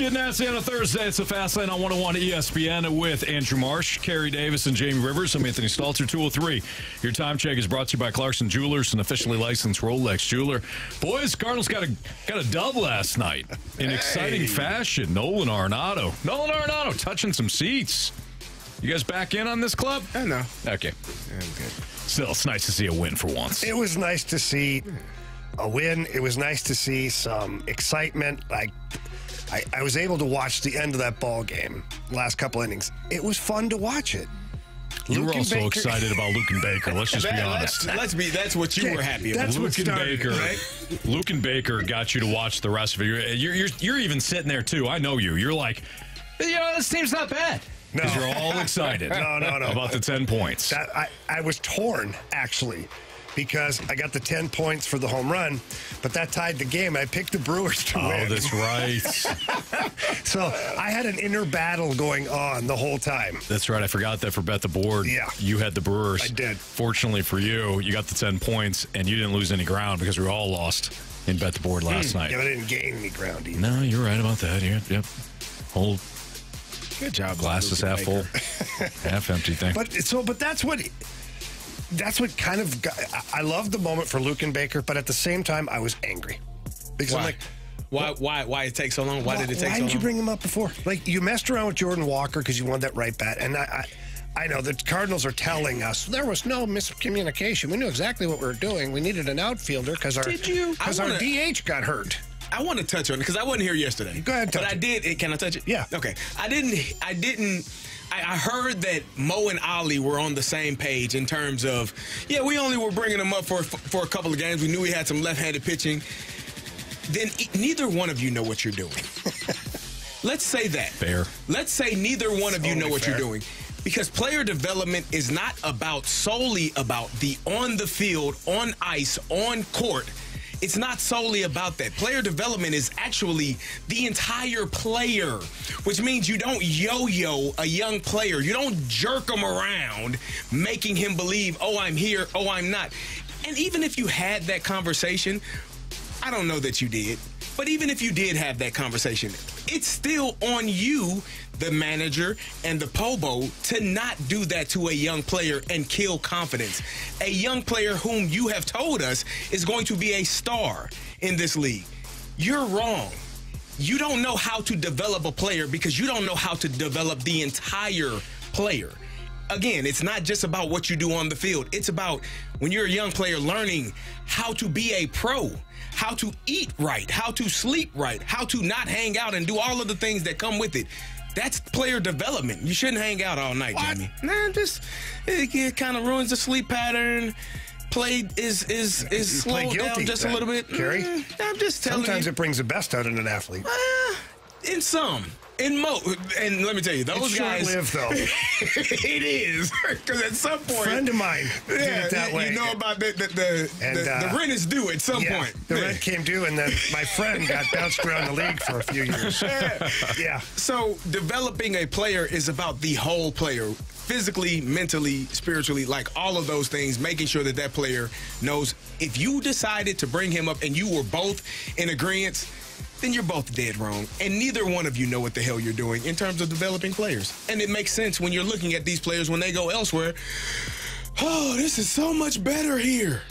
Getting nasty on a Thursday. It's the Fast Lane on 101 ESPN with Andrew Marsh, Carey Davis, and Jamie Rivers. I'm Anthony Stalter, 203. Your time check is brought to you by Clarkson Jewelers, an officially licensed Rolex jeweler. Boys, Cardinals got a dub last night in exciting fashion. Nolan Arenado touching some seats. You guys back in on this club? I know. Okay. I'm good. Still, it's nice to see a win for once. It was nice to see a win. It was nice to see some excitement. I was able to watch the end of that ball game, last couple innings. It was fun to watch it. You were also excited about Luke and Baker. Let's just be honest. That's what you were happy about. That's Luke what and started, Baker. right? Luke and Baker got you to watch the rest of it. You're even sitting there too. I know you. You're like, this team's not bad. Because you're all excited. No. About the 10 points. I was torn, actually, because I got the 10 points for the home run, but that tied the game. I picked the Brewers to win. Oh, that's right. So I had an inner battle going on the whole time. That's right. I forgot that for Bet the Board. Yeah. You had the Brewers. I did. Fortunately for you, you got the 10 points, and you didn't lose any ground because we all lost in Bet the Board last night. Yeah, but I didn't gain any ground either. No, you're right about that. Yep. Whole Good job. glass is half full, half empty thing. But that's what kind of I love the moment for Luke and Baker, but at the same time I was angry because I'm like, why it takes so long? Why did it take so long? Why didn't you bring him up before? Like, you messed around with Jordan Walker because you wanted that right bat, and I know the Cardinals are telling us there was no miscommunication. We knew exactly what we were doing. We needed an outfielder because our DH got hurt. I want to touch on it because I wasn't here yesterday. Go ahead, but I did. Can I touch it? Yeah. Okay. I heard that Mo and Ollie were on the same page in terms of, we only were bringing him up for a couple of games. We knew he had some left-handed pitching. Then neither one of you know what you're doing. Let's say that. Fair. Let's say neither one of you know what fair. you're doing. Because player development is not solely about the on the field, on ice, on court. It's not solely about that. Player development is actually the entire player, which means you don't yo-yo a young player. You don't jerk him around, making him believe, oh, I'm here, oh, I'm not. And even if you had that conversation, I don't know that you did, but even if you did have that conversation, it's still on you, the manager and the POBO, to not do that to a young player and kill confidence. A young player whom you have told us is going to be a star in this league. You're wrong. You don't know how to develop a player because you don't know how to develop the entire player. Again, it's not just about what you do on the field. It's about, when you're a young player, learning how to be a pro, how to eat right, how to sleep right, how to not hang out and do all of the things that come with it. That's player development. You shouldn't hang out all night, Jamie. Nah, it kind of ruins the sleep pattern. Play is slowed down just a little bit. Carey? I'm just telling you. Sometimes it brings the best out in an athlete. In some. And let me tell you, those guys. Short-lived, though. It is, because at some point, A friend of mine did it that way. You know about the rent is due at some point. The rent came due, and then my friend got bounced around the league for a few years. Yeah. So developing a player is about the whole player, physically, mentally, spiritually, like all of those things, making sure that that player knows if you decided to bring him up and you were both in agreement, then you're both dead wrong. And neither one of you know what the hell you're doing in terms of developing players. And it makes sense when you're looking at these players when they go elsewhere. Oh, this is so much better here.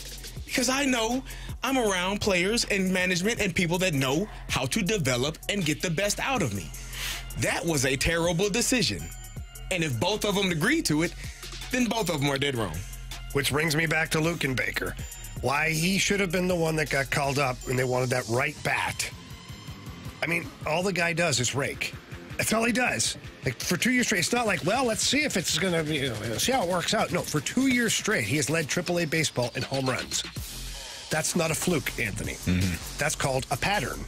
Because I know I'm around players and management and people that know how to develop and get the best out of me. That was a terrible decision. And if both of them agree to it, then both of them are dead wrong. Which brings me back to Luke and Baker. Why he should have been the one that got called up and they wanted that right bat. I mean, all the guy does is rake. That's all he does. Like, for 2 years straight, it's not like, well, let's see if it's going to be, see how it works out. No, for 2 years straight, he has led AAA baseball in home runs. That's not a fluke, Anthony. Mm-hmm. That's called a pattern.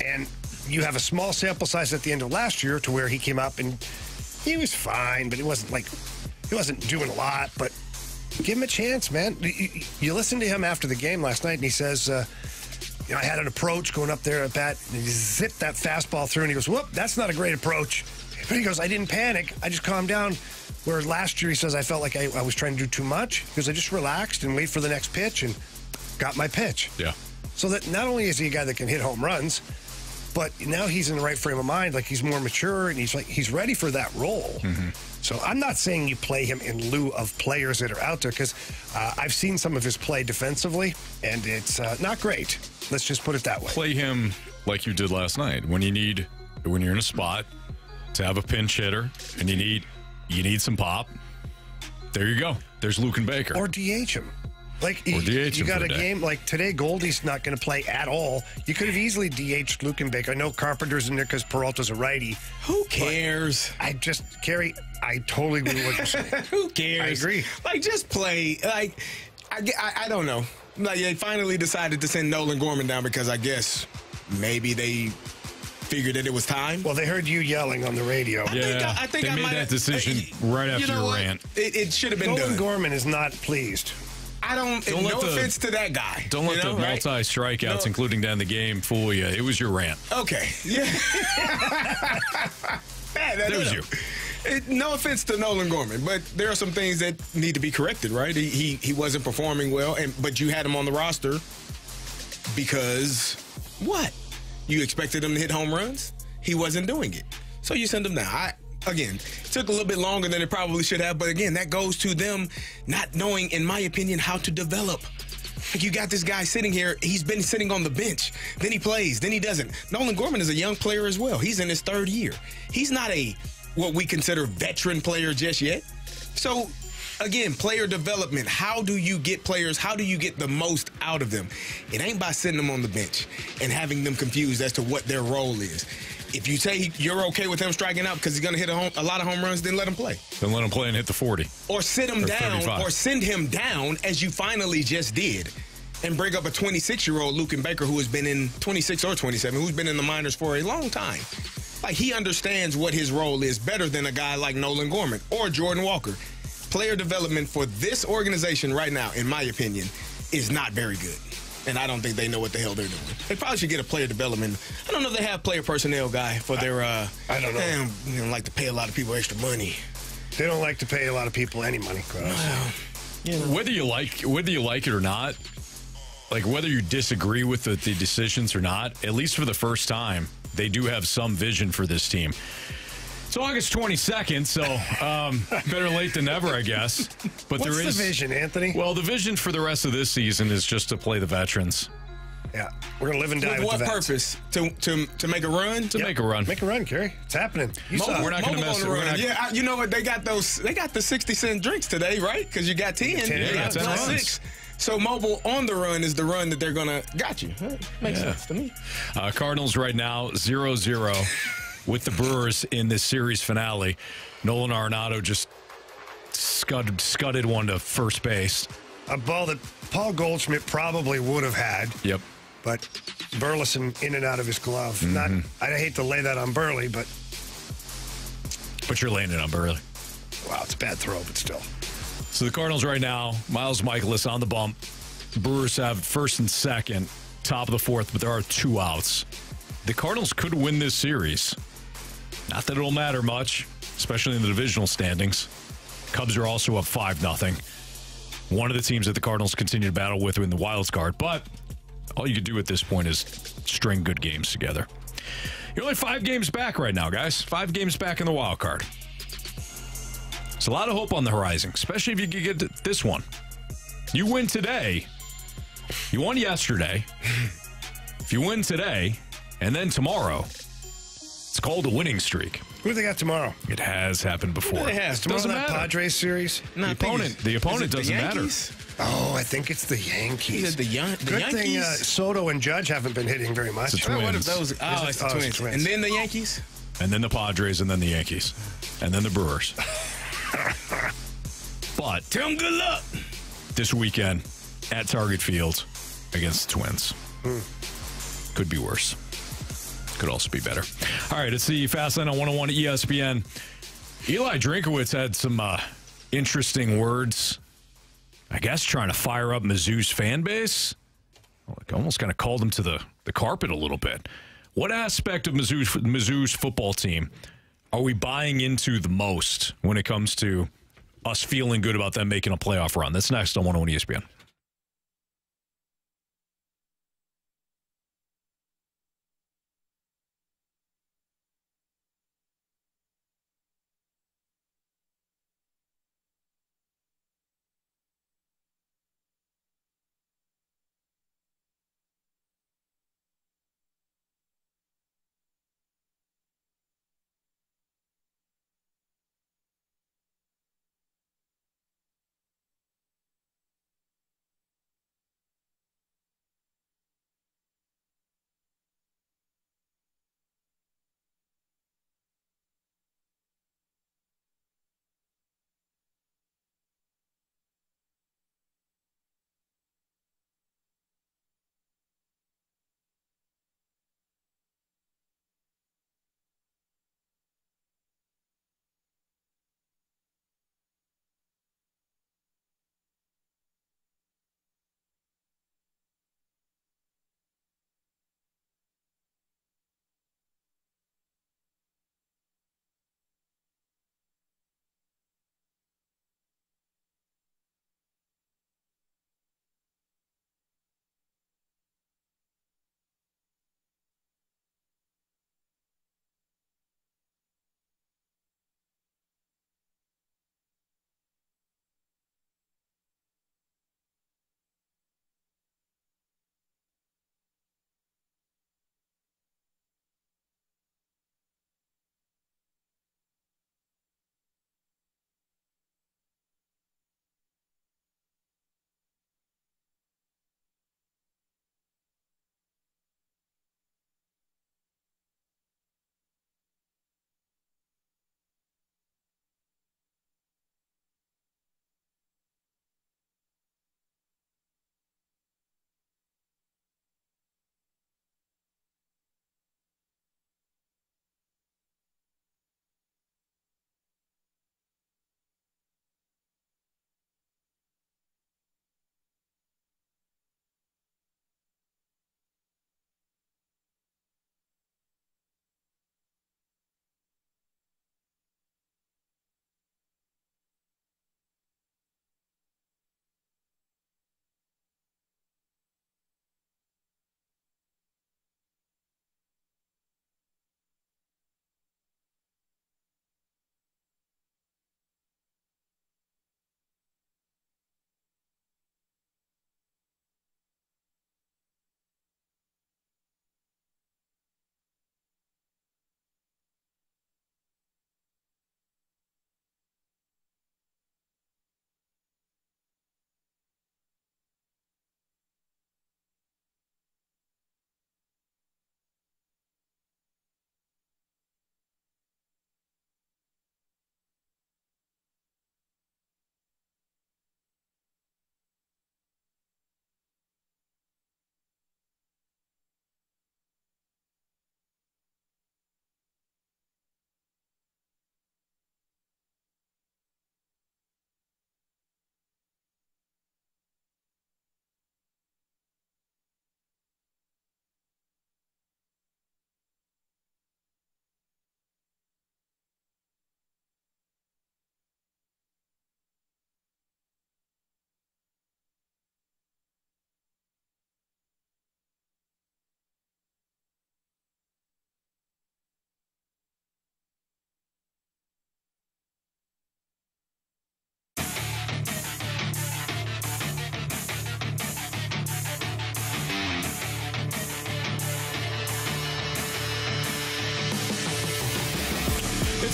And you have a small sample size at the end of last year to where he came up and he was fine, but he wasn't doing a lot. But give him a chance, man. You listened to him after the game last night, and he says, I had an approach going up there at bat, and he zipped that fastball through, and he goes, whoop, that's not a great approach. But he goes, I didn't panic. I just calmed down. Where last year, he says, I felt like I was trying to do too much because I just relaxed and wait for the next pitch and got my pitch. Yeah. So that not only is he a guy that can hit home runs, But now he's in the right frame of mind. Like, he's more mature, and he's ready for that role. So I'm not saying you play him in lieu of players that are out there, because I've seen some of his play defensively, and it's not great. Let's just put it that way. Play him like you did last night. When you're in a spot to have a pinch hitter, and you need some pop, there you go. There's Luken Baker. Or DH him. Like, Or DH you him got for a the day. game like today, Goldie's not going to play at all. You could have easily DH'd Luken Baker. I know Carpenter's in there because Peralta's a righty. Who cares? Carey, I totally agree with what you're saying. Who cares? I agree. Like, just play. Like, I don't know. Like, they finally decided to send Nolan Gorman down because I guess maybe they figured that it was time. Well, they heard you yelling on the radio. I think they I made might that have- decision right after your what? rant. It should have been Nolan done. Gorman is not pleased. No let the- offense to that guy. Don't let you know, the right? multi-strikeouts, No. including down the game, fool you. It was your rant. Okay. Yeah. That was you. No offense to Nolan Gorman, but there are some things that need to be corrected, right? He wasn't performing well, but you had him on the roster because what? You expected him to hit home runs? He wasn't doing it. So you send him down. Again, it took a little bit longer than it probably should have, but again, that goes to them not knowing, in my opinion, how to develop. Like, you got this guy sitting here, he's been sitting on the bench, then he plays, then he doesn't. Nolan Gorman is a young player as well. He's in his third year. He's not what we consider veteran player just yet. So, again, player development. How do you get players? How do you get the most out of them? It ain't by sitting them on the bench and having them confused as to what their role is. If you say you're okay with him striking out because he's going to hit a lot of home runs, then let him play. Then let him play and hit the 40. Or sit him Or down 35. or send him down as you finally just did and bring up a 26-year-old Luken Baker who has been in 26 or 27, who's been in the minors for a long time. Like, he understands what his role is better than a guy like Nolan Gorman or Jordan Walker. Player development for this organization right now, in my opinion, is not very good. And I don't think they know what the hell they're doing. They probably should get a player development. I don't know if they have player personnel guy for their. I don't know. They don't like to pay a lot of people extra money. They don't like to pay a lot of people any money, Cross. Whether you like it or not, like whether you disagree with the decisions or not, at least for the first time, they do have some vision for this team. It's August 22nd, so better late than never, I guess. But What's there is the vision, Anthony? Well, the vision for the rest of this season is just to play the veterans. Yeah, we're gonna live and die With with what the vets. purpose? To make a run? To make a run. Make a run, Carey. It's happening. You saw it. We're not going to Mobile mess on it. the We're run. not, Yeah, you know what? They got the 60-cent drinks today, right? Because you got 10. Yeah, you got 10 plus runs. 6. So Mobile on the run is the run that they're gonna got you. Makes sense to me. Cardinals right now 0-0 with the Brewers in this series finale. Nolan Arenado just scudded one to first base. A ball that Paul Goldschmidt probably would have had. Yep. But Burleson in and out of his glove. Not. I hate to lay that on Burley, but But you're laying it on Burley. wow, it's a bad throw, but still. So the Cardinals right now, Miles Michaelis on the bump. The Brewers have first and second, top of the fourth, but there are 2 outs. The Cardinals could win this series. Not that it'll matter much, especially in the divisional standings. Cubs are also up 5-0. One of the teams that the Cardinals continue to battle with in the wild card, but all you can do at this point is string good games together. You're only 5 games back right now, guys. 5 games back in the wild card. There's a lot of hope on the horizon, especially if you can get to this one. You win today. You won yesterday. If you win today, and then tomorrow, it's called a winning streak. Who do they got tomorrow? It has happened before. It has. Tomorrow, Doesn't that matter. Padres series? No, I think The opponent is it doesn't matter. Yankees? Oh, I think it's the Yankees. Is it the Good Yankees? thing Soto and Judge haven't been hitting very much. It's the What if Twins. those? Oh, it's the Oh, it's the Twins. Twins. And then the Yankees? And then the Padres, and then the Yankees, and then the Brewers. But Tell them good luck. this weekend at Target Field against the Twins. Could be worse. Could also be better. All right, it's the Fast Lane on 101 ESPN. Eli Drinkwitz had some interesting words, I guess, trying to fire up Mizzou's fan base. Like, almost kind of called them to the carpet a little bit. What aspect of Mizzou's football team are we buying into the most when it comes to us feeling good about them making a playoff run? That's next on 101 ESPN.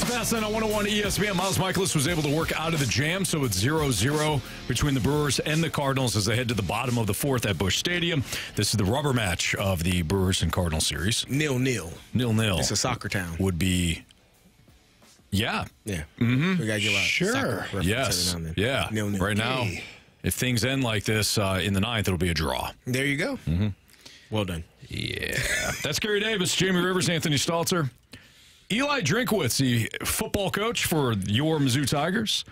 Fastlane on 101 ESPN. Miles Michaelis was able to work out of the jam, so it's 0-0 between the Brewers and the Cardinals as they head to the bottom of the fourth at Busch Stadium. This is the rubber match of the Brewers and Cardinals series. 0-0. 0-0. It's a soccer town. Would be, yeah. Yeah. Mm-hmm. We got to give out soccer reference yes. every now and then. Yeah. 0-0. Right now, if things end like this in the ninth, it'll be a draw. There you go. Mm-hmm. Well done. Yeah. That's Carey Davis, Jamie Rivers, Anthony Stalter. Eli Drinkwitz, the football coach for your Mizzou Tigers,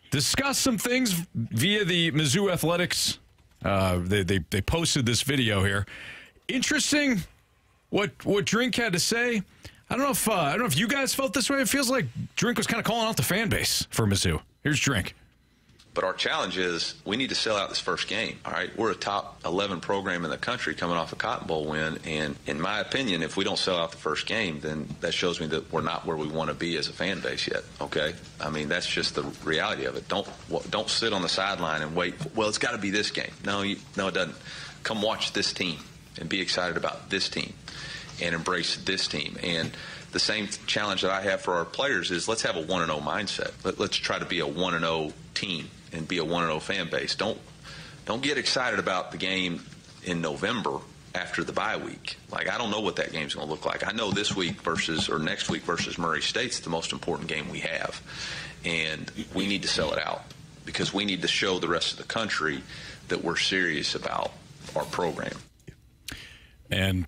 discussed some things via the Mizzou Athletics. They posted this video here. Interesting what Drink had to say. I don't know if you guys felt this way. It feels like Drink was kind of calling out the fan base for Mizzou. Here's Drink. But our challenge is we need to sell out this first game. All right, we're a top 11 program in the country coming off a Cotton Bowl win, and in my opinion, if we don't sell out the first game, then that shows me that we're not where we want to be as a fan base yet. Okay, I mean that's just the reality of it. Don't sit on the sideline and wait. Well, it's got to be this game. No, it doesn't. Come watch this team and be excited about this team and embrace this team. And the same challenge that I have for our players is let's have a 1-0 mindset. Let's try to be a 1-0 team and be a 1-0 fan base. Don't get excited about the game in November after the bye week. Like, I don't know what that game's going to look like. I know this week next week versus Murray State's the most important game we have. And we need to sell it out because we need to show the rest of the country that we're serious about our program. And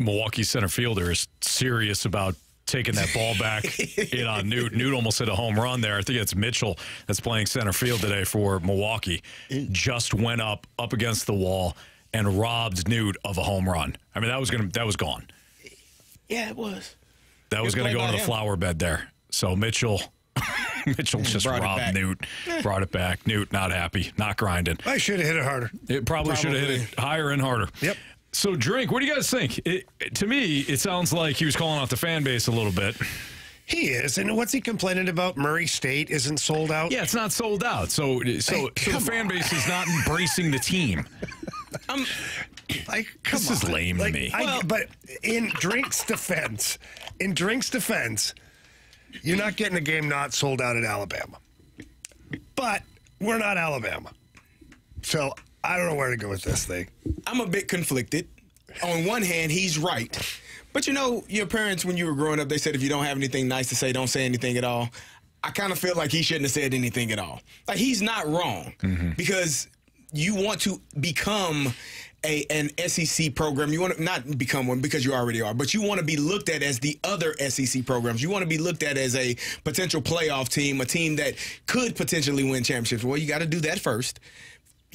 Milwaukee's center fielder is serious about taking that ball back in on Newt. Newt almost hit a home run there. I think it's Mitchell that's playing center field today for Milwaukee. Just went up against the wall and robbed Newt of a home run. I mean, that was gone. Yeah, it was. That was going to go in a flower bed there. So Mitchell just robbed Newt. Brought it back. Newt not happy, not grinding. I should have hit it harder. It probably should have hit it higher and harder. Yep. So, Drink, what do you guys think? To me, it sounds like he was calling out the fan base a little bit. He is. And what's he complaining about? Murray State isn't sold out? Yeah, it's not sold out. So the fan base is not embracing the team. This is lame to me. But in Drink's defense, you're not getting a game not sold out at Alabama. But we're not Alabama. So I don't know where to go with this thing. I'm a bit conflicted. On one hand, he's right. But, you know, your parents, when you were growing up, they said if you don't have anything nice to say, don't say anything at all. I kind of feel like he shouldn't have said anything at all. Like, he's not wrong because you want to become an SEC program. You want to not become one because you already are, but you want to be looked at as the other SEC programs. You want to be looked at as a potential playoff team, a team that could potentially win championships. Well, you got to do that first.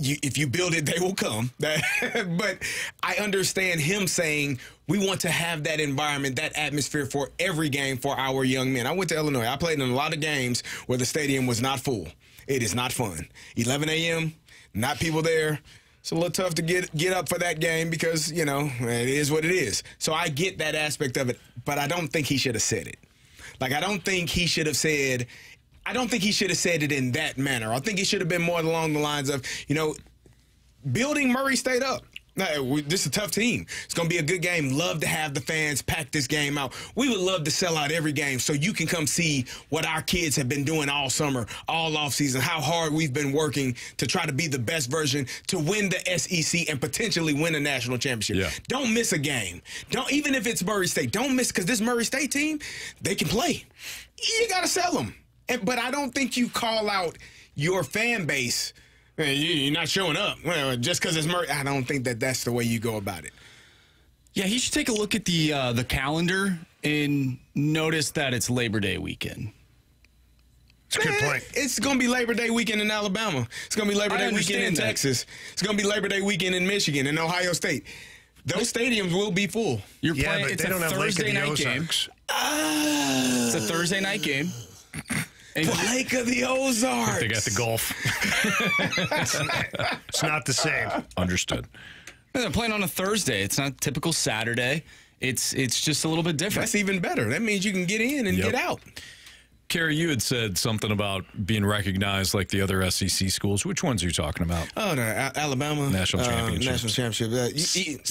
If you build it, they will come. But I understand him saying we want to have that environment, that atmosphere for every game for our young men. I went to Illinois. I played in a lot of games where the stadium was not full. It is not fun. 11 a.m., not people there. It's a little tough to get up for that game because, you know, it is what it is. So I get that aspect of it, but I don't think he should have said it. Like, I don't think he should have said it in that manner. I think he should have been more along the lines of, you know, building Murray State up. This is a tough team. It's going to be a good game. Love to have the fans pack this game out. We would love to sell out every game so you can come see what our kids have been doing all summer, all offseason, how hard we've been working to try to be the best version to win the SEC and potentially win a national championship. Yeah. Don't miss a game. Even if it's Murray State, don't miss, because this Murray State team, they can play. You got to sell them. But I don't think you call out your fan base. You're not showing up just because it's Murray. I don't think that's the way you go about it. Yeah, he should take a look at the calendar and notice that it's Labor Day weekend. It's a good point. It's going to be Labor Day weekend in Alabama. It's going to be Labor Day weekend in Texas. It's going to be Labor Day weekend in Michigan and Ohio State. Those stadiums will be full. You're playing. But It's they don't a have Lake of Thursday the night game. Ozarks. It's a Thursday night game. The Lake of the Ozarks. They got the golf. It's not the same. Understood. They're playing on a Thursday. It's not typical Saturday. It's just a little bit different. That's even better. That means you can get in and get out. Carey, you had said something about being recognized like the other SEC schools. Which ones are you talking about? Oh, no, Alabama. National championship. National championship.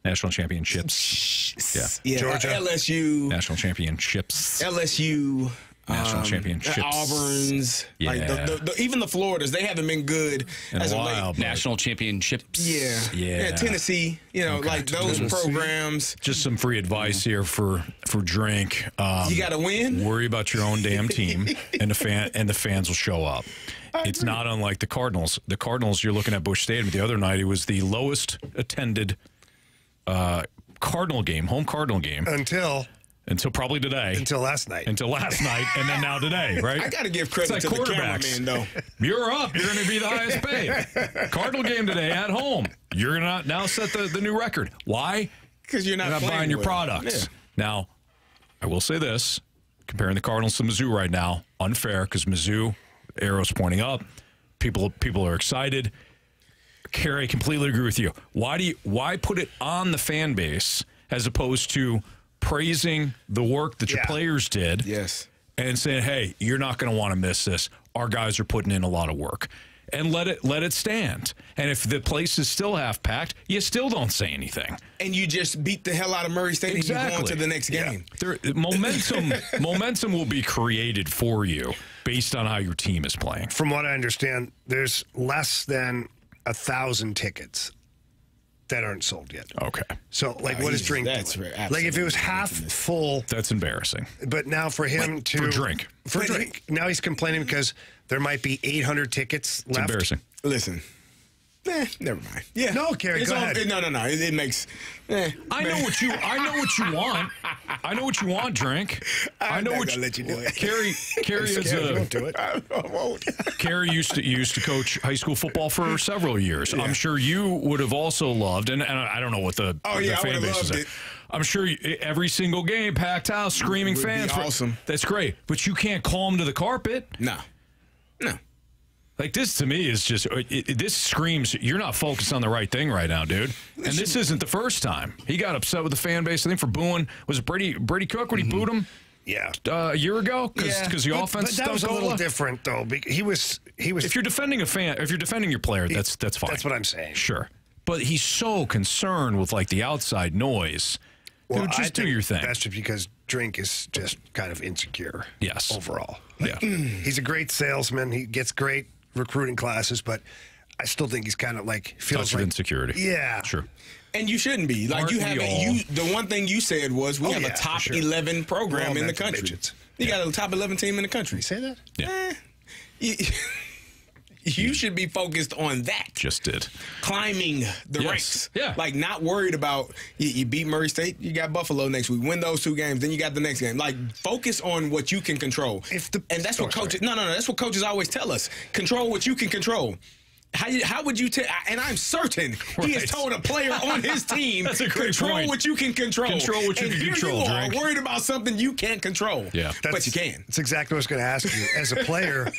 National championships. Yeah. Georgia, LSU, National championships. LSU. National championships. Auburn's. Yeah. Like even the Floridas, they haven't been good In as a of while, late. but- National championships. Yeah, Tennessee. Like those programs. Just some free advice here for Drink. You got to win. Worry about your own damn team, and the fans will show up. It's not unlike the Cardinals. The Cardinals, you're looking at Busch Stadium the other night. It was the lowest attended Cardinal game, home Cardinal game, until probably today. Until last night. And then now today, right? I got to give credit It's to like the quarterbacks. cameraman, though. You're up. You're going to be the highest paid. Cardinal game today at home. You're going to now set the new record. Why? Because you're not buying your well. products. Yeah. Now, I will say this. Comparing the Cardinals to Mizzou right now, unfair because Mizzou, arrows pointing up. People are excited. Carey, I completely agree with you. Why put it on the fan base as opposed to praising the work that your players did? Yes. And saying, hey, you're not going to want to miss this. Our guys are putting in a lot of work. And let it stand. And if the place is still half packed, you still don't say anything. And you just beat the hell out of Murray State and you go on to the next game. Momentum will be created for you based on how your team is playing. From what I understand, there's less than 1,000 tickets that aren't sold yet. Okay. So, like, what is Drink doing? Like, if it was half full. That's embarrassing. But now for him to. For Drink. For Drink. Now he's complaining because there might be 800 tickets left. It's embarrassing. Listen. Never mind. Yeah. No, Carey, go ahead. No. It makes. I know what you want. I know what you want, Drink. I'm not gonna let you do it. Carey is You won't do it. I won't. Carey used to coach high school football for several years. I'm sure you would have also loved, and I don't know what the fan base is. I'm sure every single game, packed house, screaming fans. Awesome. That's great. But you can't call them to the carpet. No. Like, this to me is just, this screams, you're not focused on the right thing right now, dude. And this isn't the first time. He got upset with the fan base, I think, for booing. Was it Brady Cook when he booed him? Yeah. A year ago? Because the offense But that was a don't little go different, though. He was. If you're defending a fan, if you're defending your player, that's fine. That's what I'm saying. Sure. But he's so concerned with, like, the outside noise. Well, Dude, just do your thing. That's just because Drink is just kind of insecure. Yes. Overall. Yeah. He's a great salesman. He gets great recruiting classes, but I still think he's kind of like feels Touch like of insecurity. Yeah. Sure. And you shouldn't be. Like, Aren't you we haven't. all? The one thing you said was we have a top for sure. 11 program in the country. Midgets. You got a top 11 team in the country. You say that? Yeah. You should be focused on that. Just did. Climbing the ranks. Yeah. Like, not worried about you beat Murray State, you got Buffalo next week. Win those 2 games, then you got the next game. Like, focus on what you can control. And that's what coaches. No. That's what coaches always tell us. Control what you can control. How would you tell? And I'm certain he has told a player on his team, That's a great control point. what you can control. Control what you and can here control, you are Drink. worried about something you can't control. Yeah. But you can. That's exactly what I was going to ask you. As a player,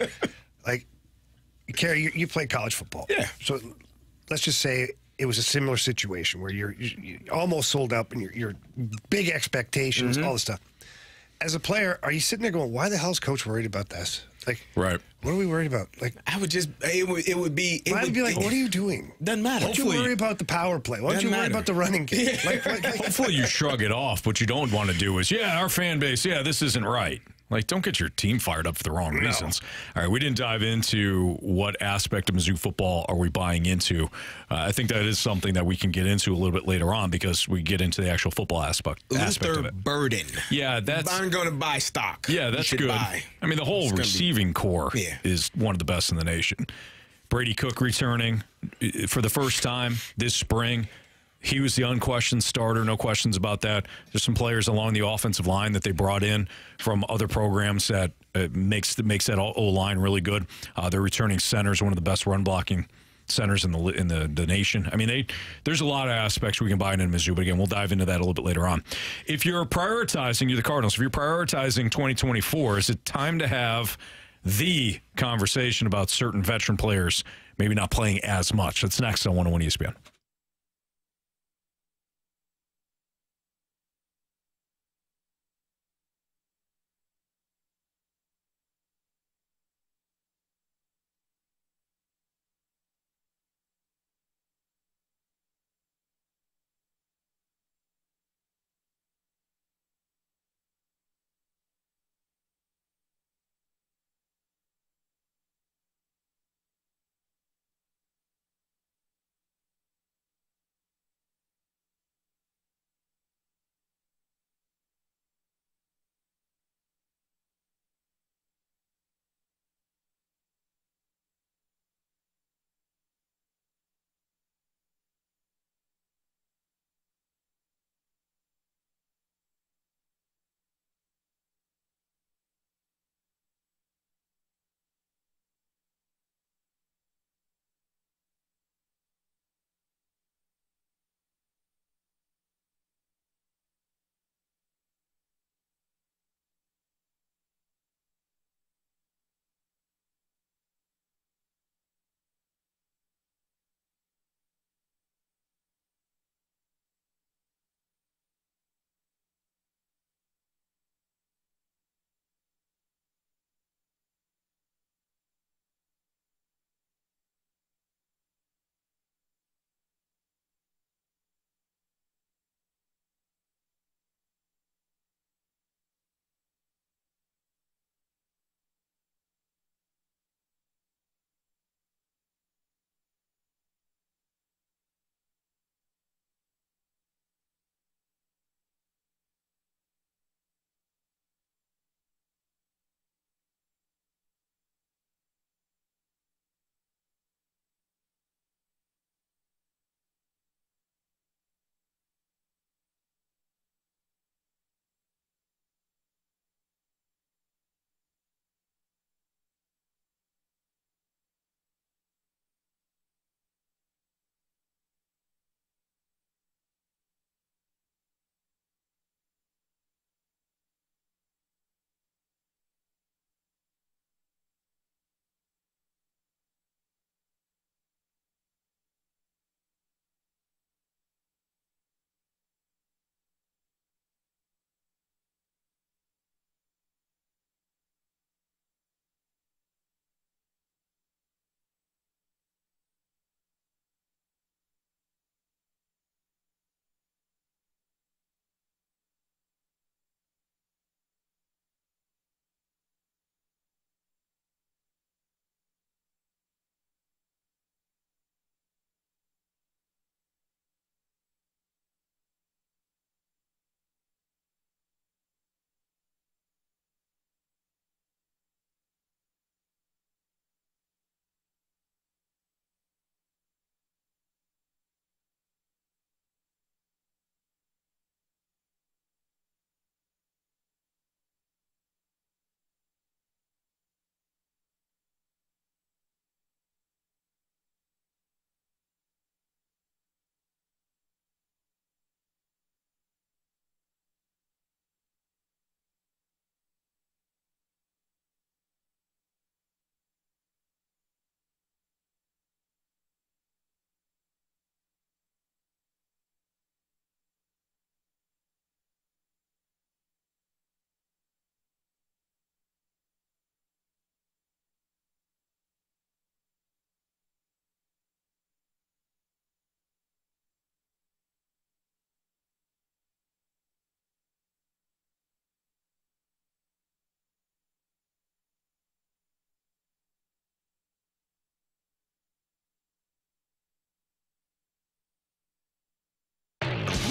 like, Carey, you played college football. Yeah. So let's just say it was a similar situation where you're almost sold up and you're big expectations, all this stuff. As a player, are you sitting there going, why the hell is coach worried about this? Like, Right. what are we worried about? Like, I would just, it would be. I'd be like, what are you doing? Doesn't matter. Why don't you worry about the power play? Why don't you worry about the running game? Like, Hopefully you shrug it off. What you don't want to do is, our fan base, this isn't right. Like, don't get your team fired up for the wrong reasons. All right, we didn't dive into what aspect of Mizzou football are we buying into. I think that is something that we can get into a little bit later on because we get into the actual football aspect of Luther it. Burden. Yeah, that's... I'm going to buy stock. Yeah, that's good. I mean, the whole receiving core is one of the best in the nation. Brady Cook returning for the first time this spring. He was the unquestioned starter, no questions about that. There's some players along the offensive line that they brought in from other programs that makes that O-line really good. Their returning center is one of the best run-blocking centers in the nation. I mean, there's a lot of aspects we can buy into Mizzou, but again, we'll dive into that a little bit later on. If you're the Cardinals, if you're prioritizing 2024, is it time to have the conversation about certain veteran players maybe not playing as much? That's next on 101 ESPN.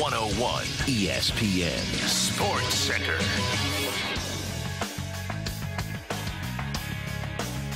101 ESPN Sports Center.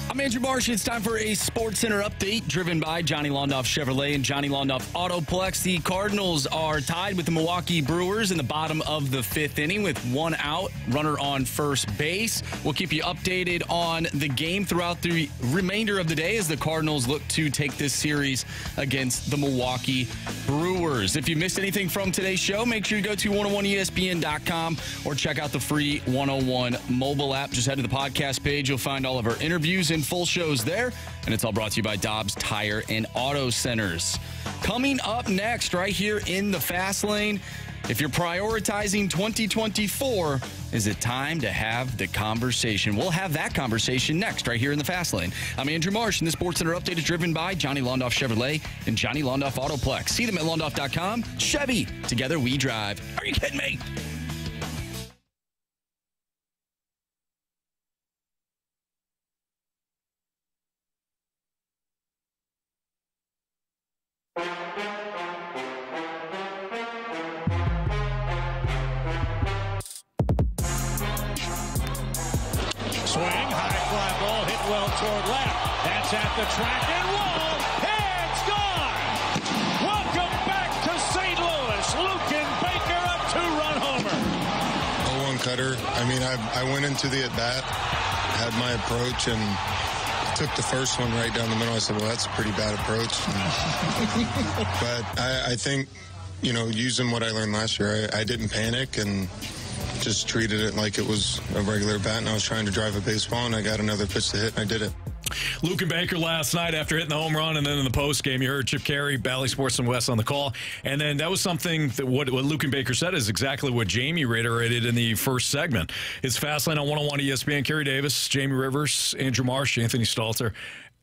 I'm Andrew Marsh. It's time for a Sports Center update driven by Johnny Londoff Chevrolet and Johnny Londoff Autoplex. The Cardinals are tied with the Milwaukee Brewers in the bottom of the 5th inning with 1 out, runner on first base. We'll keep you updated on the game throughout the remainder of the day as the Cardinals look to take this series against the Milwaukee Brewers. If you missed anything from today's show, make sure you go to 101ESPN.com or check out the free 101 mobile app. Just head to the podcast page. You'll find all of our interviews and full shows there, and it's all brought to you by Dobbs Tire and Auto Centers. Coming up next, right here in the Fast Lane, if you're prioritizing 2024, is it time to have the conversation? We'll have that conversation next, right here in the Fast Lane. I'm Andrew Marsh, and the Sports Center update is driven by Johnny Londoff Chevrolet and Johnny Londoff Autoplex. See them at londoff.com. Chevy, together we drive. Are you kidding me? Swing, high fly ball, hit well toward left. That's at the track and wall. It's gone! Welcome back to St. Louis. Luken Baker, a 2-run homer. 0-1 cutter. I mean, I went into the at-bat, had my approach, and took the first one right down the middle. I said, well, that's a pretty bad approach. But I think, you know, using what I learned last year, I didn't panic and just treated it like it was a regular bat, and I was trying to drive a baseball, and I got another pitch to hit, and I did it. Luken Baker last night after hitting the home run, and then in the post game, you heard Chip Carey, Bally Sports and West on the call, and then that was something that what Luken Baker said is exactly what Jamie reiterated in the first segment. It's Fastlane on 101 ESPN. Carey Davis, Jamie Rivers, Andrew Marsh, Anthony Stalter.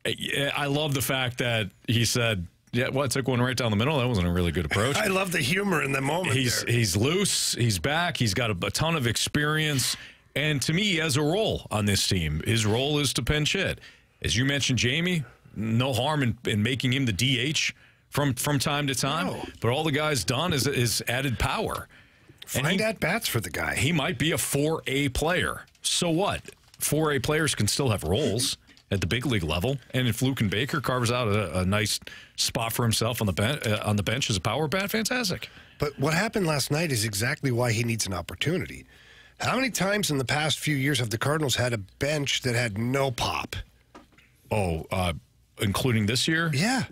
I love the fact that he said, yeah, well, I took one right down the middle. That wasn't a really good approach. I love the humor in the moment. He's loose. He's back. He's got a ton of experience. And to me, he has a role on this team. His role is to pinch hit. As you mentioned, Jamie, no harm in making him the DH from time to time. No. But all the guy's done is added power. Find at-bats for the guy. He might be a 4A player. So what? 4A players can still have roles at the big league level, and if Luken Baker carves out a nice spot for himself on the bench as a power bat, fantastic. But what happened last night is exactly why he needs an opportunity. How many times in the past few years have the Cardinals had a bench that had no pop? Oh, including this year? Yeah.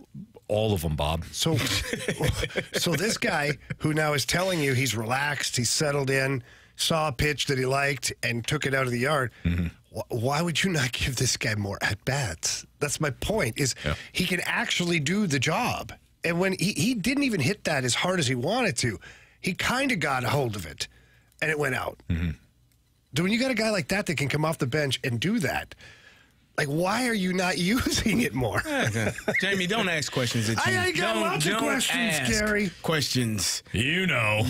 All of them, Bob. So this guy who now is telling you he's relaxed, he's settled in, saw a pitch that he liked, and took it out of the yard. Mm-hmm. Why would you not give this guy more at-bats? That's my point, is he can actually do the job. And when he didn't even hit that as hard as he wanted to, he kind of got a hold of it, and it went out. Mm-hmm. So when you got a guy like that can come off the bench and do that, like, why are you not using it more? Jamie, don't ask questions at you. I got lots of questions, Carey. Questions. You know.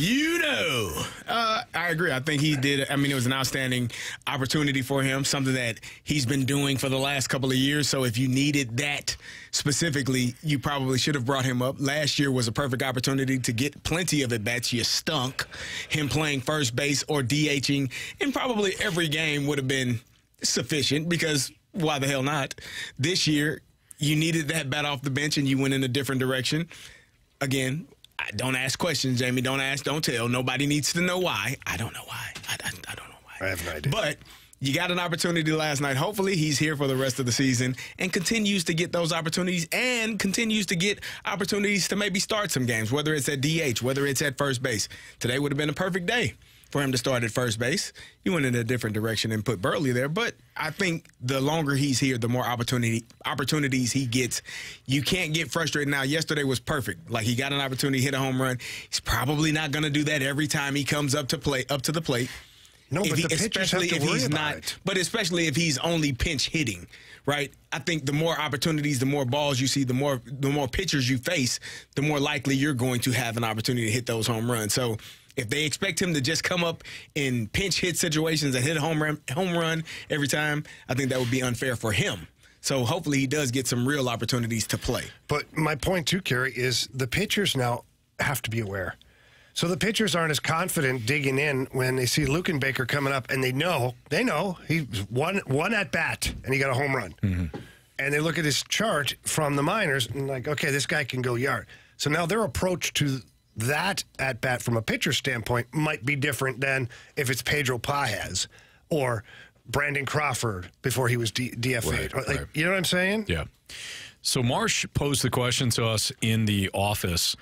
I agree. I think he did. I mean, it was an outstanding opportunity for him, something that he's been doing for the last couple of years. So if you needed that specifically, you probably should have brought him up. Last year was a perfect opportunity to get plenty of at-bats. You stunk. Him playing first base or DHing in probably every game would have been sufficient, because why the hell not? This year, you needed that bat off the bench, and you went in a different direction. Again, don't ask questions, Jamie. Don't ask, don't tell. Nobody needs to know why. I don't know why. I don't know why. I have no idea. But you got an opportunity last night. Hopefully, he's here for the rest of the season and continues to get those opportunities and continues to get opportunities to maybe start some games, whether it's at DH, whether it's at first base. Today would have been a perfect day for him to start at first base. You went in a different direction and put Burley there, but I think the longer he's here, the more opportunities he gets. You can't get frustrated. Now, yesterday was perfect. Like, he got an opportunity to hit a home run. He's probably not going to do that every time he comes up to the plate. No, but the pitchers have to worry about it. But especially if he's only pinch hitting, right? I think the more opportunities, the more balls you see, the more pitchers you face, the more likely you're going to have an opportunity to hit those home runs. So if they expect him to just come up in pinch hit situations and hit a home run every time, I think that would be unfair for him. So hopefully he does get some real opportunities to play. But my point too, Carey, is the pitchers now have to be aware. So the pitchers aren't as confident digging in when they see Lukenbaker coming up, and they know he's one at bat, and he got a home run. Mm-hmm. And they look at his chart from the minors, and like, okay, this guy can go yard. So now their approach to that at bat from a pitcher standpoint might be different than if it's Pedro Paez or Brandon Crawford before he was DFA'd. Right. You know what I'm saying? Yeah. So Marsh posed the question to us in the office.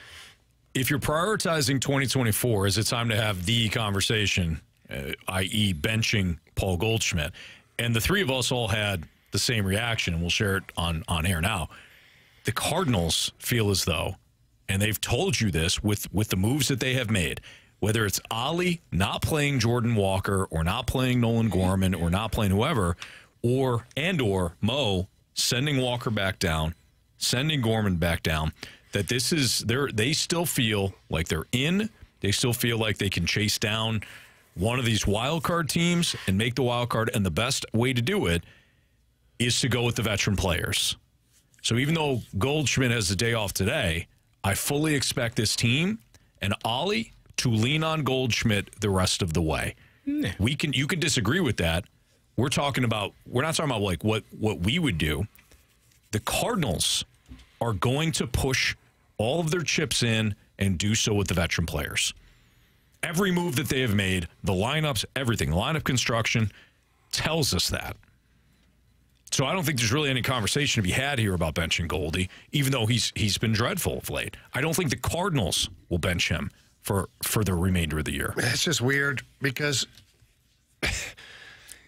If you're prioritizing 2024, is it time to have the conversation, i.e. benching Paul Goldschmidt? And the three of us all had the same reaction, and we'll share it on air now. The Cardinals feel as though, and they've told you this with the moves that they have made, whether it's Oli not playing Jordan Walker or not playing Nolan Gorman or not playing whoever, or Mo sending Walker back down, sending Gorman back down, that this is they still feel like they're in. They still feel like they can chase down one of these wild card teams and make the wild card. And the best way to do it is to go with the veteran players. So even though Goldschmidt has the day off today, I fully expect this team and Oli to lean on Goldschmidt the rest of the way. Nah. You can disagree with that. We're not talking about like what we would do. The Cardinals are going to push all of their chips in and do so with the veteran players. Every move that they have made, the lineups, everything, the lineup construction tells us that. So I don't think there's really any conversation to be had here about benching Goldie, even though he's been dreadful of late. I don't think the Cardinals will bench him for the remainder of the year. It's just weird because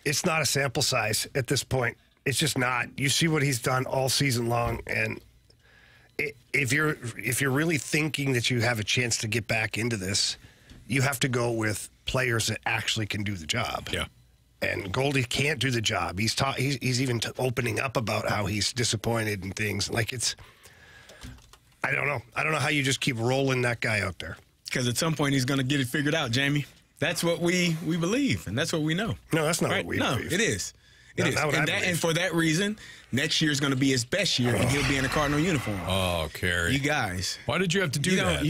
it's not a sample size at this point. It's just not. You see what he's done all season long, and if you're really thinking that you have a chance to get back into this, you have to go with players that actually can do the job. Yeah. And Goldie can't do the job. He's even opening up about how he's disappointed and things. Like I don't know. I don't know how you just keep rolling that guy out there. Because at some point he's going to get it figured out, Jamie. That's what we believe, and that's what we know. No, that's not right? what we believe. No, it is. It is. And for that reason, next year is going to be his best year, and he'll be in a Cardinal uniform. Oh, Carey. You guys. Why did you have to do that?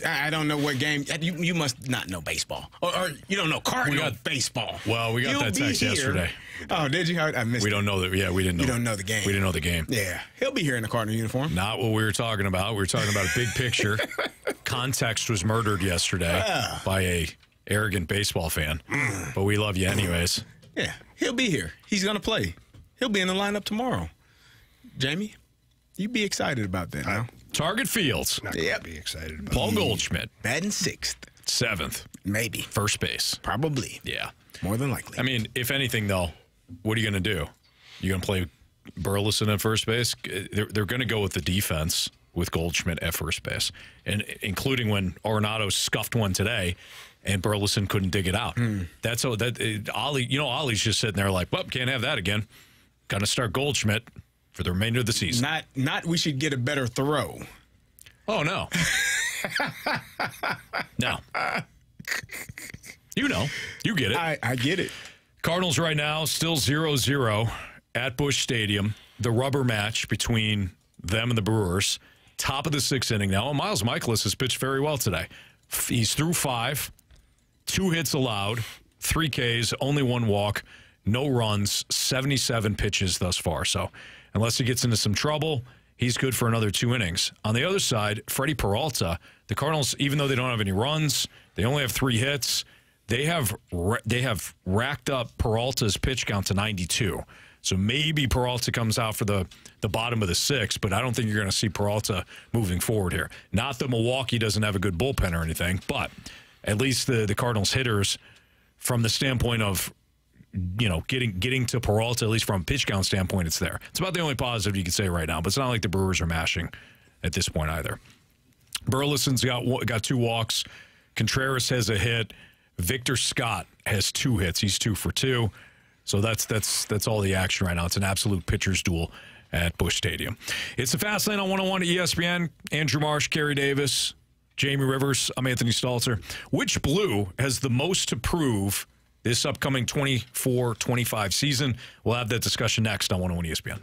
I don't know what game. You must not know baseball. Or you don't know Cardinal baseball. Well, we got that text yesterday. Oh, did you? I missed it. We don't know that. Yeah, we didn't know. You don't know the game. We didn't know the game. Yeah. He'll be here in a Cardinal uniform. Not what we were talking about. We were talking about a big picture. Context was murdered yesterday by a arrogant baseball fan. But we love you anyways. Yeah. He'll be here. He's going to play. He'll be in the lineup tomorrow. Jamie, you be excited about that now. Target Fields. Not going to be excited about Paul Goldschmidt. Batting sixth. Seventh. Maybe. First base. Probably. Yeah. More than likely. I mean, if anything, though, what are you going to do? You going to play Burleson at first base? They're going to go with the defense with Goldschmidt at first base, and including when Arenado scuffed one today and Burleson couldn't dig it out. That's how Oli. Oli's just sitting there like, well, can't have that again. Got to start Goldschmidt for the remainder of the season. Not we should get a better throw. Oh, no. No. You get it. I get it. Cardinals right now still 0-0 at Busch Stadium. The rubber match between them and the Brewers. Top of the sixth inning now. And Miles Michaelis has pitched very well today. He's through 5, 2 hits allowed, 3 Ks, only 1 walk. No runs, 77 pitches thus far. So unless he gets into some trouble, he's good for another 2 innings. On the other side, Freddie Peralta, the Cardinals, even though they don't have any runs, they only have 3 hits, they have racked up Peralta's pitch count to 92. So maybe Peralta comes out for the bottom of the 6th, but I don't think you're going to see Peralta moving forward here. Not that Milwaukee doesn't have a good bullpen or anything, but at least the Cardinals hitters, from the standpoint of getting to Peralta, at least from a pitch count standpoint, it's there. It's about the only positive you can say right now, but it's not like the Brewers are mashing at this point either. Burleson's got 2 walks. Contreras has a hit. Victor Scott has 2 hits. He's 2 for 2. So that's all the action right now. It's an absolute pitcher's duel at Busch Stadium. It's the Fast Lane on 101 at ESPN. Andrew Marsh, Carey Davis, Jamie Rivers. I'm Anthony Stalter. Which Blue has the most to prove this upcoming 24-25 season? We'll have that discussion next on 101 ESPN.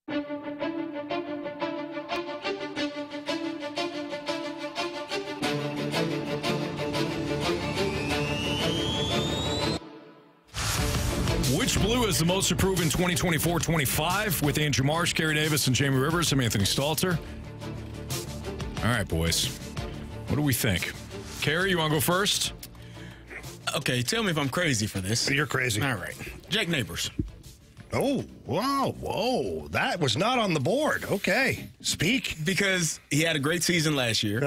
Which Blue is the most approved in 2024-25 with Andrew Marsh, Carey Davis, and Jamie Rivers? I'm Anthony Stalter. All right, boys. What do we think? Carey, you want to go first? Okay, tell me if I'm crazy for this. You're crazy. All right. Jake Neighbors. Oh, wow. Whoa. That was not on the board. Okay. Speak. Because he had a great season last year.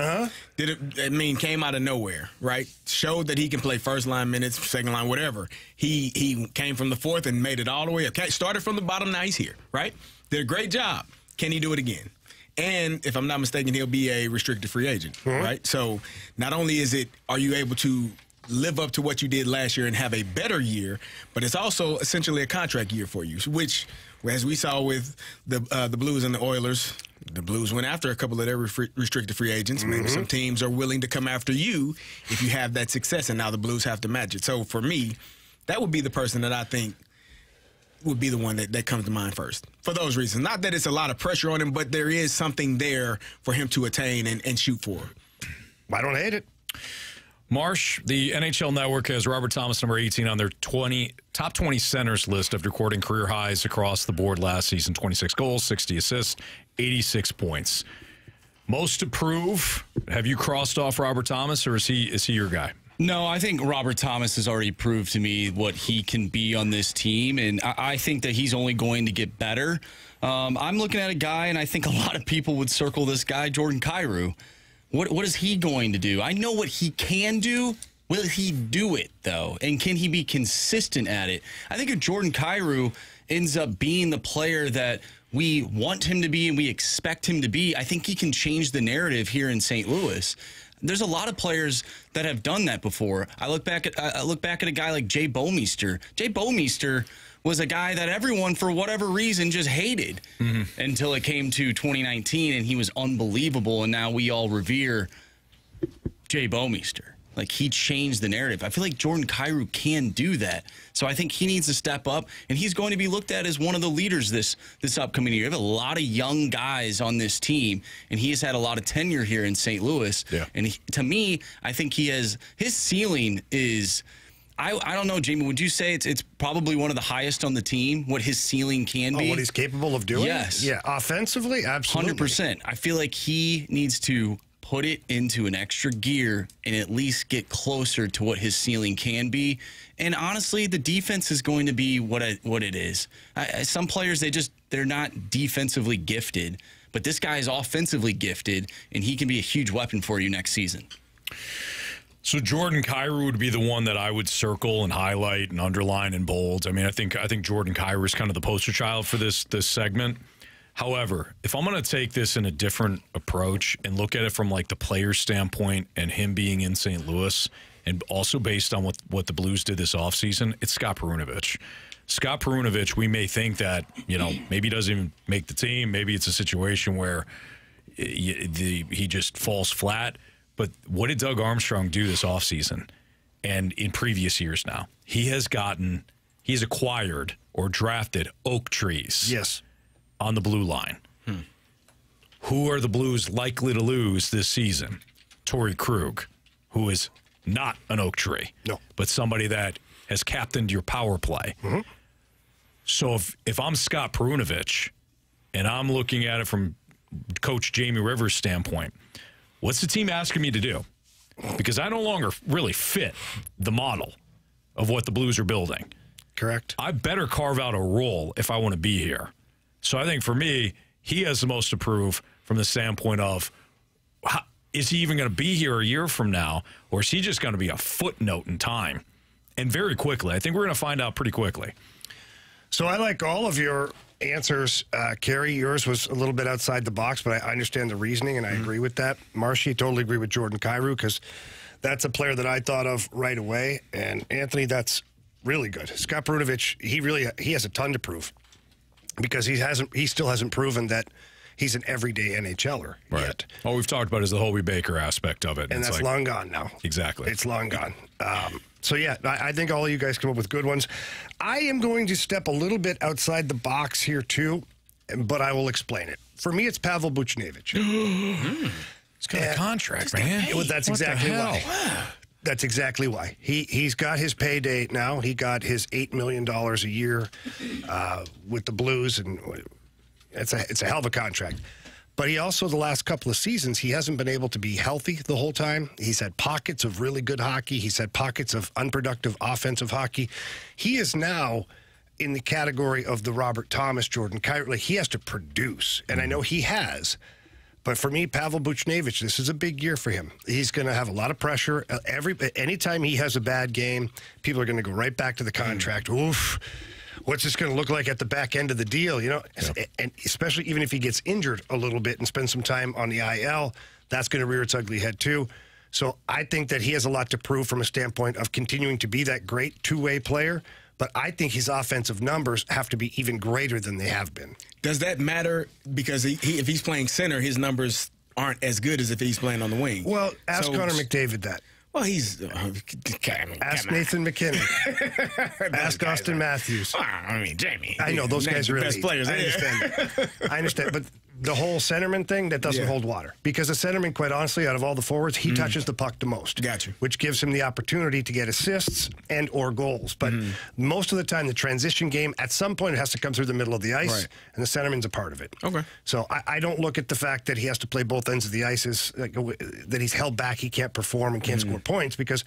Came out of nowhere, right? Showed that he can play first line minutes, second line, whatever. He came from the fourth and made it all the way up. Started from the bottom, now he's here, right? Did a great job. Can he do it again? And if I'm not mistaken, he'll be a restricted free agent, right? So not only are you able to live up to what you did last year and have a better year, but it's also essentially a contract year for you, which, as we saw with the Blues and the Oilers, the Blues went after a couple of their restricted free agents. Maybe some teams are willing to come after you if you have that success, and now the Blues have to match it. So for me, that would be the person that I think would be the one that comes to mind first for those reasons. Not that it's a lot of pressure on him, but there is something there for him to attain and shoot for. I don't hate it. Marsh, the NHL Network has Robert Thomas, number 18, on their top 20 centers list of recording career highs across the board last season. 26 goals, 60 assists, 86 points. Most to prove, have you crossed off Robert Thomas, or is he your guy? No, I think Robert Thomas has already proved to me what he can be on this team, and I think that he's only going to get better. I'm looking at a guy, and I think a lot of people would circle this guy, Jordan Kyrou. What is he going to do? I know what he can do. Will he do it, though? And can he be consistent at it? I think if Jordan Kyrou ends up being the player that we want him to be and we expect him to be, I think he can change the narrative here in St. Louis. There's a lot of players that have done that before. I look back at a guy like Jay Bouwmeester. Jay Bouwmeester was a guy that everyone, for whatever reason, just hated until it came to 2019, and he was unbelievable, and now we all revere Jay Bouwmeester. Like, he changed the narrative. I feel like Jordan Kyrou can do that. So I think he needs to step up, and he's going to be looked at as one of the leaders this upcoming year. You have a lot of young guys on this team, and he has had a lot of tenure here in St. Louis. Yeah. And to me, I think his ceiling is – I don't know, Jamie, would you say it's probably one of the highest on the team, what his ceiling can be? What he's capable of doing? Yes. Yeah, offensively, absolutely. 100%. I feel like he needs to put it into an extra gear and at least get closer to what his ceiling can be. And honestly, the defense is going to be what it is. Some players, they're not defensively gifted, but this guy is offensively gifted, and he can be a huge weapon for you next season. So Jordan Kyrou would be the one that I would circle and highlight and underline and bold. I mean, I think Jordan Kyrou is kind of the poster child for this segment. However, if I'm going to take this in a different approach and look at it from like the player standpoint and him being in St. Louis, and also based on what the Blues did this offseason, it's Scott Perunovich. Scott Perunovich, we may think that, maybe he doesn't even make the team. Maybe it's a situation where he just falls flat. But what did Doug Armstrong do this offseason and in previous years now? He's acquired or drafted oak trees on the blue line. Who are the Blues likely to lose this season? Torrey Krug, who is not an oak tree, but somebody that has captained your power play. So if I'm Scott Perunovich and I'm looking at it from Coach Jamie Rivers' standpoint, what's the team asking me to do? Because I no longer really fit the model of what the Blues are building. Correct. I better carve out a role if I want to be here. So I think for me, he has the most to prove from the standpoint of, is he even going to be here a year from now, or is he just going to be a footnote in time? And very quickly. I think we're going to find out pretty quickly. So I like all of your answers. Carey, yours was a little bit outside the box, but I understand the reasoning, and I agree with that. Marshy, totally agree with Jordan Kyrou, because that's a player that I thought of right away. And Anthony, that's really good. Scott Perunovich, he has a ton to prove, because he still hasn't proven that he's an everyday NHLer yet. All we've talked about is the Hobie Baker aspect of it. And that's long gone now. Exactly. It's long gone. So, yeah, I think all of you guys come up with good ones. I am going to step a little bit outside the box here, too. but I will explain it. For me, it's Pavel Buchnevich. He's got a contract, man. Well, that's exactly why. That's exactly why. He's got his pay date now. He got his $8 million a year with the Blues, and it's a hell of a contract. But he also, the last couple of seasons, he hasn't been able to be healthy the whole time. He's had pockets of really good hockey. He's had pockets of unproductive offensive hockey. He is now in the category of the Robert Thomas, Jordan Carey. He has to produce, and I know he has. But for me, Pavel Buchnevich, this is a big year for him. He's going to have a lot of pressure. Anytime he has a bad game, people are going to go right back to the contract. Oof. What's this going to look like at the back end of the deal? You know, and especially even if he gets injured a little bit and spends some time on the IL, that's going to rear its ugly head too. So I think that he has a lot to prove from a standpoint of continuing to be that great two-way player. But I think his offensive numbers have to be even greater than they have been. Does that matter? Because if he's playing center, his numbers aren't as good as if he's playing on the wing. Well, ask Connor McDavid that. Well, he's... ask Nathan McKinnon. Ask Austin Matthews. I mean, Jamie. I know, those guys are really... best players. I understand that. I understand, but the whole centerman thing, that doesn't hold water. Because a centerman, quite honestly, out of all the forwards, he touches the puck the most. Gotcha. Which gives him the opportunity to get assists and or goals. But most of the time, the transition game, at some point, it has to come through the middle of the ice, and the centerman's a part of it. Okay. So I don't look at the fact that he has to play both ends of the ice as that he's held back, he can't perform and can't score points, because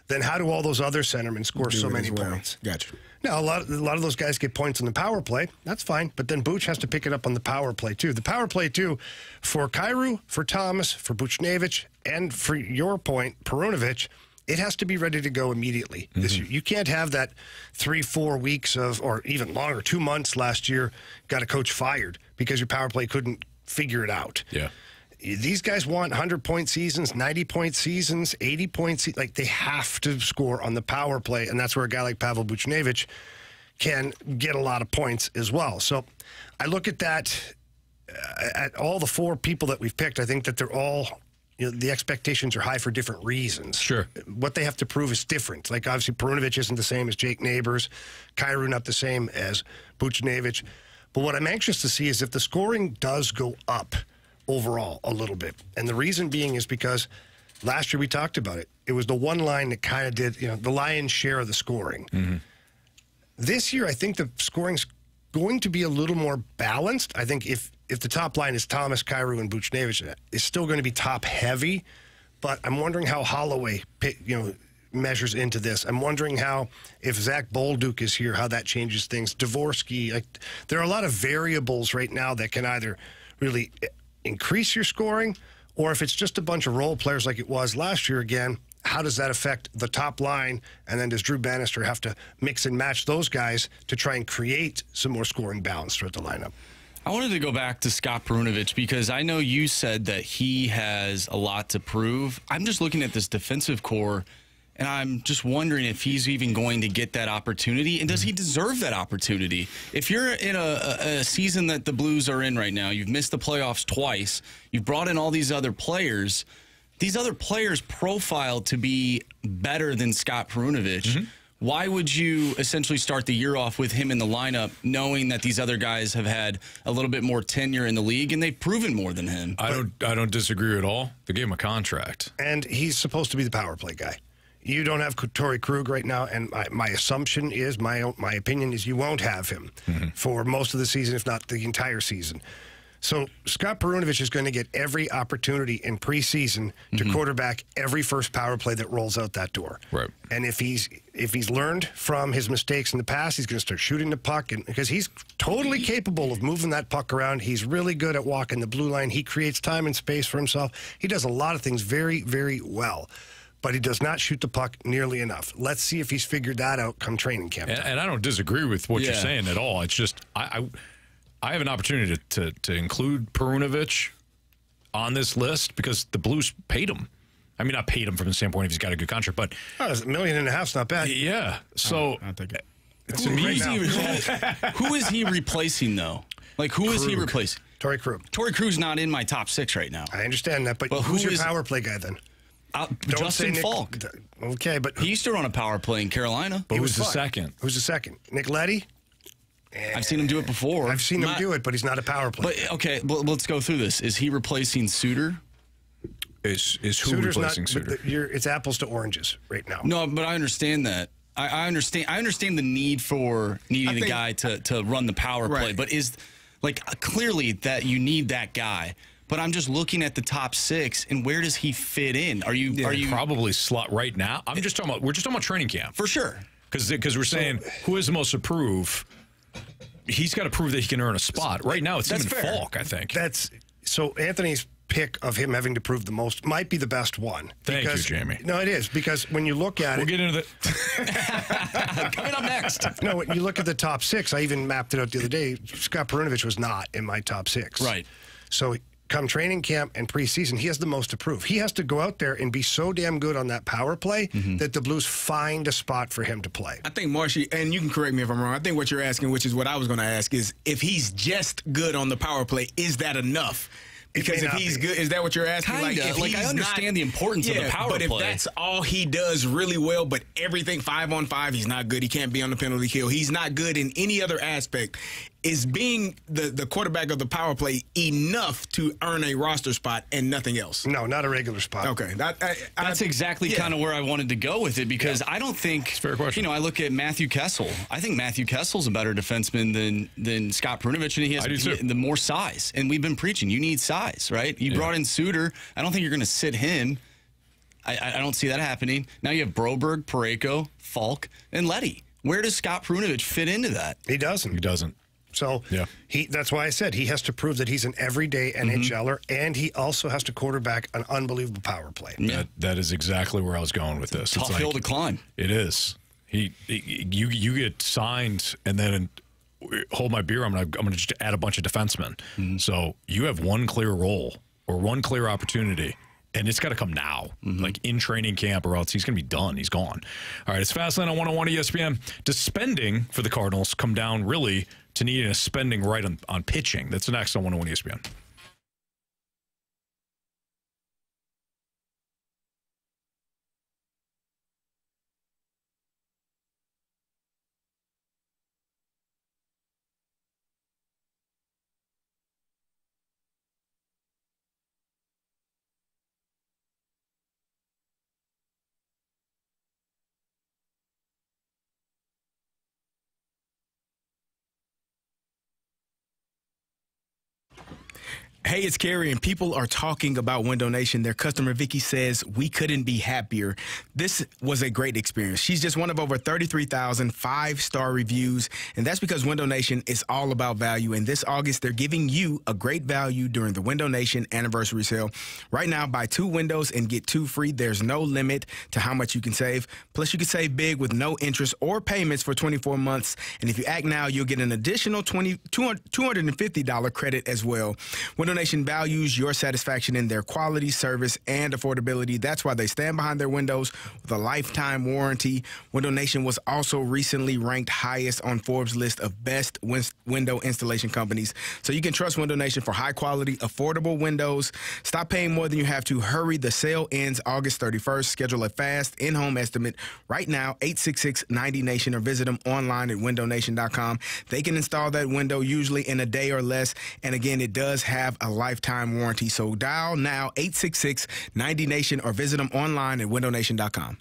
then how do all those other centermen score so many points? Gotcha. Now, a lot of those guys get points on the power play. That's fine. But then Buch has to pick it up on the power play, too. The power play, too, for Kyrou, for Thomas, for Buchnevich, and for your point, Perunovich, it has to be ready to go immediately this year. You can't have that 3-4 weeks of, or even longer, 2 months last year, got a coach fired because your power play couldn't figure it out. Yeah. These guys want 100-point seasons, 90-point seasons, 80-point seasons. Like, they have to score on the power play, and that's where a guy like Pavel Buchnevich can get a lot of points as well. So I look at that, at all the four people that we've picked, I think that they're all, the expectations are high for different reasons. Sure. What they have to prove is different. Like, obviously, Perunovich isn't the same as Jake Neighbors. Kyrou not the same as Buchnevich. But what I'm anxious to see is if the scoring does go up overall a little bit. And the reason being is because last year we talked about it. It was the one line that kind of did, the lion's share of the scoring. This year, I think the scoring's going to be a little more balanced. I think if the top line is Thomas, Kyrou, and Buchnevich, it's still going to be top heavy. But I'm wondering how Holloway, measures into this. I'm wondering how, if Zach Bolduc is here, how that changes things. Dvorsky, there are a lot of variables right now that can either really increase your scoring, or if it's just a bunch of role players like it was last year again, how does that affect the top line? And then does Drew Bannister have to mix and match those guys to try and create some more scoring balance throughout the lineup? I wanted to go back to Scott Perunovich because I know you said that he has a lot to prove. I'm just looking at this defensive core, and I'm just wondering if he's even going to get that opportunity, and does he deserve that opportunity? If you're in a season that the Blues are in right now, you've missed the playoffs twice, you've brought in all these other players profile to be better than Scott Perunovich. Why would you essentially start the year off with him in the lineup, knowing that these other guys have had a little bit more tenure in the league and they've proven more than him? I don't disagree at all. They gave him a contract, and he's supposed to be the power play guy. You don't have Torrey Krug right now, and my assumption is, my opinion is, you won't have him for most of the season, if not the entire season. So Scott Perunovich is going to get every opportunity in preseason to quarterback every first power play that rolls out that door. Right. And if he's learned from his mistakes in the past, he's going to start shooting the puck, and because he's totally capable of moving that puck around. He's really good at walking the blue line. He creates time and space for himself. He does a lot of things very, very well. But he does not shoot the puck nearly enough. Let's see if he's figured that out come training camp. And I don't disagree with what you're saying at all. It's just I have an opportunity to include Perunovich on this list because the Blues paid him. I mean, not paid him from the standpoint if he's got a good contract, but $1.5 million is not bad. Yeah. So I'll take it. Who is he replacing though? Like who is he replacing? Torrey Krug. Torrey Krug's not in my top 6 right now. I understand that, but who's your power play guy then? Justin Falk. Okay, but he used to run a power play in Carolina. But who's the second? Who's the second? Nick Leddy? I've seen him do it before. I've seen him do it, but he's not a power play. But okay, well, let's go through this. Is he replacing Suter? Is who Suter's replacing not, Suter? It's apples to oranges right now. No, but I understand that. I understand the need for needing a guy to run the power play, but is clearly that you need that guy. But I'm just looking at the top 6, and where does he fit in? Are you probably slot right now? We're just talking about training camp for sure. Because we're saying who is the most to prove. He's got to prove that he can earn a spot. Right now, it's him and Falk, I think. So Anthony's pick of him having to prove the most might be the best one. Thank you, Jamie. No, it is, because when you look at we'll get into that. Coming up next. No, when you look at the top 6, I even mapped it out the other day. Scott Perunovich was not in my top 6. Right. So come training camp and preseason, he has the most to prove. He has to go out there and be so damn good on that power play that the Blues find a spot for him to play. I think, Marshy, and you can correct me if I'm wrong, I think what you're asking, which is what I was going to ask, is if he's just good on the power play, is that enough? Because if he's good, is that what you're asking? Kinda. I understand the importance of the power play. But if that's all he does really well, but everything 5-on-5, he's not good. He can't be on the penalty kill. He's not good in any other aspect. Is being the quarterback of the power play enough to earn a roster spot and nothing else? No, not a regular spot. Okay. That's exactly kind of where I wanted to go with it, because I don't think, fair question. I look at Matthew Kessel. I think Matthew Kessel's a better defenseman than Scott Perunovich, and he has the more size. And we've been preaching, you need size, right? You brought in Suter. I don't think you're going to sit him. I don't see that happening. Now you have Broberg, Parayko, Falk, and Leddy. Where does Scott Perunovich fit into that? He doesn't. He doesn't. So that's why I said he has to prove that he's an everyday NHLer, and he also has to quarterback an unbelievable power play. Yeah. That is exactly where I was going with this. Tough hill to climb. It is. You get signed, and then hold my beer. I'm gonna just add a bunch of defensemen. So you have one clear role or one clear opportunity. And it's got to come now, like in training camp, or else he's going to be done. He's gone. All right, it's Fastlane on 101 ESPN. Does spending for the Cardinals come down really to needing a spending right on pitching? That's next on 101 ESPN. Hey, it's Carey, and people are talking about Window Nation. Their customer, Vicky, says, we couldn't be happier. This was a great experience. She's just one of over 33,000 5-star reviews, and that's because Window Nation is all about value. And this August, they're giving you a great value during the Window Nation anniversary sale. Right now, buy 2 windows and get 2 free. There's no limit to how much you can save. Plus, you can save big with no interest or payments for 24 months. And if you act now, you'll get an additional $250 credit as well. Window Nation values your satisfaction in their quality, service, and affordability. That's why they stand behind their windows with a lifetime warranty. Window Nation was also recently ranked highest on Forbes' list of best window installation companies. So you can trust Window Nation for high-quality, affordable windows. Stop paying more than you have to. Hurry. The sale ends August 31st. Schedule a fast in-home estimate right now, 866-90-NATION, or visit them online at windownation.com. They can install that window usually in a day or less. And again, it does have a lifetime warranty. So dial now 866-90-NATION or visit them online at windownation.com.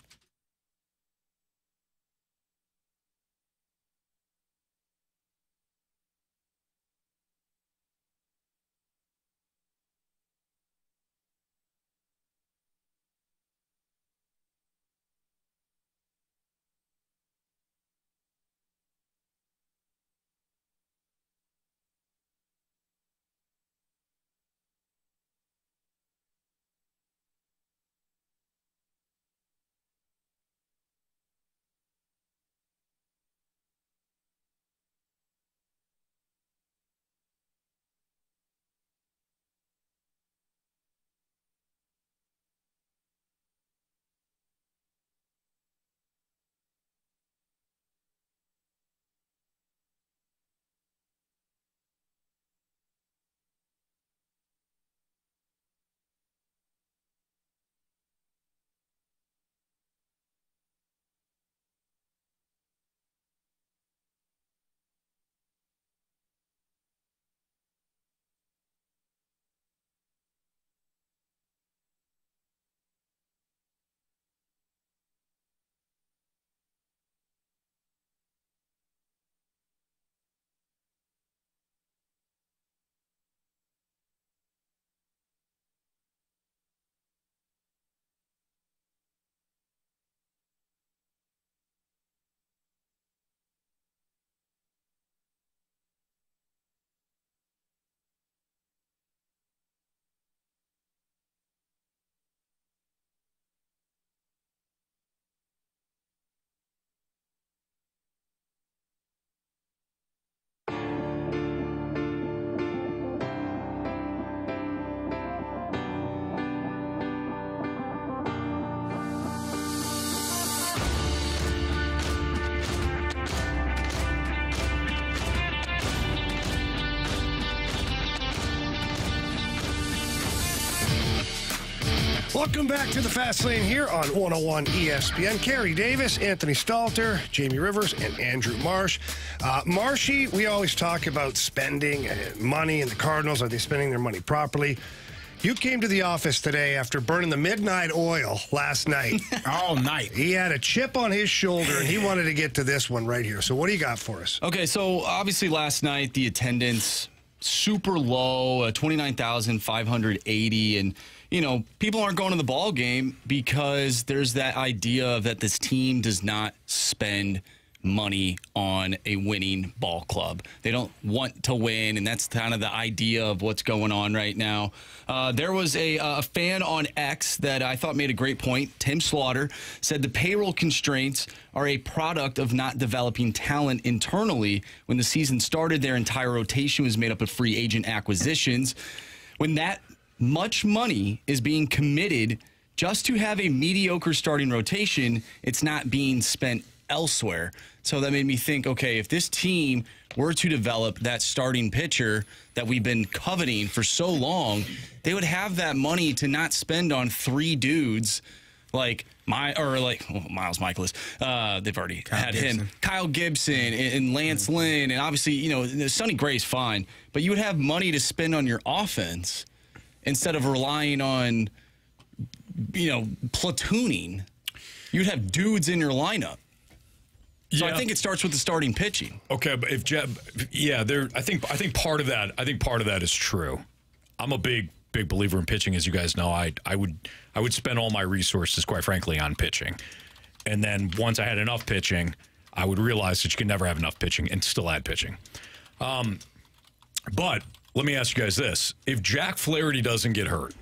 Welcome back to the Fast Lane here on 101 ESPN. Carey Davis, Anthony Stalter, Jamie Rivers, and Andrew Marsh. Marshy, we always talk about spending money and the Cardinals. Are they spending their money properly? You came to the office today after burning the midnight oil last night. All night. He had a chip on his shoulder, and he wanted to get to this one right here. So what do you got for us? Okay, so obviously last night the attendance super low, 29,580, and people aren't going to the ball game because there's that idea that this team does not spend money on a winning ball club. They don't want to win, and that's kind of the idea of what's going on right now. There was a fan on X that I thought made a great point. Tim Slaughter said the payroll constraints are a product of not developing talent internally. When the season started, their entire rotation was made up of free agent acquisitions. When that much money is being committed just to have a mediocre starting rotation, it's not being spent elsewhere. So that made me think, okay, if this team were to develop that starting pitcher that we've been coveting for so long, they would have that money to not spend on three dudes like Miles Michaelis. They've already had him. Kyle Gibson and Lance Lynn, and obviously, Sonny Gray's fine, but you would have money to spend on your offense instead of relying on, platooning. You'd have dudes in your lineup. So I think it starts with the starting pitching. Okay, but I think part of that is true. I'm a big believer in pitching, as you guys know. I would spend all my resources, quite frankly, on pitching. And then once I had enough pitching, I would realize that you can never have enough pitching and still add pitching. But let me ask you guys this. If Jack Flaherty doesn't get hurt,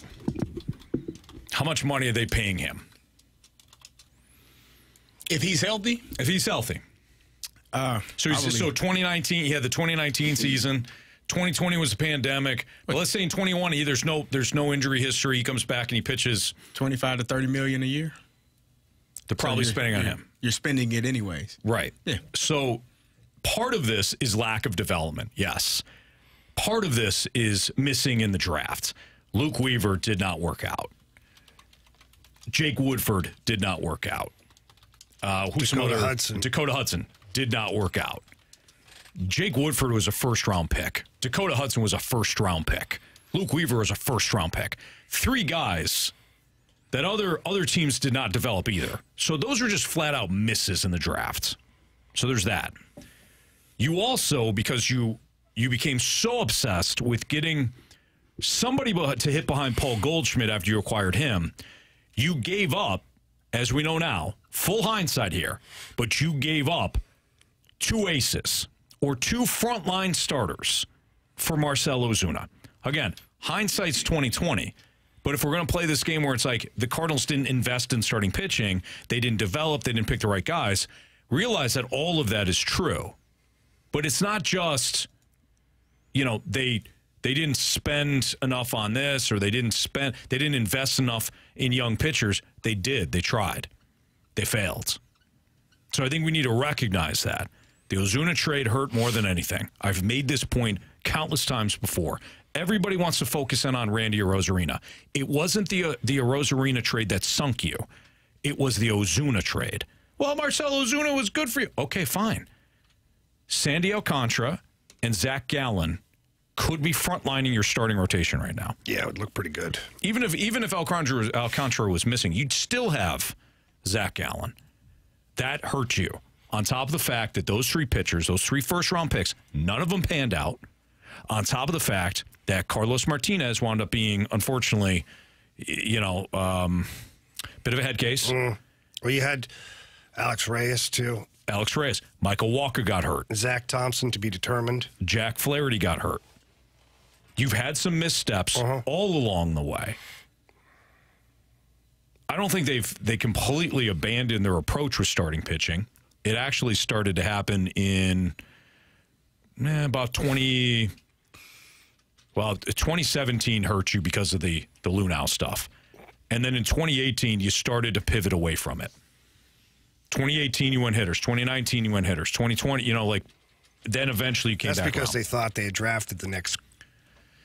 how much money are they paying him? If he's healthy? If he's healthy. So 2019, he had the 2019 season. 2020 was a pandemic. But let's say in 21, there's no injury history. He comes back and he pitches 25 to 30 million a year. They're probably spending on him. You're spending it anyways. Right. Yeah. So part of this is lack of development. Yes. Part of this is missing in the draft. Luke Weaver did not work out. Jake Woodford did not work out. Dakota Hudson did not work out. Jake Woodford was a first-round pick. Dakota Hudson was a first-round pick. Luke Weaver was a first-round pick. Three guys that other teams did not develop either. So those are just flat-out misses in the draft. So there's that. You also, because you became so obsessed with getting somebody to hit behind Paul Goldschmidt after you acquired him, you gave up, as we know now, full hindsight here, but you gave up two aces or two frontline starters for Marcell Ozuna. Again, hindsight's 2020, but if we're going to play this game where it's like the Cardinals didn't invest in starting pitching, they didn't develop, they didn't pick the right guys, realize that all of that is true. But it's not just, they didn't spend enough on this or they didn't invest enough in young pitchers. They did. They tried. They failed. So I think we need to recognize that. The Ozuna trade hurt more than anything. I've made this point countless times before. Everybody wants to focus in on Randy Arozarena. It wasn't the Arozarena trade that sunk you. It was the Ozuna trade. Well, Marcell Ozuna was good for you. Okay, fine. Sandy Alcantara and Zach Gallen could be frontlining your starting rotation right now. Yeah, it would look pretty good. Even if Alcantara was missing, you'd still have Zach Gallen. That hurt you. On top of the fact that those three pitchers, those three first-round picks, none of them panned out. On top of the fact that Carlos Martinez wound up being, unfortunately, bit of a head case. Well, you had Alex Reyes, too. Alex Reyes. Michael Walker got hurt. Zach Thompson to be determined. Jack Flaherty got hurt. You've had some missteps all along the way. I don't think they completely abandoned their approach with starting pitching. It actually started to happen in about 2017 hurt you because of the Lunau stuff. And then in 2018, you started to pivot away from it. 2018, you went hitters. 2019, you went hitters. 2020, then eventually you came back. That's because around. they thought they had drafted the next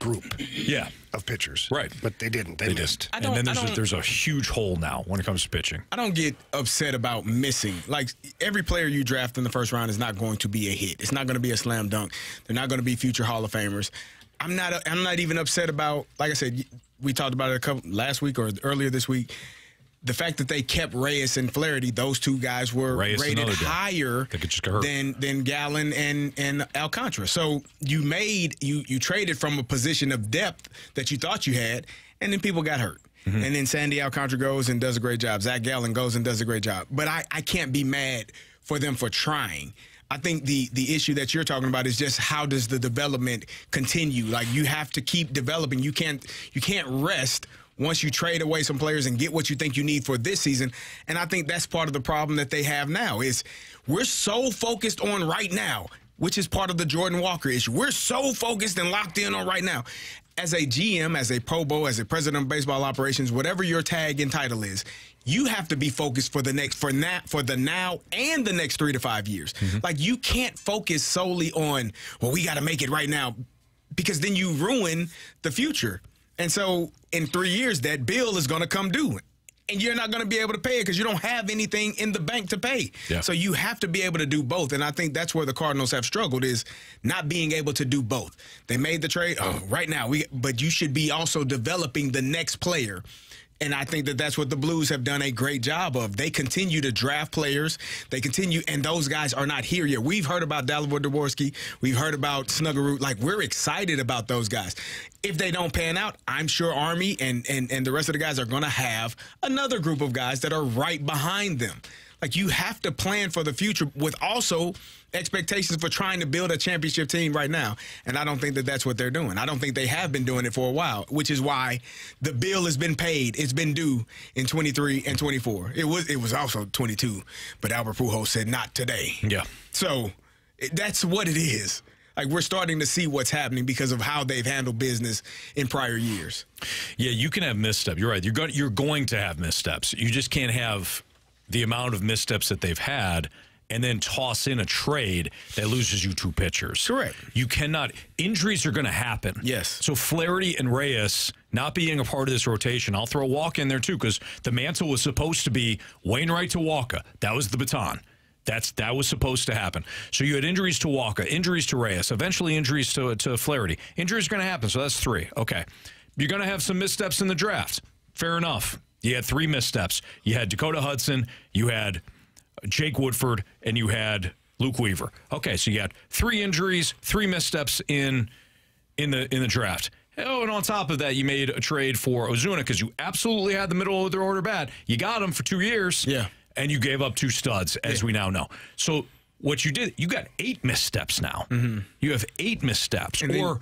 group Yeah. of pitchers. Right. But they didn't. They missed. And then there's a huge hole now when it comes to pitching. I don't get upset about missing. Like, every player you draft in the first round is not going to be a hit. It's not going to be a slam dunk. They're not going to be future Hall of Famers. I'm not even upset about, like I said, we talked about it last week or earlier this week. The fact that they kept Reyes and Flaherty, those two guys were rated higher than Gallen and Alcantara. So you traded from a position of depth that you thought you had, and then people got hurt. Mm-hmm. And then Sandy Alcantara goes and does a great job. Zach Gallen goes and does a great job. But I can't be mad for them for trying. I think the issue that you're talking about is just how does the development continue? Like, you have to keep developing. You can't rest once you trade away some players and get what you think you need for this season. And I think that's part of the problem that they have now is we're so focused on right now, which is part of the Jordan Walker issue. We're so focused and locked in on right now. As a GM, as a Pro Bowl, as a president of baseball operations, whatever your tag and title is, you have to be focused for the now and the next 3 to 5 years. Mm-hmm. Like, you can't focus solely on, well, we got to make it right now, because then you ruin the future. And so in 3 years, that bill is going to come due. And you're not going to be able to pay it because you don't have anything in the bank to pay. Yeah. So you have to be able to do both. And I think that's where the Cardinals have struggled, is not being able to do both. They made the trade right now, but you should be also developing the next player. And I think that that's what the Blues have done a great job of. They continue to draft players. They continue, and those guys are not here yet. We've heard about Dalibor Dvorsky. We've heard about Snuggerud. Like, we're excited about those guys. If they don't pan out, I'm sure Army and the rest of the guys are going to have another group of guys that are right behind them. Like, you have to plan for the future with also expectations for trying to build a championship team right now. And I don't think that that's what they're doing. I don't think they have been doing it for a while, which is why the bill has been paid. It's been due in 23 and 24. It was also 22, but Albert Pujols said not today. Yeah. So that's what it is. Like, we're starting to see what's happening because of how they've handled business in prior years. Yeah, you can have missteps. You're right. You're going to have missteps. You just can't have the amount of missteps that they've had and then toss in a trade that loses you 2 pitchers. Correct. You cannot. Injuries are going to happen. Yes. So Flaherty and Reyes not being a part of this rotation, I'll throw Walker in there too, because the mantle was supposed to be Wainwright to Walker. That was the baton. That was supposed to happen. So you had injuries to Walker, injuries to Reyes, eventually injuries to Flaherty. Injuries are going to happen, so that's 3. Okay. You're going to have some missteps in the draft. Fair enough. You had 3 missteps. You had Dakota Hudson, you had Jake Woodford, and you had Luke Weaver. Okay, so you had 3 injuries, 3 missteps in the draft. Oh, and on top of that, you made a trade for Ozuna because you absolutely had the middle of the order bad. You got him for 2 years. Yeah. And you gave up 2 studs, as we now know. So what you did, you got 8 missteps now. Mm-hmm. You have 8 missteps. Or,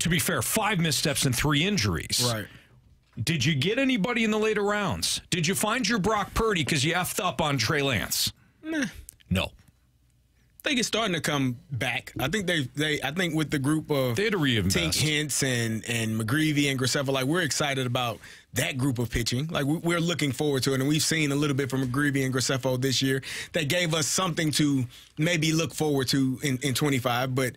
to be fair, 5 missteps and 3 injuries. Right. Did you get anybody in the later rounds? Did you find your Brock Purdy because you effed up on Trey Lance? Nah. No. I think it's starting to come back. I think I think with the group of they had to reinvest. Tink Hintz and McGreevy and Graceffa, like, we're excited about that group of pitching. Like, we're looking forward to it, and we've seen a little bit from McGreevy and Graceffa this year that gave us something to maybe look forward to in 25. But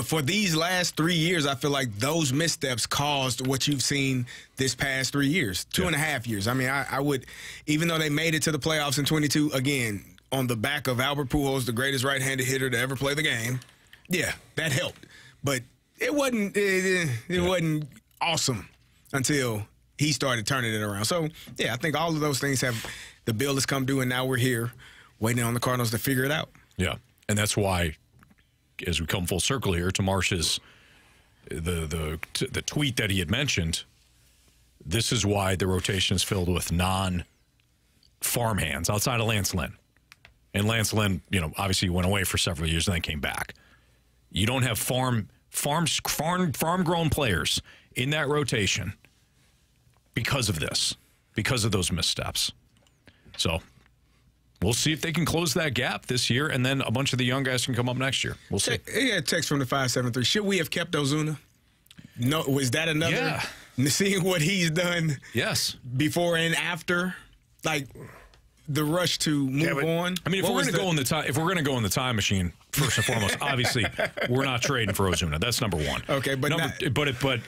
for these last 3 years, I feel like those missteps caused what you've seen this past 3 years, 2.5 years. I mean, I would, even though they made it to the playoffs in 22, again, on the back of Albert Pujols, the greatest right-handed hitter to ever play the game, yeah, that helped. But it wasn't wasn't awesome until he started turning it around. So, yeah, I think all of those things the bill has come due, and now we're here waiting on the Cardinals to figure it out. Yeah, and that's why, as we come full circle here to Marsh's the tweet that he had mentioned, this is why the rotation is filled with non-farm hands outside of Lance Lynn. And Lance Lynn, obviously went away for several years and then came back. You don't have farm-grown players in that rotation because of this, because of those missteps. So we'll see if they can close that gap this year, and then a bunch of the young guys can come up next year. We'll see. Yeah, text from the 573. Should we have kept Ozuna? No, was that another? Yeah. Seeing what he's done. Yes. Before and after, like the rush to move on. I mean, if we're going to go in the time machine, first and foremost. Obviously, we're not trading for Ozuna. That's number one. Okay, but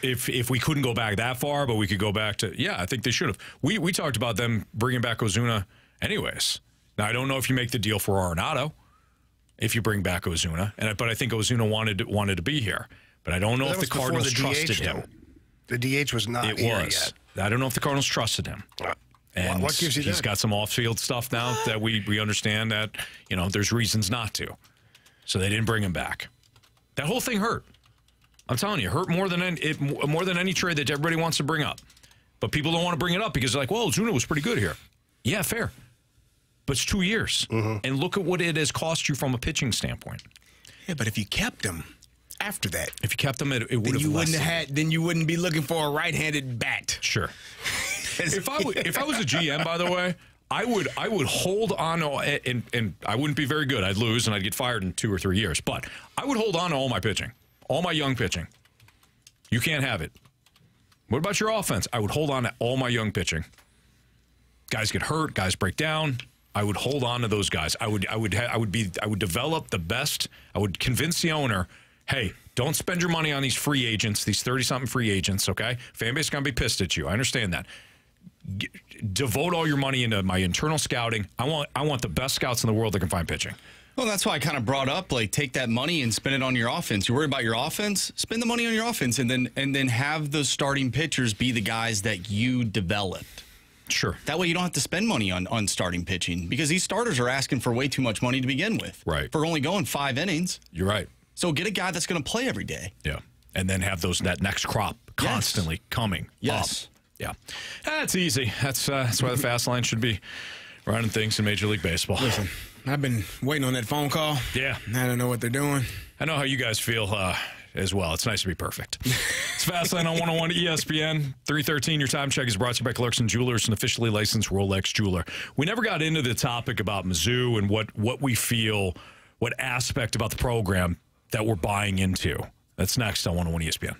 if we couldn't go back that far, but we could go back to, I think they should have. We talked about them bringing back Ozuna anyways. Now, I don't know if you make the deal for Arenado, if you bring back Ozuna, but I think Ozuna wanted to be here. But I don't know if the Cardinals trusted him. The DH was not here yet. I don't know if the Cardinals trusted him. And what gives you he's that? got some off-field stuff now that we understand that, there's reasons not to. So they didn't bring him back. That whole thing hurt. I'm telling you, it hurt more than any trade that everybody wants to bring up. But people don't want to bring it up because they're like, well, Ozuna was pretty good here. Yeah, fair. But it's 2 years. Mm-hmm. And look at what it has cost you from a pitching standpoint. Yeah, but if you kept him after that. If you kept him, it would have then you wouldn't be looking for a right-handed bat. Sure. If I was a GM, by the way, I would hold on, and I wouldn't be very good. I'd lose, and I'd get fired in 2 or 3 years. But I would hold on to all my pitching, all my young pitching. You can't have it. What about your offense? I would hold on to all my young pitching. Guys get hurt, guys break down. I would hold on to those guys. I would develop the best. I would convince the owner, hey, don't spend your money on these free agents, these 30-something free agents, okay? Fan base is going to be pissed at you. I understand that. Devote all your money into my internal scouting. I want the best scouts in the world that can find pitching. Well, that's why I kind of brought up, take that money and spend it on your offense. You're worried about your offense? Spend the money on your offense and then have those starting pitchers be the guys that you developed. Sure. That way you don't have to spend money on starting pitching because these starters are asking for way too much money to begin with. Right. For only going 5 innings. You're right. So get a guy that's going to play every day. Yeah. And then have that next crop constantly coming up. Yeah. That's easy. That's why the fast line should be running things in Major League Baseball. Listen, I've been waiting on that phone call. Yeah. I don't know what they're doing. I know how you guys feel as well. It's nice to be perfect. It's Fastlane on 101 ESPN. 3:13, your time check is brought to you by Clarkson Jewelers, an officially licensed Rolex jeweler. We never got into the topic about Mizzou and what we feel, what aspect about the program that we're buying into. That's next on 101 ESPN.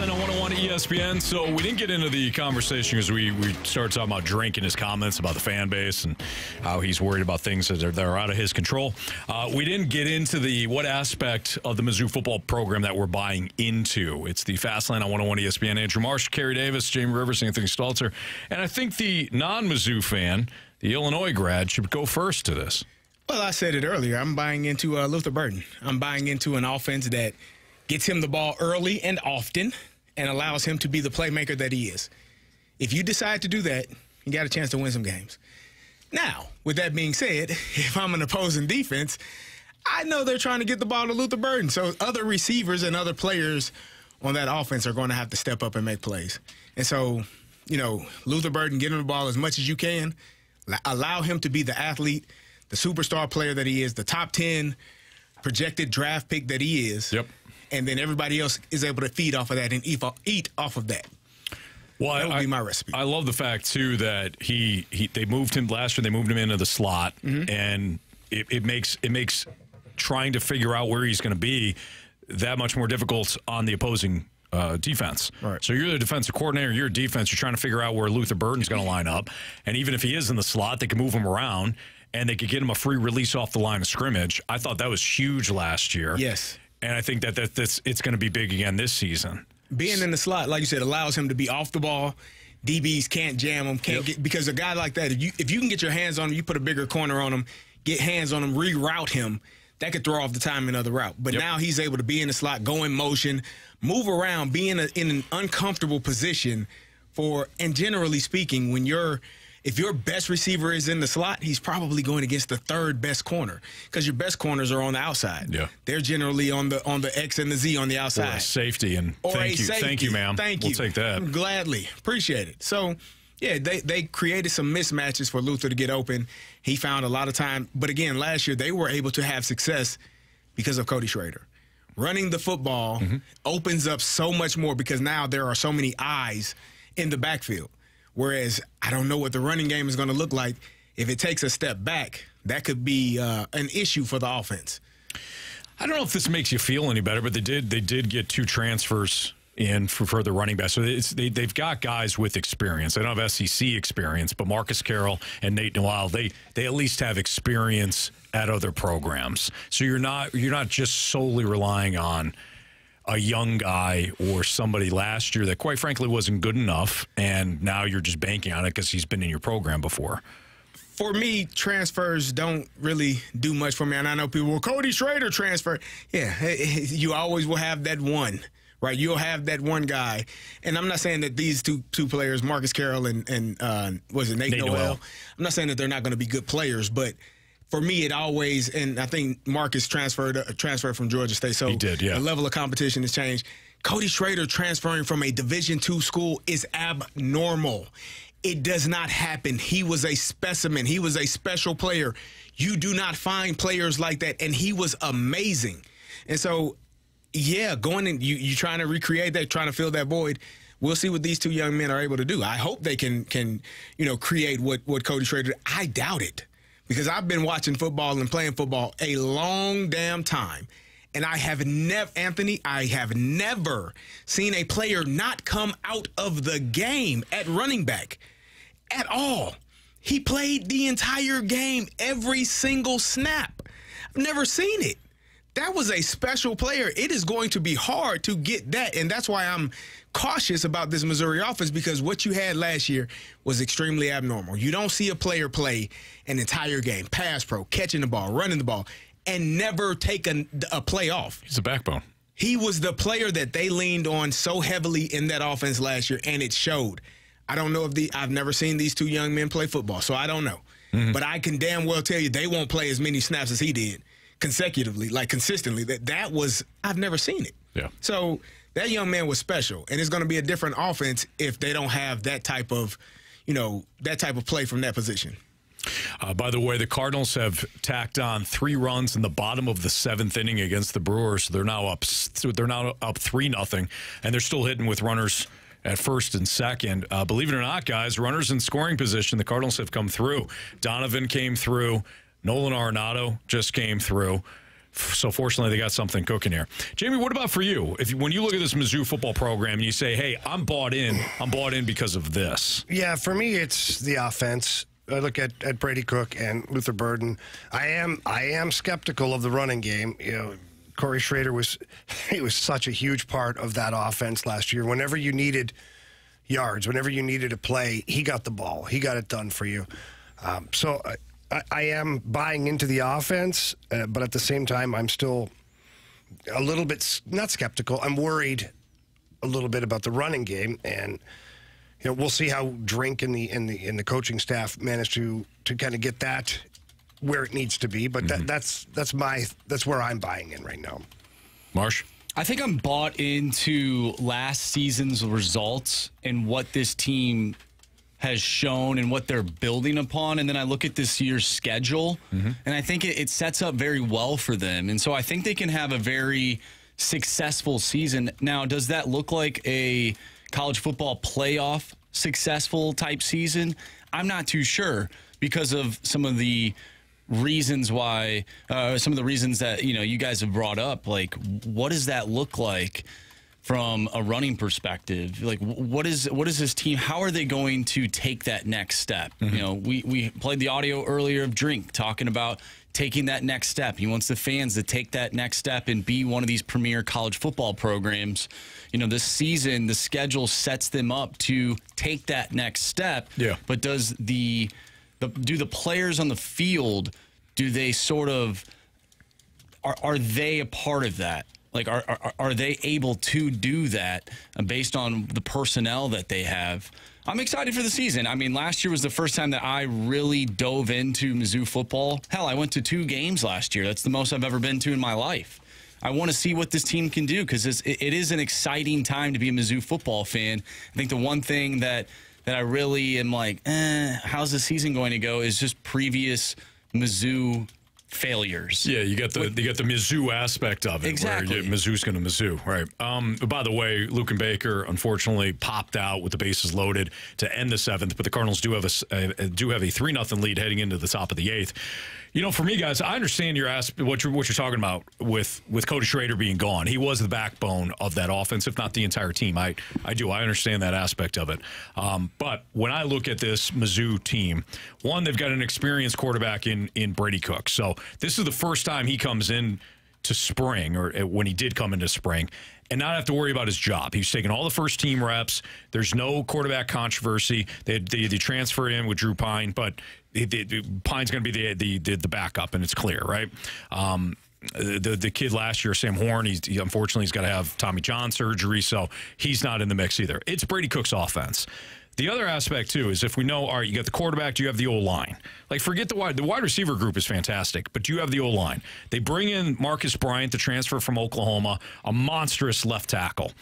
Fastlane on 101 ESPN. So we didn't get into the conversation because we started talking about Drink and his comments about the fan base and how he's worried about things that are out of his control. We didn't get into what aspect of the Mizzou football program that we're buying into. It's the Fastlane on 101 ESPN. Andrew Marsh, Carey Davis, Jamie Rivers, Anthony Stalter. And I think the non-Mizzou fan, the Illinois grad, should go first to this. Well, I said it earlier. I'm buying into Luther Burden. I'm buying into an offense that gets him the ball early and often and allows him to be the playmaker that he is. If you decide to do that, you got a chance to win some games. Now, with that being said, if I'm an opposing defense, I know they're trying to get the ball to Luther Burden. So other receivers and other players on that offense are going to have to step up and make plays. And so, Luther Burden, get him the ball as much as you can. Allow him to be the athlete, the superstar player that he is, the top 10 projected draft pick that he is. Yep. And then everybody else is able to feed off of that and eat off of that. Well, that would be my recipe. I love the fact, too, that they moved him last year. They moved him into the slot, and it makes trying to figure out where he's going to be that much more difficult on the opposing defense. Right. So you're the defensive coordinator, you're a defense, you're trying to figure out where Luther Burden's going to line up. And even if he is in the slot, they can move him around, and they could get him a free release off the line of scrimmage. I thought that was huge last year. Yes. And I think that it's going to be big again this season. Being in the slot, like you said, allows him to be off the ball. DBs can't jam him, because a guy like that, if you can get your hands on him, you put a bigger corner on him, get hands on him, reroute him, that could throw off the timing of the route. But now he's able to be in the slot, go in motion, move around, be in an uncomfortable position and generally speaking, if your best receiver is in the slot, he's probably going against the third best corner, because your best corners are on the outside. Yeah. They're generally on the X and the Z on the outside. Or a safety, and thank you, ma'am. Thank you. We'll take that. Gladly. Appreciate it. So, yeah, they created some mismatches for Luther to get open. He found a lot of time. But again, last year they were able to have success because of Cody Schrader. Running the football opens up so much more, because now there are so many eyes in the backfield. Whereas I don't know what the running game is going to look like. If it takes a step back, that could be an issue for the offense. I don't know if this makes you feel any better, but they did get 2 transfers in for further running back. So they've got guys with experience. They don't have SEC experience, but Marcus Carroll and Nate Noel, they at least have experience at other programs. So you're not just solely relying on a young guy or somebody last year that quite frankly wasn't good enough, and now you're just banking on it because he's been in your program before. For me, transfers don't really do much for me. And I know people, well, Cody Schrader transfer. Yeah, you always will have that one, right? You'll have that one guy. And I'm not saying that these two players, Marcus Carroll and was it Nate Noel? I'm not saying that they're not going to be good players, but for me, it always, and I think Marcus transferred from Georgia State, so he did, yeah. The level of competition has changed. Cody Schrader transferring from a Division II school is abnormal. It does not happen. He was a specimen. He was a special player. You do not find players like that, and he was amazing. And so, yeah, going in, you trying to recreate that, trying to fill that void. We'll see what these 2 young men are able to do. I hope they can create what Cody Schrader. I doubt it. Because I've been watching football and playing football a long damn time. And I have never seen a player not come out of the game at running back at all. He played the entire game, every single snap. I've never seen it. That was a special player. It is going to be hard to get that. And that's why I'm cautious about this Missouri offense, because what you had last year was extremely abnormal. You don't see a player play an entire game, pass pro, catching the ball, running the ball, and never take a play off. He's a backbone. He was the player that they leaned on so heavily in that offense last year, and it showed. I don't know I've never seen these 2 young men play football, so I don't know. But I can damn well tell you they won't play as many snaps as he did consecutively, like consistently. That was, I've never seen it. Yeah. So that young man was special, and it's going to be a different offense if they don't have that type of play from that position. By the way, the Cardinals have tacked on 3 runs in the bottom of the 7th inning against the Brewers. They're now up 3-0, and they're still hitting with runners at first and second. Believe it or not, guys, runners in scoring position, the Cardinals have come through. Donovan came through. Nolan Arenado just came through. So fortunately, they got something cooking here. Jamie, what about for you? When you look at this Mizzou football program and you say, hey, I'm bought in because of this. Yeah, for me, it's the offense. I look at Brady Cook and Luther Burden. I am skeptical of the running game. You know, Corey Schrader was such a huge part of that offense last year. Whenever you needed yards, whenever you needed a play, he got the ball. He got it done for you. So I am buying into the offense, but at the same time, I'm still a little bit not skeptical. I'm worried a little bit about the running game, and we'll see how Drink and the coaching staff manage to kind of get that where it needs to be. But that's where I'm buying in right now. Marsh? I think I'm bought into last season's results and what this team has shown and what they're building upon. And then I look at this year's schedule, and I think it sets up very well for them. And so I think they can have a very successful season. Now, does that look like a college football playoff successful type season? I'm not too sure because of some of the reasons why, some of the reasons that, you guys have brought up. Like, what does that look like from a running perspective? Like, what is this team? How are they going to take that next step? We played the audio earlier of Drink talking about taking that next step. He wants the fans to take that next step and be one of these premier college football programs. This season, the schedule sets them up to take that next step. Yeah. But do the players on the field, do they sort of, are they a part of that? Like, are they able to do that based on the personnel that they have? I'm excited for the season. I mean, last year was the first time that I really dove into Mizzou football. Hell, I went to 2 games last year. That's the most I've ever been to in my life. I want to see what this team can do because it is an exciting time to be a Mizzou football fan. I think the one thing that I really am like, how's the season going to go is just previous Mizzou failures. Yeah, you got the Mizzou aspect of it. Exactly. Where Mizzou's going to Mizzou, right? By the way, Luke and Baker unfortunately popped out with the bases loaded to end the 7th, but the Cardinals do have a 3-0 lead heading into the top of the 8th. For me, guys, I understand what you're talking about with Cody Schrader being gone. He was the backbone of that offense, if not the entire team. I understand that aspect of it. But when I look at this Mizzou team, one, they've got an experienced quarterback in Brady Cook. So this is the first time he comes in to spring, or when he did come into spring, and not have to worry about his job. He's taking all the first team reps. There's no quarterback controversy. They transfer in with Drew Pine, but Pine's going to be the backup, and it's clear, right? The kid last year, Sam Horn, unfortunately he's got to have Tommy John surgery, so he's not in the mix either. It's Brady Cook's offense. The other aspect, too, is if we know, all right, you got the quarterback, do you have the O-line? Like, forget the wide receiver group is fantastic, but do you have the O-line? They bring in Marcus Bryant, the transfer from Oklahoma, a monstrous left tackle.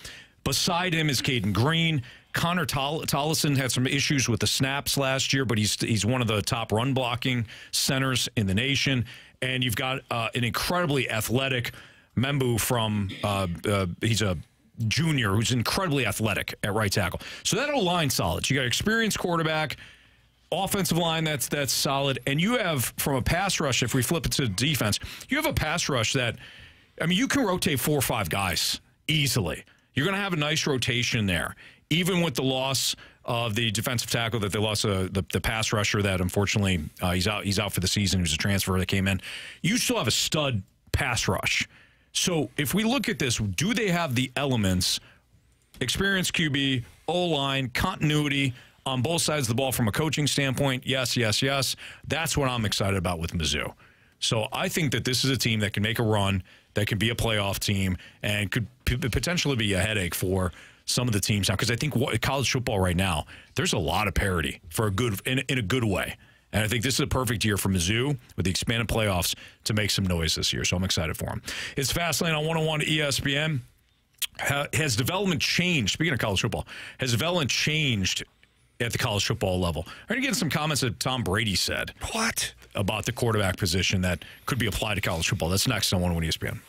Beside him is Caden Green. Connor Tollison had some issues with the snaps last year, but he's one of the top run-blocking centers in the nation. And you've got an incredibly athletic Membu from he's a junior who's incredibly athletic at right tackle. So that O-line solid. You got an experienced quarterback, offensive line that's solid, and you have, from a pass rush, if we flip it to defense, you have a pass rush that, I mean, you can rotate 4 or 5 guys easily. You're going to have a nice rotation there, even with the loss of the defensive tackle that they lost, the pass rusher that unfortunately he's out for the season. He was a transfer that came in. You still have a stud pass rush. So if we look at this, do they have the elements, experienced QB, O-line, continuity on both sides of the ball from a coaching standpoint? Yes, yes, yes. That's what I'm excited about with Mizzou. So I think that this is a team that can make a run, that can be a playoff team, and could potentially be a headache for some of the teams now. Because I think college football right now, there's a lot of parity for in a good way. And I think this is a perfect year for Mizzou with the expanded playoffs to make some noise this year. So I'm excited for them. It's Fastlane on 101 ESPN. Has development changed? Speaking of college football, has development changed at the college football level? I'm going to get some comments that Tom Brady said. What? About the quarterback position that could be applied to college football. That's next on 101 ESPN.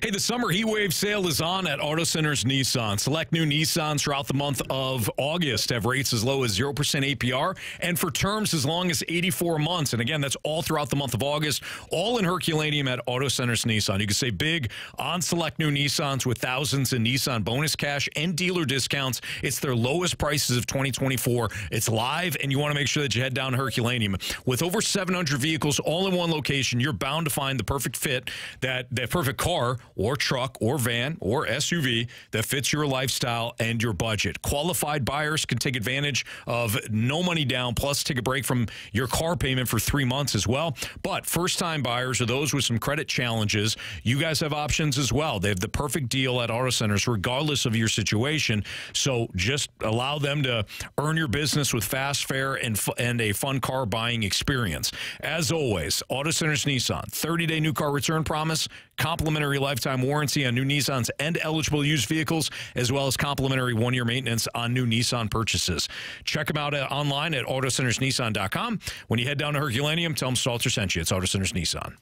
Hey, the summer heat wave sale is on at Auto Centers Nissan. Select new Nissans throughout the month of August have rates as low as 0% APR and for terms as long as 84 months. And again, that's all throughout the month of August, all in Herculaneum at Auto Centers Nissan. You can save big on select new Nissans with thousands in Nissan bonus cash and dealer discounts. It's their lowest prices of 2024. It's live, and you want to make sure that you head down to Herculaneum. With over 700 vehicles all in one location, you're bound to find the perfect fit, that perfect car or truck or van or SUV that fits your lifestyle and your budget. Qualified buyers can take advantage of no money down, plus take a break from your car payment for 3 months as well. But first-time buyers or those with some credit challenges, you guys have options as well. They have the perfect deal at Auto Centers regardless of your situation. So just allow them to earn your business with fast, fair, and a fun car buying experience. As always, Auto Centers Nissan, 30-day new car return promise, complimentary lifetime warranty on new Nissans and eligible used vehicles, as well as complimentary one-year maintenance on new Nissan purchases. Check them out online at autocentersnissan.com. When you head down to Herculaneum, tell them Stalter sent you. It's Auto Centers Nissan.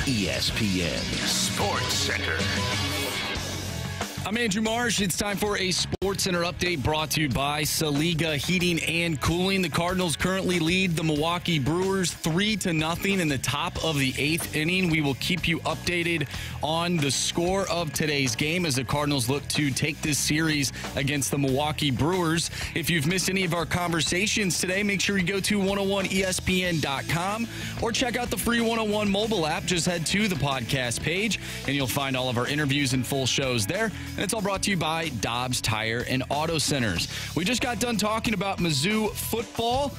ESPN Sports Center. I'm Andrew Marsh. It's time for a Sports Center update brought to you by Saliga Heating and Cooling. The Cardinals currently lead the Milwaukee Brewers 3-0 in the top of the 8th inning. We will keep you updated on the score of today's game as the Cardinals look to take this series against the Milwaukee Brewers. If you've missed any of our conversations today, make sure you go to 101ESPN.com or check out the free 101 mobile app. Just head to the podcast page and you'll find all of our interviews and full shows there. And it's all brought to you by Dobbs Tire and Auto Centers. We just got done talking about Mizzou football.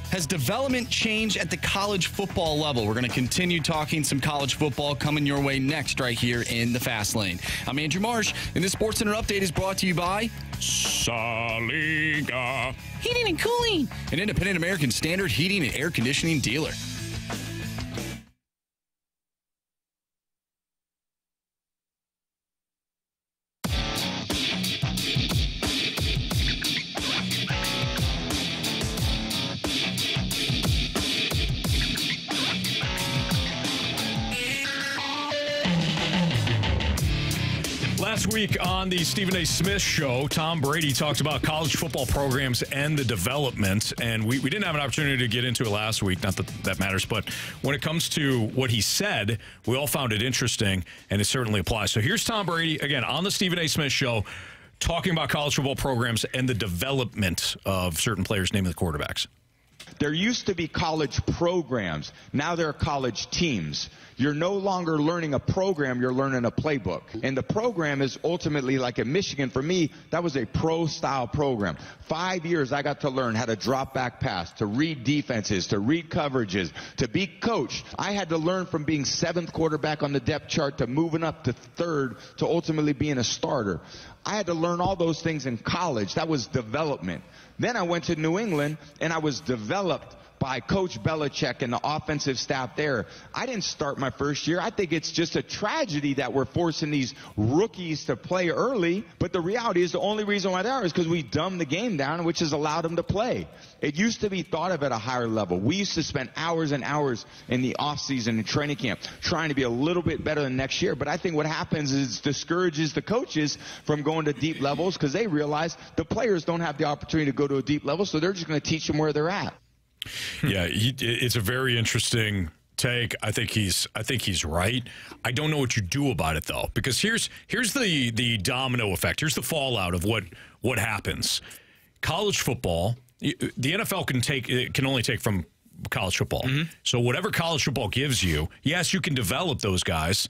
Has development changed at the college football level? We're going to continue talking some college football coming your way next right here in the Fast Lane. I'm Andrew Marsh, and this Sports Center update is brought to you by Saliga Heating and Cooling, an independent American Standard heating and air conditioning dealer. Last week on the Stephen A. Smith Show, Tom Brady talked about college football programs and the development, and we didn't have an opportunity to get into it last week, not that that matters, but when it comes to what he said, we all found it interesting, and it certainly applies. So here's Tom Brady, again, on the Stephen A. Smith Show, talking about college football programs and the development of certain players, namely the quarterbacks. There used to be college programs. Now there are college teams. You're no longer learning a program, you're learning a playbook. And the program is ultimately, like at Michigan, for me, that was a pro-style program. 5 years I got to learn how to drop back pass, to read defenses, to read coverages, to be coached. I had to learn from being 7th quarterback on the depth chart to moving up to 3rd to ultimately being a starter. I had to learn all those things in college. That was development. Then I went to New England, and I was developed by Coach Belichick and the offensive staff there. I didn't start my first year. I think it's just a tragedy that we're forcing these rookies to play early. But the reality is the only reason why they are is because we dumbed the game down, which has allowed them to play. It used to be thought of at a higher level. We used to spend hours and hours in the offseason and training camp trying to be a little bit better than next year. But I think what happens is it discourages the coaches from going to deep levels because they realize the players don't have the opportunity to go to a deep level, so they're just going to teach them where they're at. Yeah, it's a very interesting take. I think he's right. I don't know what you do about it though, because here's the domino effect. Here's the fallout of what happens. College football, the NFL can only take from college football. Mm-hmm. So whatever college football gives you, yes, you can develop those guys,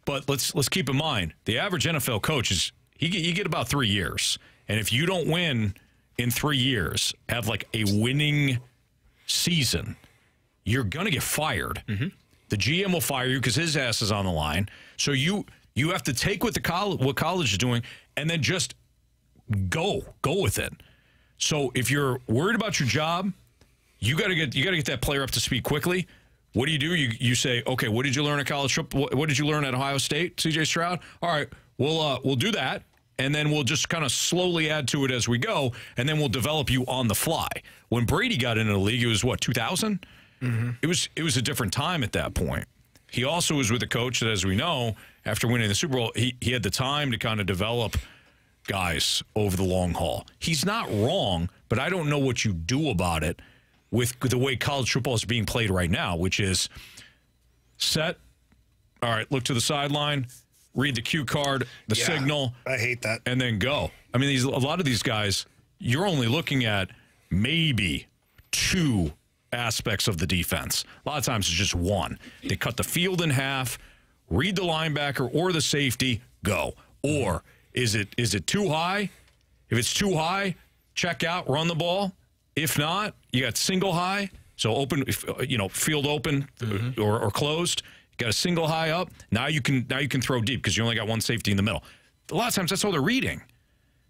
but let's keep in mind the average NFL coach is you get about 3 years, and if you don't win in 3 years, have like a winning season, you're going to get fired. Mm-hmm. The GM will fire you because his ass is on the line. So you have to take what college is doing and then just go with it. So if you're worried about your job, you got to get that player up to speed quickly. What do? You say, okay, what did you learn at college? What did you learn at Ohio State, CJ Stroud? All right, we'll do that. And then we'll just kind of slowly add to it as we go, and then we'll develop you on the fly. When Brady got into the league, it was, 2000? Mm-hmm. It was a different time at that point. He also was with a coach that, as we know, after winning the Super Bowl, he had the time to kind of develop guys over the long haul. He's not wrong, but I don't know what you do about it with the way college football is being played right now, which is set, all right, look to the sideline, read the cue card, the signal. I hate that. And then go. I mean, a lot of these guys, you're only looking at maybe 2 aspects of the defense. A lot of times it's just one. They cut the field in half, read the linebacker or the safety, go. Or is it too high? If it's too high, check out, run the ball. If not, you got single high, so open, field open or closed. Got a single high up. Now you can throw deep because you only got one safety in the middle. A lot of times that's all they're reading.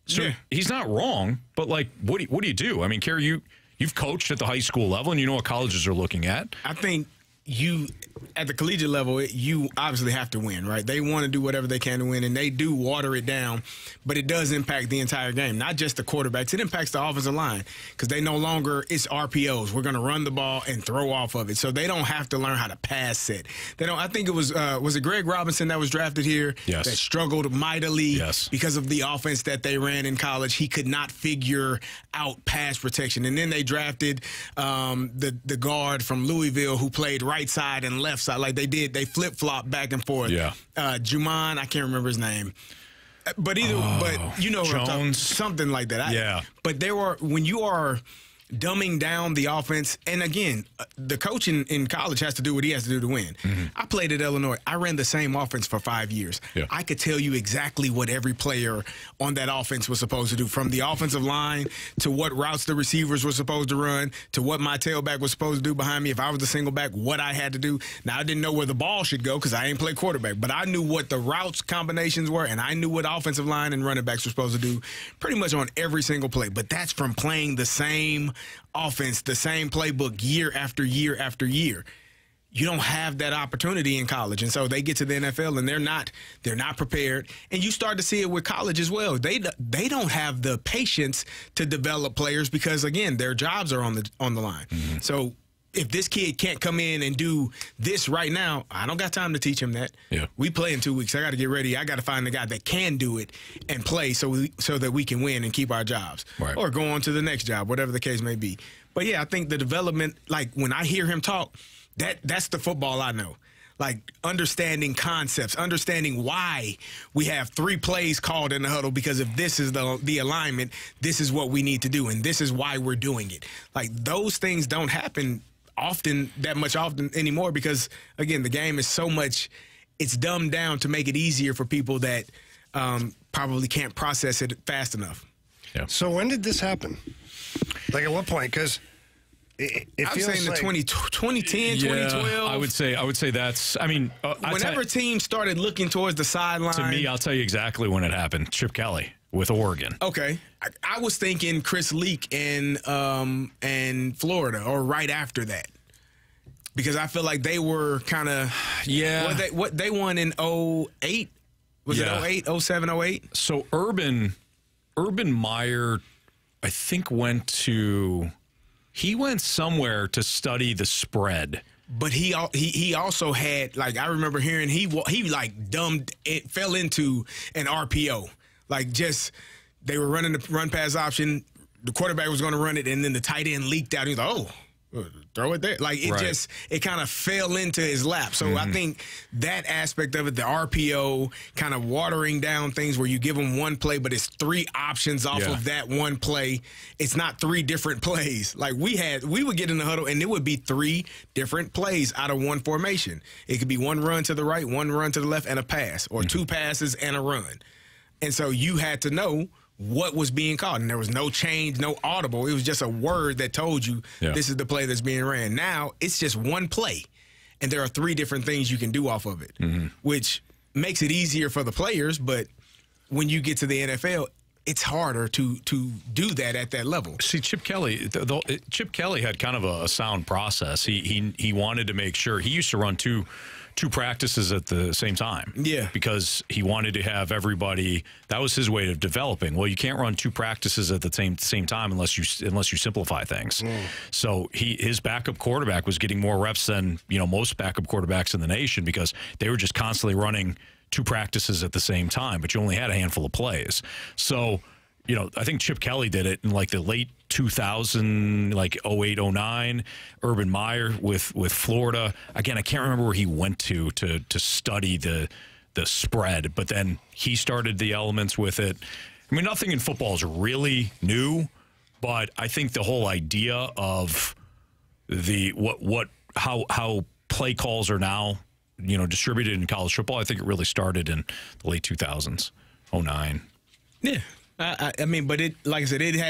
So he's not wrong, but like, what do you do? I mean, Carey, you've coached at the high school level, and you know what colleges are looking at. I think you, at the collegiate level, you obviously have to win, right? They want to do whatever they can to win, and they do water it down, but it does impact the entire game, not just the quarterbacks. It impacts the offensive line because they no longer, it's RPOs. We're going to run the ball and throw off of it, so they don't have to learn how to pass set. They don't. I think it was it Greg Robinson that was drafted here that struggled mightily because of the offense that they ran in college. He could not figure out pass protection, and then they drafted the guard from Louisville who played right side and left side like they did. They flip-flop back and forth. Yeah. Juman, I can't remember his name. But you know Jones, something like that. But when you are dumbing down the offense, and again, the coach in college has to do what he has to do to win. Mm-hmm. I played at Illinois. I ran the same offense for 5 years. Yeah. I could tell you exactly what every player on that offense was supposed to do, from the offensive line to what routes the receivers were supposed to run to what my tailback was supposed to do behind me. If I was the single back, what I had to do. Now, I didn't know where the ball should go because I ain't play quarterback, but I knew what the routes combinations were, and I knew what offensive line and running backs were supposed to do pretty much on every single play. But that's from playing the same offense, the same playbook year after year after year. You don't have that opportunity in college, and so they get to the NFL and they're not prepared. And you start to see it with college as well. They don't have the patience to develop players because, again, their jobs are on the line. Mm-hmm. So if this kid can't come in and do this right now, I don't got time to teach him that. Yeah. We play in 2 weeks. I got to get ready. I got to find the guy that can do it and play so that we can win and keep our jobs. Right. Or go on to the next job, whatever the case may be. But, yeah, I think the development, like when I hear him talk, that's the football I know. Like understanding concepts, understanding why we have 3 plays called in the huddle, because if this is the alignment, this is what we need to do, and this is why we're doing it. Like those things don't happen that much often anymore because, again, the game is so much – it's dumbed down to make it easier for people that probably can't process it fast enough. Yeah. So when did this happen? Like at what point? Because – I'm saying the 2010, 2012. I would say that's. I mean, whenever teams started looking towards the sideline. To me, I'll tell you exactly when it happened. Chip Kelly with Oregon. Okay, I was thinking Chris Leak in Florida, or right after that, because I feel like they were kind of What they won in 08? Was it 08, 07, 08? So Urban Meyer, I think he went somewhere to study the spread. But he also had, like, I remember hearing he fell into an RPO. Like, just they were running the run pass option, the quarterback was going to run it, and then the tight end leaked out. He was like, oh, throw it there. Like, it kind of fell into his lap. So I think that aspect of it, the RPO, kind of watering down things where you give them one play, but it's 3 options off of that one play. It's not 3 different plays. Like we would get in the huddle and it would be 3 different plays out of one formation. It could be 1 run to the right, 1 run to the left, and a pass, or 2 passes and a run. And so you had to know what was being called, and there was no change, no audible. It was just a word that told you this is the play that's being ran. Now it's just 1 play, and there are 3 different things you can do off of it, which makes it easier for the players. But when you get to the NFL, it's harder to do that at that level. See, Chip Kelly had kind of a sound process. He wanted to make sure. He used to run two practices at the same time. Yeah. Because he wanted to have everybody. That was his way of developing. Well, you can't run 2 practices at the same time unless you simplify things. So his backup quarterback was getting more reps than most backup quarterbacks in the nation because they were just constantly running 2 practices at the same time, but you only had a handful of plays. So, I think Chip Kelly did it in like the late 2000, like 08, 09. Urban Meyer with Florida. Again, I can't remember where he went to study the spread, but then he started the elements with it. I mean, nothing in football is really new, but I think the whole idea of how play calls are now, distributed in college football, I think it really started in the late 2000s, 09. Yeah. I mean, but like I said, it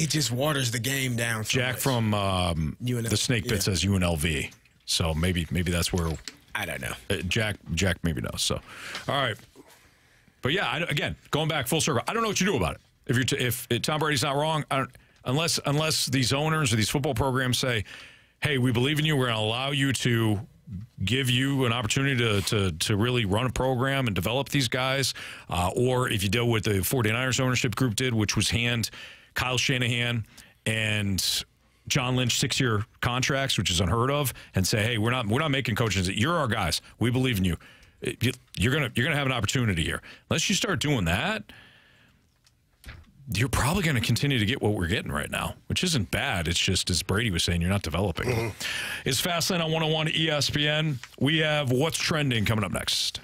just waters the game down. So Jack much. from the Snake Pit says UNLV, so maybe that's where. I don't know. Jack maybe knows. So, all right, but yeah, again, going back full circle, I don't know what you do about it. If Tom Brady's not wrong, unless these owners or these football programs say, "Hey, we believe in you. We're going to allow you to." Give you an opportunity to really run a program and develop these guys, or if you do what the 49ers ownership group did, which was hand Kyle Shanahan and John Lynch 6-year contracts, which is unheard of, and say, hey, we're not making coaches. You're our guys. We believe in you. You're gonna have an opportunity here. Unless you start doing that, you're probably going to continue to get what we're getting right now, which isn't bad. It's just, as Brady was saying, you're not developing. It's Fastlane on 101 ESPN. We have What's Trending coming up next.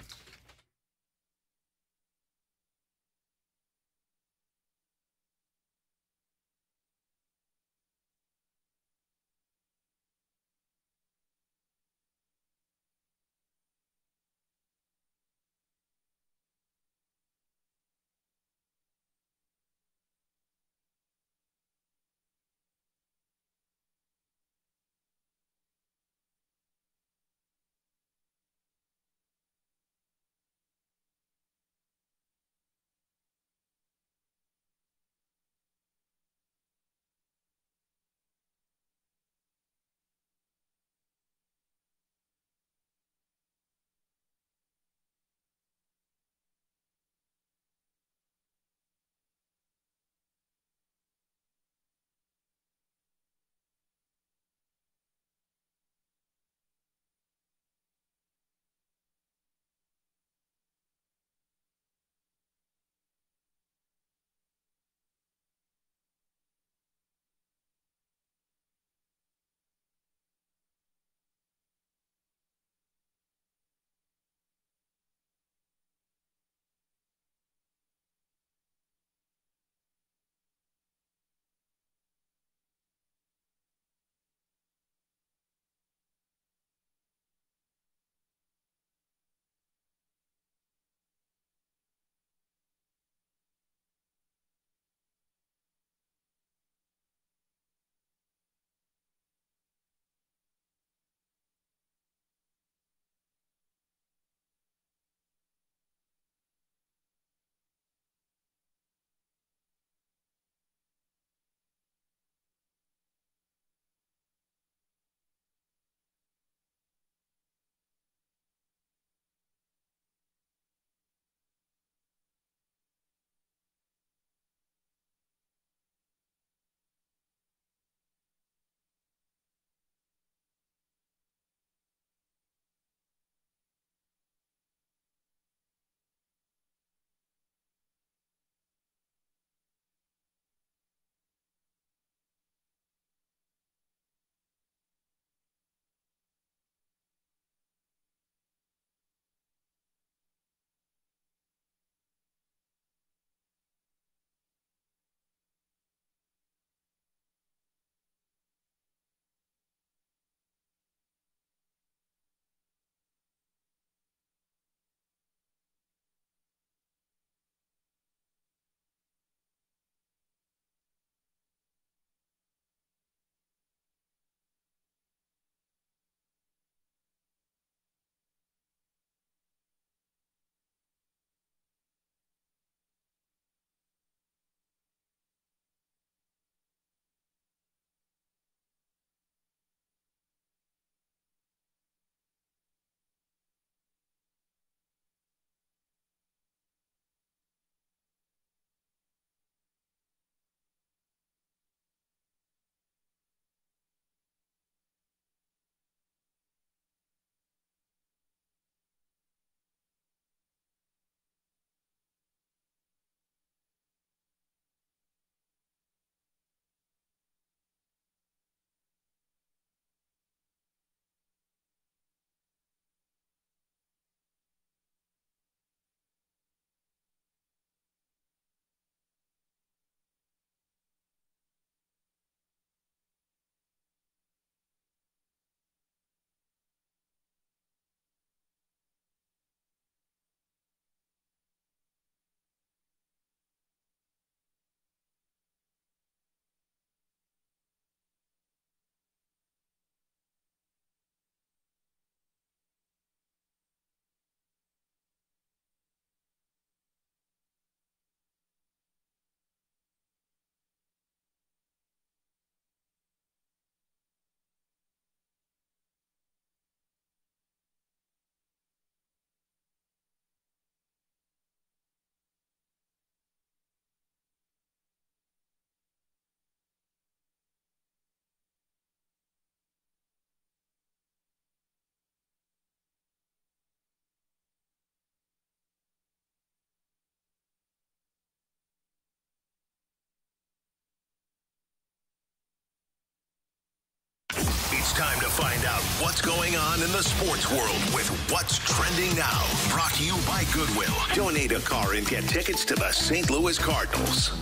time to find out what's going on in the sports world with What's Trending Now. Brought to you by Goodwill. Donate a car and get tickets to the St. Louis Cardinals.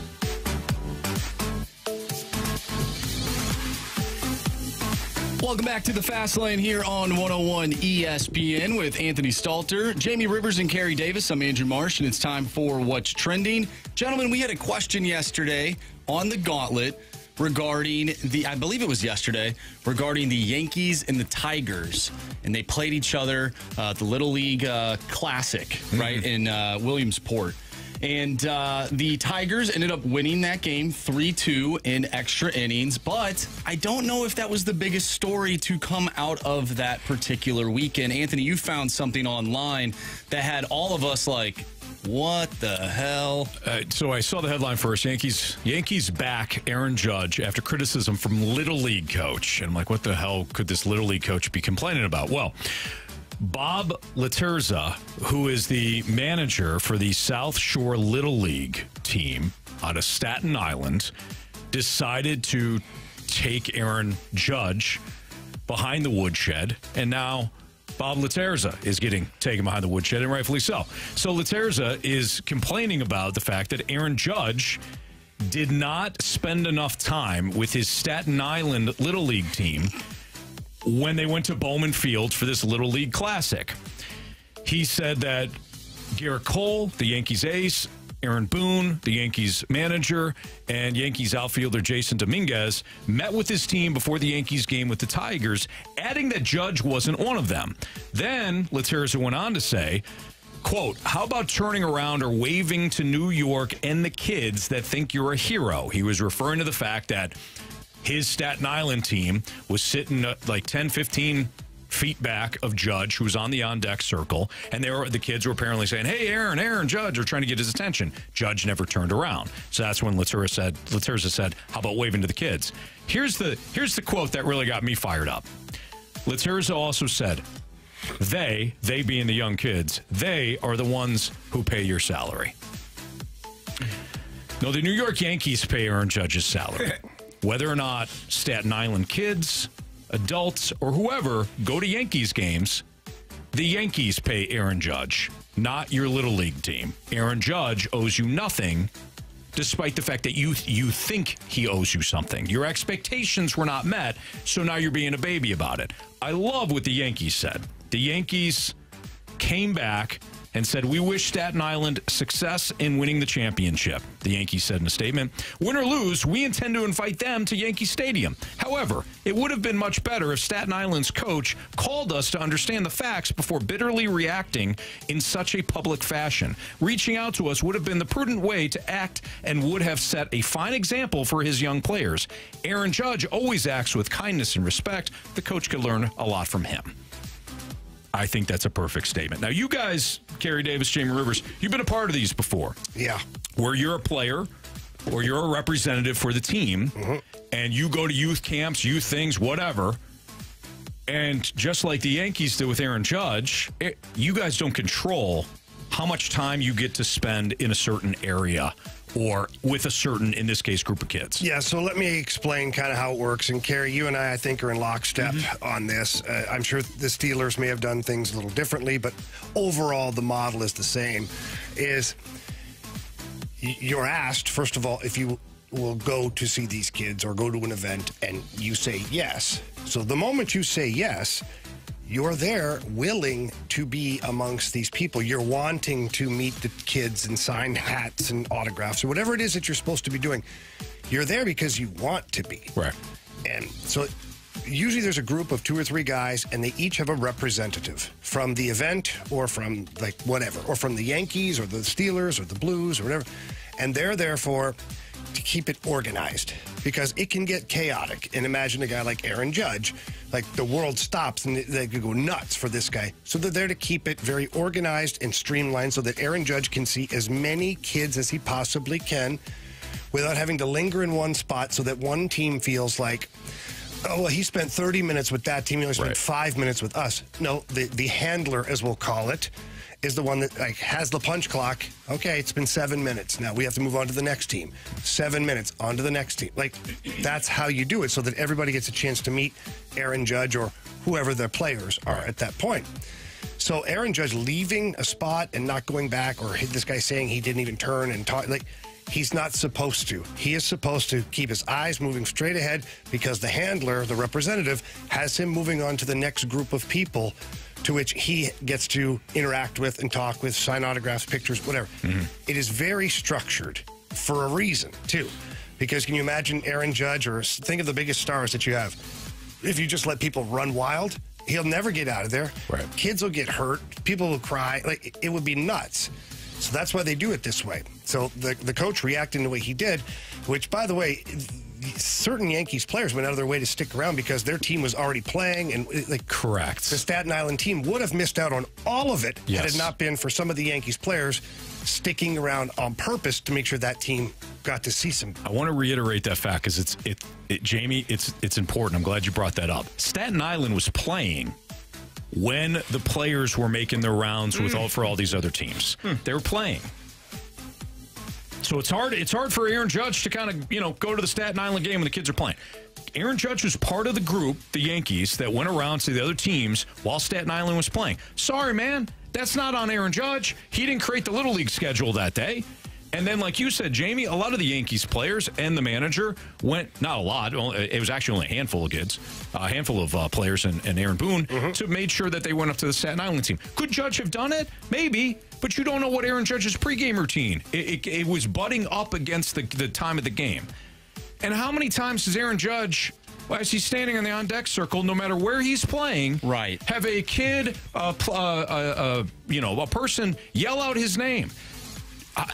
Welcome back to the Fast Lane here on 101 ESPN with Anthony Stalter, Jamie Rivers, and Carey Davis. I'm Andrew Marsh, and it's time for What's Trending. Gentlemen, we had a question yesterday on the Gauntlet regarding I believe it was yesterday, regarding the Yankees and the Tigers. And they played each other at the Little League Classic, right, in Williamsport. And the Tigers ended up winning that game 3-2 in extra innings. But I don't know if that was the biggest story to come out of that particular weekend. Anthony, you found something online that had all of us like, what the hell? So I saw the headline first. Yankees back Aaron Judge after criticism from Little League coach. And I'm like, what the hell could this Little League coach be complaining about? Well, Bob Laterza, who is the manager for the South Shore Little League team out of Staten Island, decided to take Aaron Judge behind the woodshed, and now Bob Laterza is getting taken behind the woodshed, and rightfully so. So Laterza is complaining about the fact that Aaron Judge did not spend enough time with his Staten Island Little League team when they went to Bowman Field for this Little League Classic. He said that Garrett Cole, the Yankees ace, Aaron Boone, the Yankees manager, and Yankees outfielder Jason Dominguez met with his team before the Yankees game with the Tigers, adding that Judge wasn't one of them. Then Laterza went on to say, quote, how about turning around or waving to New York and the kids that think you're a hero? He was referring to the fact that his Staten Island team was sitting like 10, 15 feet back of Judge, who was on the on-deck circle, and the kids were apparently saying, hey, Aaron, Judge, are trying to get his attention. Judge never turned around. So that's when Laterza said, how about waving to the kids? Here's the quote that really got me fired up. Laterza also said, they being the young kids, they are the ones who pay your salary. No, the New York Yankees pay Aaron Judge's salary. Whether or not Staten Island kids, adults, or whoever go to Yankees games, the Yankees pay Aaron Judge, not your Little League team. Aaron Judge owes you nothing, despite the fact that you think he owes you something. Your expectations were not met, so now you're being a baby about it. I love what the Yankees said. The Yankees came back and said, we wish Staten Island success in winning the championship. The Yankees said in a statement, win or lose, we intend to invite them to Yankee Stadium. However, it would have been much better if Staten Island's coach called us to understand the facts before bitterly reacting in such a public fashion. Reaching out to us would have been the prudent way to act and would have set a fine example for his young players. Aaron Judge always acts with kindness and respect. The coach could learn a lot from him. I think that's a perfect statement. Now, you guys, Carey Davis, Jamie Rivers, you've been a part of these before. Yeah. Where you're a player or you're a representative for the team, and you go to youth camps, youth things, whatever, and just like the Yankees did with Aaron Judge, you guys don't control how much time you get to spend in a certain area or with a certain, in this case, group of kids. Yeah, so let me explain kind of how it works. And, Carey, you and I think, are in lockstep on this. I'm sure the Steelers may have done things a little differently, but overall the model is the same. You're asked, first of all, if you will go to see these kids or go to an event, and you say yes. So the moment you say yes, you're there willing to be amongst these people. You're wanting to meet the kids and sign hats and autographs or whatever it is that you're supposed to be doing. You're there because you want to be. Right. And so usually there's a group of 2 or 3 guys, and they each have a representative from the event or from like whatever, or from the Yankees or the Steelers or the Blues or whatever. And they're there to keep it organized, because it can get chaotic. And imagine a guy like Aaron Judge, like the world stops and they could go nuts for this guy. So they're there to keep it very organized and streamlined so that Aaron Judge can see as many kids as he possibly can without having to linger in one spot, so that one team feels like, oh, well, he spent 30 minutes with that team, he only spent 5 minutes with us. No, the handler, as we'll call it, is the one that has the punch clock. Okay, it's been 7 minutes. Now we have to move on to the next team. 7 minutes, on to the next team. That's how you do it so that everybody gets a chance to meet Aaron Judge or whoever their players are at that point. So Aaron Judge leaving a spot and not going back, or this guy saying he didn't even turn and talk, he's not supposed to. He is supposed to keep his eyes moving straight ahead because the handler, the representative, has him moving on to the next group of people to which he gets to interact with and talk with, sign autographs, pictures, whatever. It is very structured for a reason, too. Because can you imagine Aaron Judge, or think of the biggest stars that you have, if you just let people run wild, he'll never get out of there. Right. Kids will get hurt. People will cry. It would be nuts. So that's why they do it this way. So the coach reacting the way he did, which, by the way, certain Yankees players went out of their way to stick around because their team was already playing. And correct. The Staten Island team would have missed out on all of it had it not been for some of the Yankees players sticking around on purpose to make sure that team got to see some. I want to reiterate that fact because Jamie, it's important. I'm glad you brought that up. Staten Island was playing when the players were making their rounds for all these other teams. They were playing. So it's hard for Aaron Judge to kind of, go to the Staten Island game when the kids are playing. Aaron Judge was part of the group, the Yankees, that went around to the other teams while Staten Island was playing. Sorry, man, that's not on Aaron Judge. He didn't create the Little League schedule that day. And then, like you said, Jamie, a lot of the Yankees players and the manager went, not a lot, it was actually only a handful of kids, a handful of players and Aaron Boone, to made sure that they went up to the Staten Island team. Could Judge have done it? Maybe, but you don't know what Aaron Judge's pregame routine. It was butting up against the time of the game. And how many times does Aaron Judge, as he's standing in the on-deck circle, no matter where he's playing, have a kid, a person yell out his name?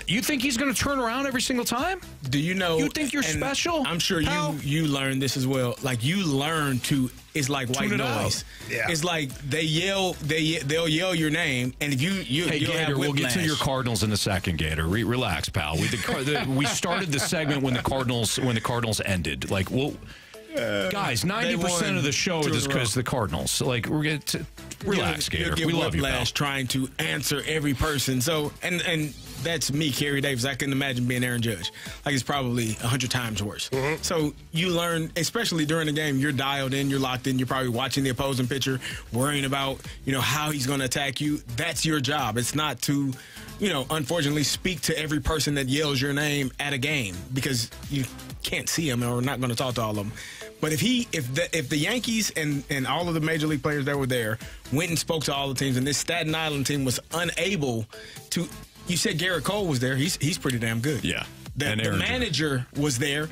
You think he's going to turn around every single time? Do you know? You think you're special? I'm sure you learned this as well. You learn to. It's like white noise. Yeah. It's like they'll yell your name, and if hey Gator, we'll get to your Cardinals in a second. Gator, relax, pal. We started the segment when the Cardinals ended. Guys, 90% of the show is because the Cardinals. We're going to relax, Gator. We love you, pal. Trying to answer every person. So and that's me, Carey Davis. I couldn't imagine being Aaron Judge. It's probably 100 times worse. So you learn, especially during the game, you're dialed in, you're locked in, you're probably watching the opposing pitcher, worrying about, how he's going to attack you. That's your job. It's not to, unfortunately speak to every person that yells your name at a game because you can't see them or not going to talk to all of them. But if the Yankees and all of the major league players that were there went and spoke to all the teams, and this Staten Island team was unable to. You said Garrett Cole was there. He's pretty damn good. Yeah. The manager was there.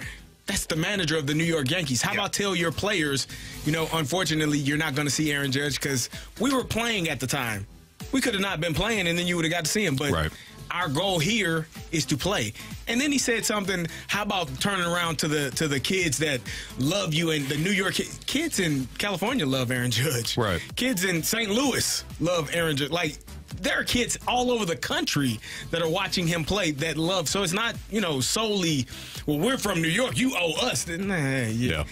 That's the manager of the New York Yankees. How about tell your players, unfortunately, you're not going to see Aaron Judge because we were playing at the time. We could have not been playing, and then you would have got to see him. But our goal here is to play. And then he said something, how about turning around to the kids that love you, and the New York kids in California love Aaron Judge. Right. Kids in St. Louis love Aaron Judge. There are kids all over the country that are watching him play that love. So it's not, solely, well, we're from New York, you owe us. The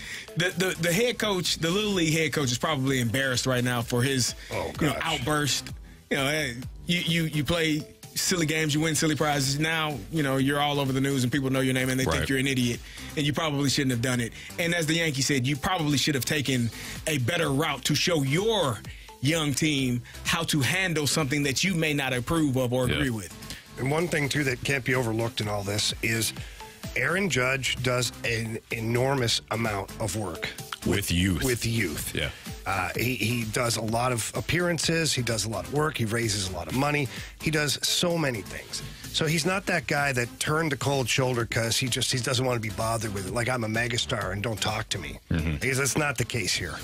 head coach, the Little League head coach, is probably embarrassed right now for his outburst. You play silly games, you win silly prizes. Now, you're all over the news and people know your name and they think you're an idiot. And you probably shouldn't have done it. And as the Yankees said, you probably should have taken a better route to show your young team how to handle something that you may not approve of or agree with. And one thing, too, that can't be overlooked in all this is Aaron Judge does an enormous amount of work. With youth. Yeah. He does a lot of appearances. He does a lot of work. He raises a lot of money. He does so many things. So he's not that guy that turned the cold shoulder because he doesn't want to be bothered with it. Like, I'm a megastar and don't talk to me. Because that's not the case here.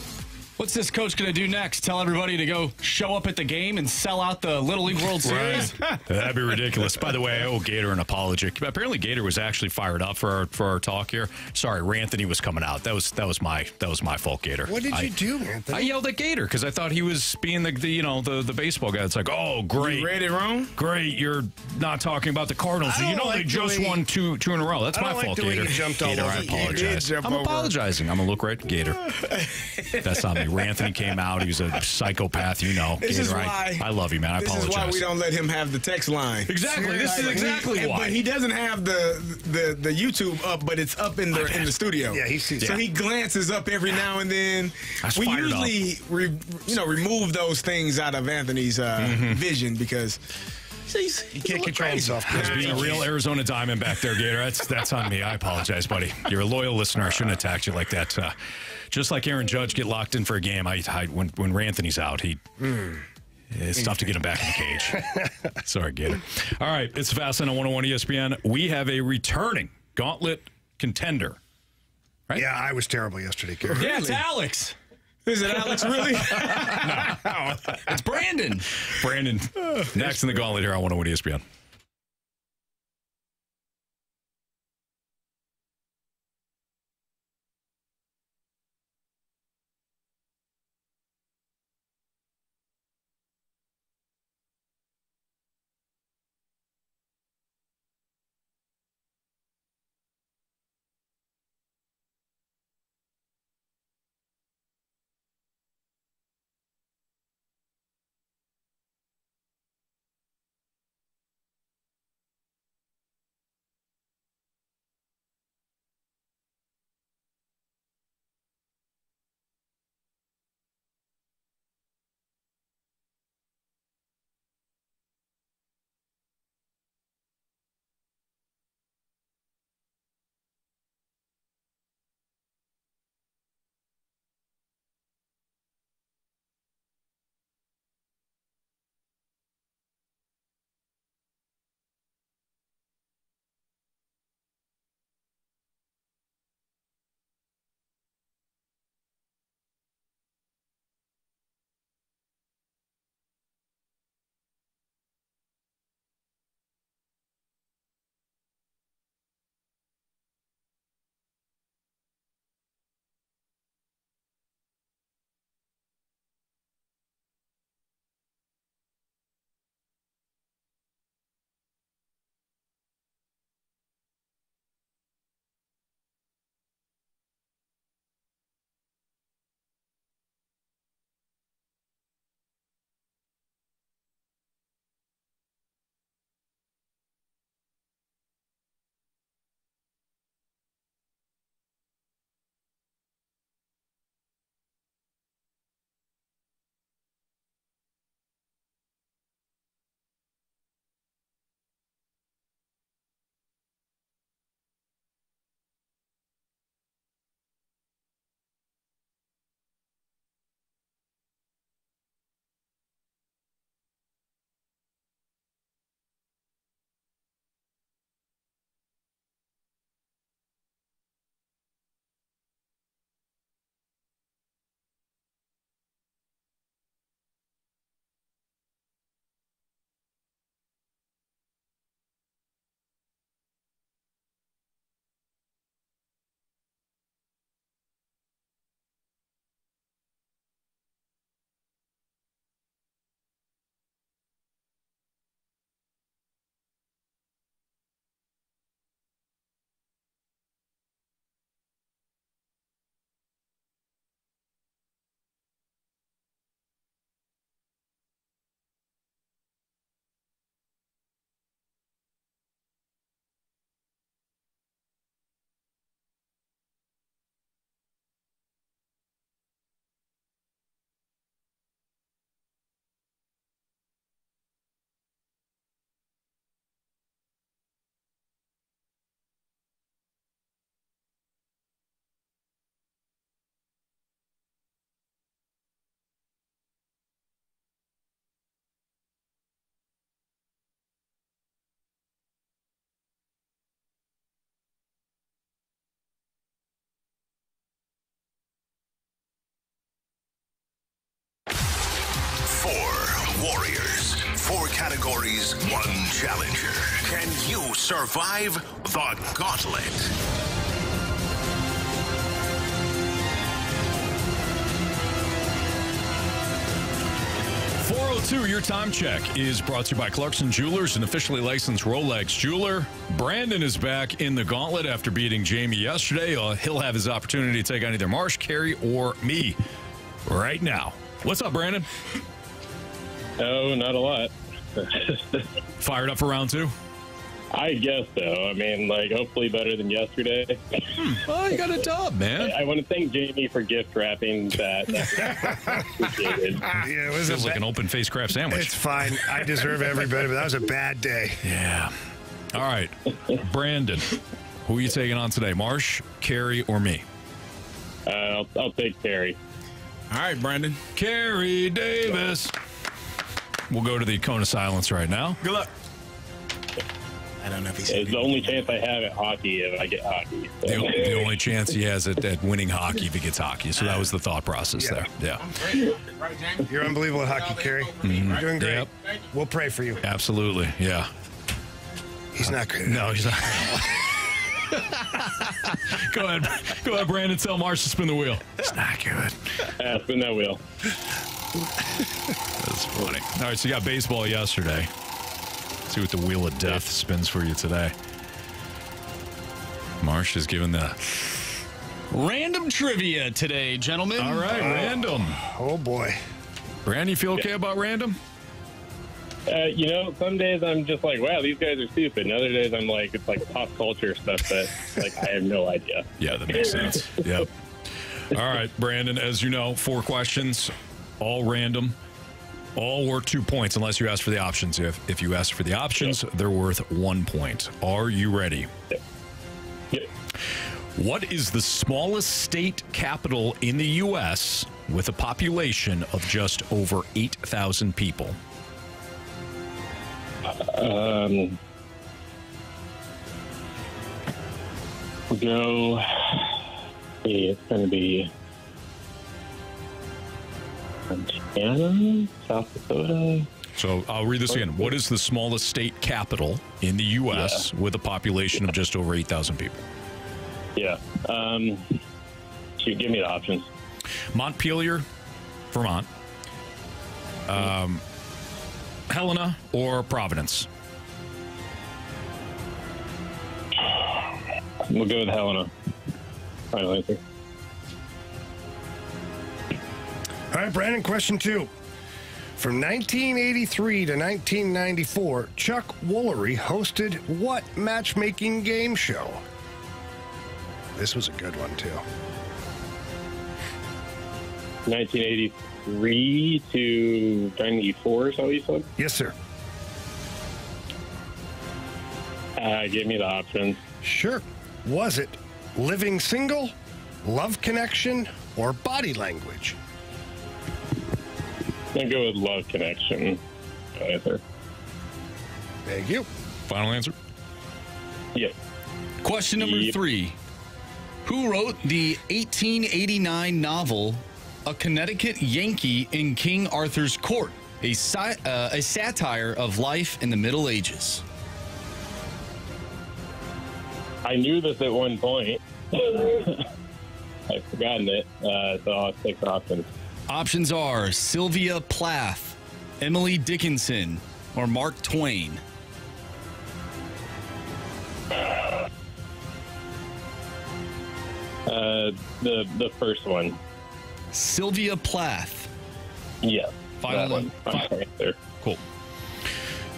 What's this coach going to do next? Tell everybody to go show up at the game and sell out the Little League World Series? That'd be ridiculous. By the way, I owe Gator an apology. Apparently, Gator was actually fired up for our talk here. Sorry, Ranthony was coming out. That was my fault, Gator. What did you do, Ranthony? I yelled at Gator because I thought he was being the baseball guy. It's like, oh, great, you read it wrong. Great, you're not talking about the Cardinals. They just won two in a row. That's my fault, Gator. Gator, I apologize. I'm apologizing. I'm gonna look right at Gator. That's not me. Anthony came out. He was a psychopath, you know. This is why I love you, man. I apologize. This is why we don't let him have the text line. Exactly. This is exactly why. But he doesn't have the YouTube up, but it's up in the studio. Yeah, he sees. So he glances up every now and then. We usually remove those things out of Anthony's vision because he can't control himself. He's being a real Arizona Diamondback there, Gator. That's on me. I apologize, buddy. You're a loyal listener. I shouldn't attack you like that. Just like Aaron Judge get locked in for a game, when Anthony's out, it's tough to get him back in the cage. Sorry, Gator. All right, it's Fast Lane on 101 ESPN. We have a returning Gauntlet contender. Right? Yeah, I was terrible yesterday, Gary. Yeah, it's Alex. Is it Alex, really? No. It's Brandon. Brandon, next in the Gauntlet here on 101 ESPN. Warriors. 4 categories, 1 challenger. Can you survive the Gauntlet? Your time check is brought to you by Clarkson Jewelers, an officially licensed Rolex jeweler. Brandon is back in the Gauntlet after beating Jamie yesterday. He'll have his opportunity to take on either Marsh, Carey, or me right now. What's up, Brandon? Oh, not a lot. Fired up for round 2? I guess so. I mean, hopefully better than yesterday. Oh, you got a dub, man. I want to thank Jamie for gift wrapping that. Appreciated. Yeah, it was Feels like an open-faced crab sandwich. It's fine. I deserve every bit of it. That was a bad day. Yeah. All right. Brandon, who are you taking on today? Marsh, Carey, or me? I'll take Carey. All right, Brandon. Carey Davis. We'll go to the cone of silence right now. Good luck. I don't know if he's. It's the only chance I have at hockey if I get hockey. So. The only chance he has at winning hockey if he gets hockey. So that was the thought process there. Yeah. You're unbelievable at hockey, Carey. You're doing great. Yep. We'll pray for you. Absolutely. Yeah. He's not great. No, he's not. Go ahead, Brandon. Tell Marsh to spin the wheel. It's not good. Spin that wheel. That's funny. All right, so you got baseball yesterday. See what the wheel of death spins for you today. Marsh is giving the random trivia today, gentlemen. All right, random. Oh, boy. Brandon, you feel okay about random? Some days I'm just like, wow, these guys are stupid. And other days I'm like, it's like pop culture stuff that I have no idea. Yeah, that makes sense. Yep. All right, Brandon, as you know, 4 questions, all random. All worth 2 points unless you ask for the options. If you ask for the options, they're worth 1 point. Are you ready? Yep. What is the smallest state capital in the U.S. with a population of just over 8,000 people? It's going to be Montana, South Dakota. So I'll read this again. What is the smallest state capital in the U.S. with a population of just over 8,000 people? Yeah. Shoot, give me the options. Montpelier, Vermont. Helena or Providence? We'll go with Helena. Final answer. All right, Brandon, question 2. From 1983 to 1994, Chuck Woolery hosted what matchmaking game show? This was a good one, too. 1983 to 94, is that what you said? Yes, sir. Give me the options. Sure. Was it Living Single, Love Connection, or Body Language? I'm going to go with Love Connection. Answer. Thank you. Final answer? Yep. Question number 3. Who wrote the 1889 novel A Connecticut Yankee in King Arthur's Court, a satire of life in the Middle Ages? I knew this at one point. I've forgotten it, so I'll take the options. Options are Sylvia Plath, Emily Dickinson, or Mark Twain. The first one. Sylvia Plath. Yeah. Final answer. Cool.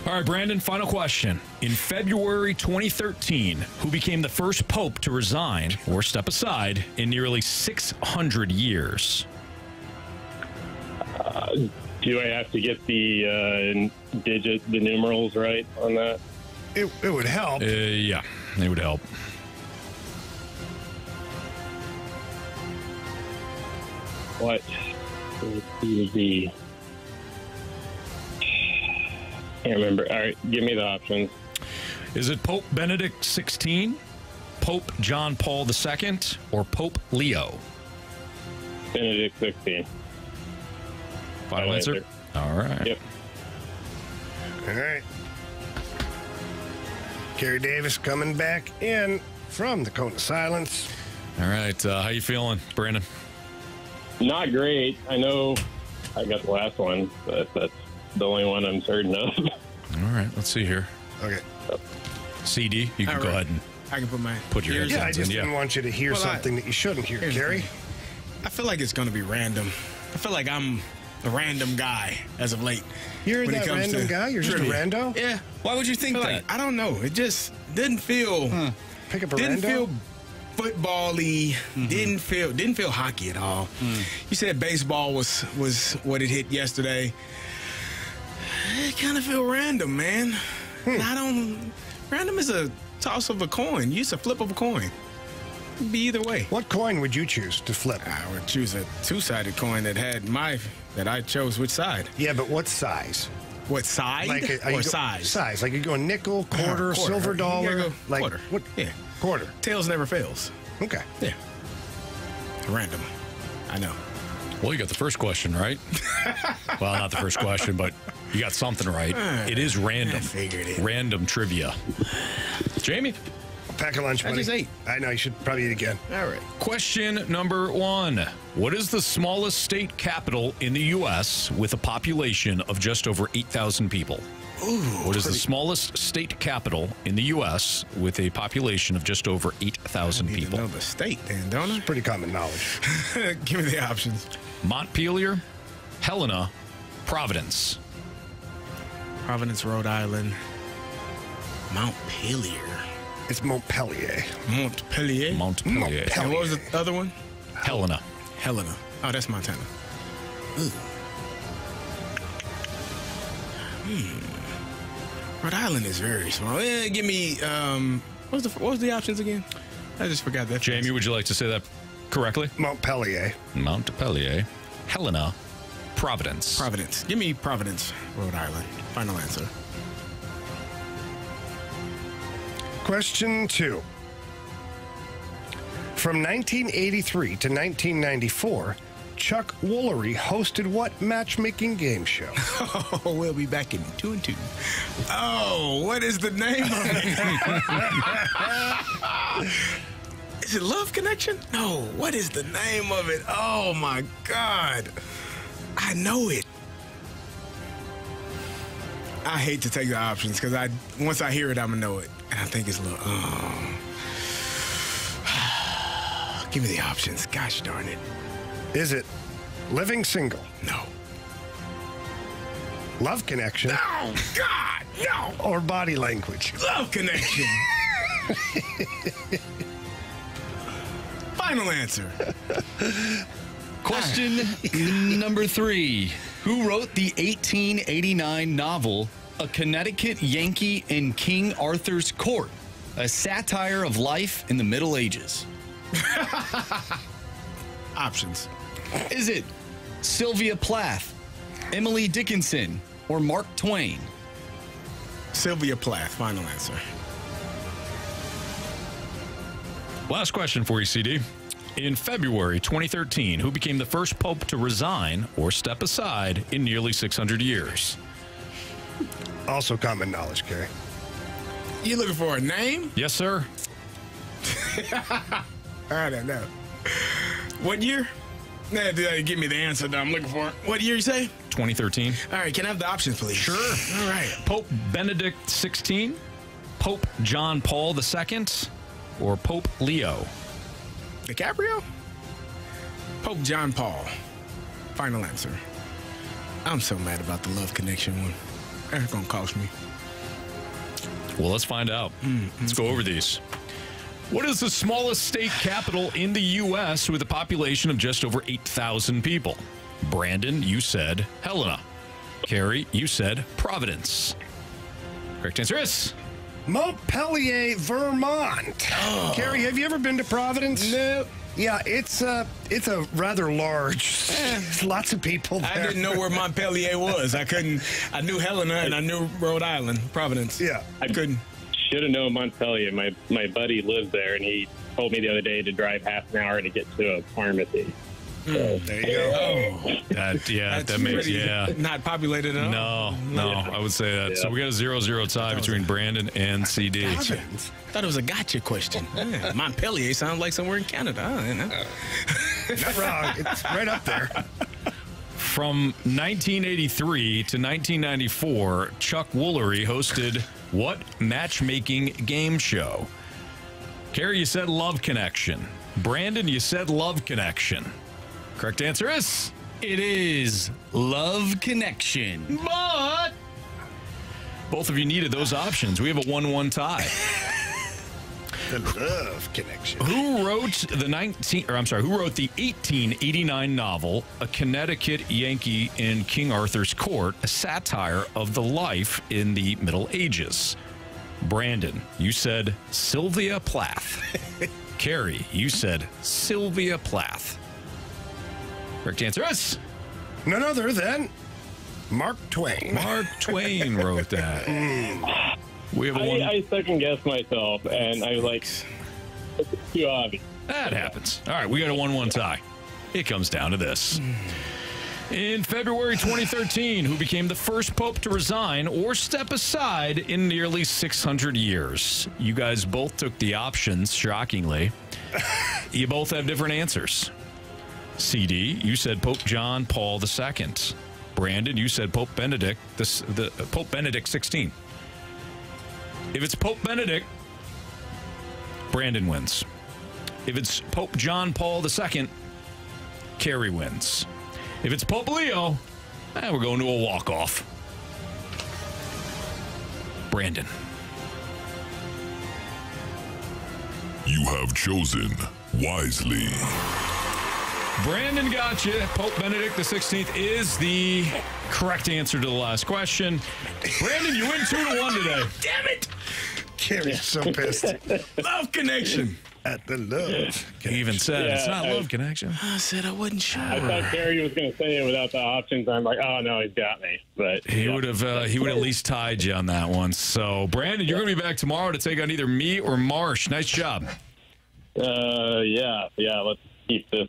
All right, Brandon, final question. In February 2013, who became the first pope to resign or step aside in nearly 600 years? Do I have to get the the numerals right on that? It would help. Yeah, it would help. What would be? Can't remember. All right, give me the options. Is it Pope Benedict XVI, Pope John Paul II, or Pope Leo? Benedict XVI. Final answer? All right. Yep. All right. Carey Davis coming back in from the Cone of Silence. All right. How you feeling, Brandon? Not great. I know I got the last one, but that's the only one I'm certain of. All right. Let's see here. Okay. CD, you can go ahead and I can put your ears headphones Yeah, I just in. didn't want you to hear something that you shouldn't hear, Carey. I feel like it's going to be random. I feel like I'm a random guy as of late. You're that random guy? You're just a rando? Yeah. Why would you think that? Like, I don't know. It just didn't feel. Pick up a Didn't rando? feel football-y. Didn't feel hockey at all. You said baseball was what it hit yesterday. It kind of feel random, man. Random is a toss of a coin. Use a flip of a coin. It'd be either way. What coin would you choose to flip? I would choose a two-sided coin that I chose which side. Yeah, but what size? What side size? Size. Like you're going nickel, quarter, silver dollar. Go like quarter. What? Yeah. Quarter. Tails never fails. Okay. Yeah. Random. I know. Well, you got the first question right. Well, not the first question, but you got something right. It is random. I figured it. Random trivia. Jamie? Pack a lunch, buddy. I just ate. I know. You should probably eat again. All right. Question number 1. What is the smallest state capital in the U.S. with a population of just over 8,000 people? Ooh, what is the smallest state capital in the U.S. with a population of just over 8,000 people? I know the state, then, don't I? Pretty common knowledge. Give me the options. Montpelier, Helena, Providence. Providence, Rhode Island. Montpelier. It's Montpelier. Montpelier. Montpelier. And what was the other one? Helena. Helena. Oh, that's Montana. Ooh. Rhode Island is very small. Give me what was the options again? I just forgot that. Jamie, would you like to say that correctly? Montpelier. Montpelier, Helena, Providence. Providence. Give me Providence, Rhode Island. Final answer. Question 2. From 1983 to 1994, Chuck Woolery hosted what matchmaking game show? Oh, we'll be back in 2 and 2. Oh, what is the name of it? Is it Love Connection? No, what is the name of it? Oh, my God. I know it. I hate to take the options because once I hear it, I'm going to know it. And I think it's a little, give me the options. Gosh darn it. Is it Living Single? No. Love Connection? No, God, no. Or Body Language? Love Connection. Final answer. Question number 3. Who wrote the 1889 novel A Connecticut Yankee in King Arthur's Court, a satire of life in the Middle Ages? Options. Is it Sylvia Plath, Emily Dickinson, or Mark Twain? Sylvia Plath. Final answer. Last question for you, CD. In February 2013, who became the first pope to resign or step aside in nearly 600 years? Also common knowledge, Carey. You looking for a name? Yes, sir. I don't know. What year? Nah, give me the answer that I'm looking for. What year you say? 2013. All right, can I have the options, please? Sure. All right. Pope Benedict XVI, Pope John Paul II, or Pope Leo? DiCaprio? Pope John Paul. Final answer. I'm so mad about the Love Connection one. That's going to cost me. Well, let's find out. Let's go over these. What is the smallest state capital in the U.S. with a population of just over 8,000 people? Brandon, you said Helena. Carey, you said Providence. Correct answer is Montpelier, Vermont. Carey, have you ever been to Providence? No. Yeah, it's a rather large. Lots of people there. I didn't know where Montpelier was. I knew Helena and I knew Rhode Island, Providence. Yeah. I couldn't. Should have known Montpelier. My buddy lives there, and he told me the other day to drive half an hour to get to a pharmacy. There you go. That makes not populated at all. No, I would say that. Yeah. So we got a 0-0 tie between Brandon and CD. I thought it was a gotcha question. Yeah, Montpelier sounds like somewhere in Canada. Not wrong. It's right up there. From 1983 to 1994, Chuck Woolery hosted what matchmaking game show? Carey, you said Love Connection. Brandon, you said Love Connection. Correct answer is It is Love Connection. But both of you needed those options. We have a 1-1 tie. The Love Connection. Who wrote the 1889 novel A Connecticut Yankee in King Arthur's Court, a satire of the life in the Middle Ages? Brandon, you said Sylvia Plath. Carey, you said Sylvia Plath. Correct answer is none other than Mark Twain. Mark Twain wrote that. We have I second guessed myself, and I was like, it's too obvious. That happens. All right, we got a 1-1 tie. It comes down to this. In February 2013, who became the first pope to resign or step aside in nearly 600 years? You guys both took the options, shockingly. You both have different answers. CD, you said Pope John Paul II. Brandon, you said Pope Benedict, Pope Benedict 16. If it's Pope Benedict, Brandon wins. If it's Pope John Paul II, Carey wins. If it's Pope Leo, we're going to a walk-off. Brandon. You have chosen wisely. Brandon got you. Pope Benedict XVI is the correct answer to the last question. Brandon, you win 2-1 today. Damn it! Carey's so pissed. Love Connection. At the Love. He even said it's not Love Connection. I said I wasn't sure. I thought Carey was going to say it without the options. I'm like, oh no, he's got me. But He would have at least tied you on that one. So, Brandon, you're going to be back tomorrow to take on either me or Marsh. Nice job. Yeah. Let's keep this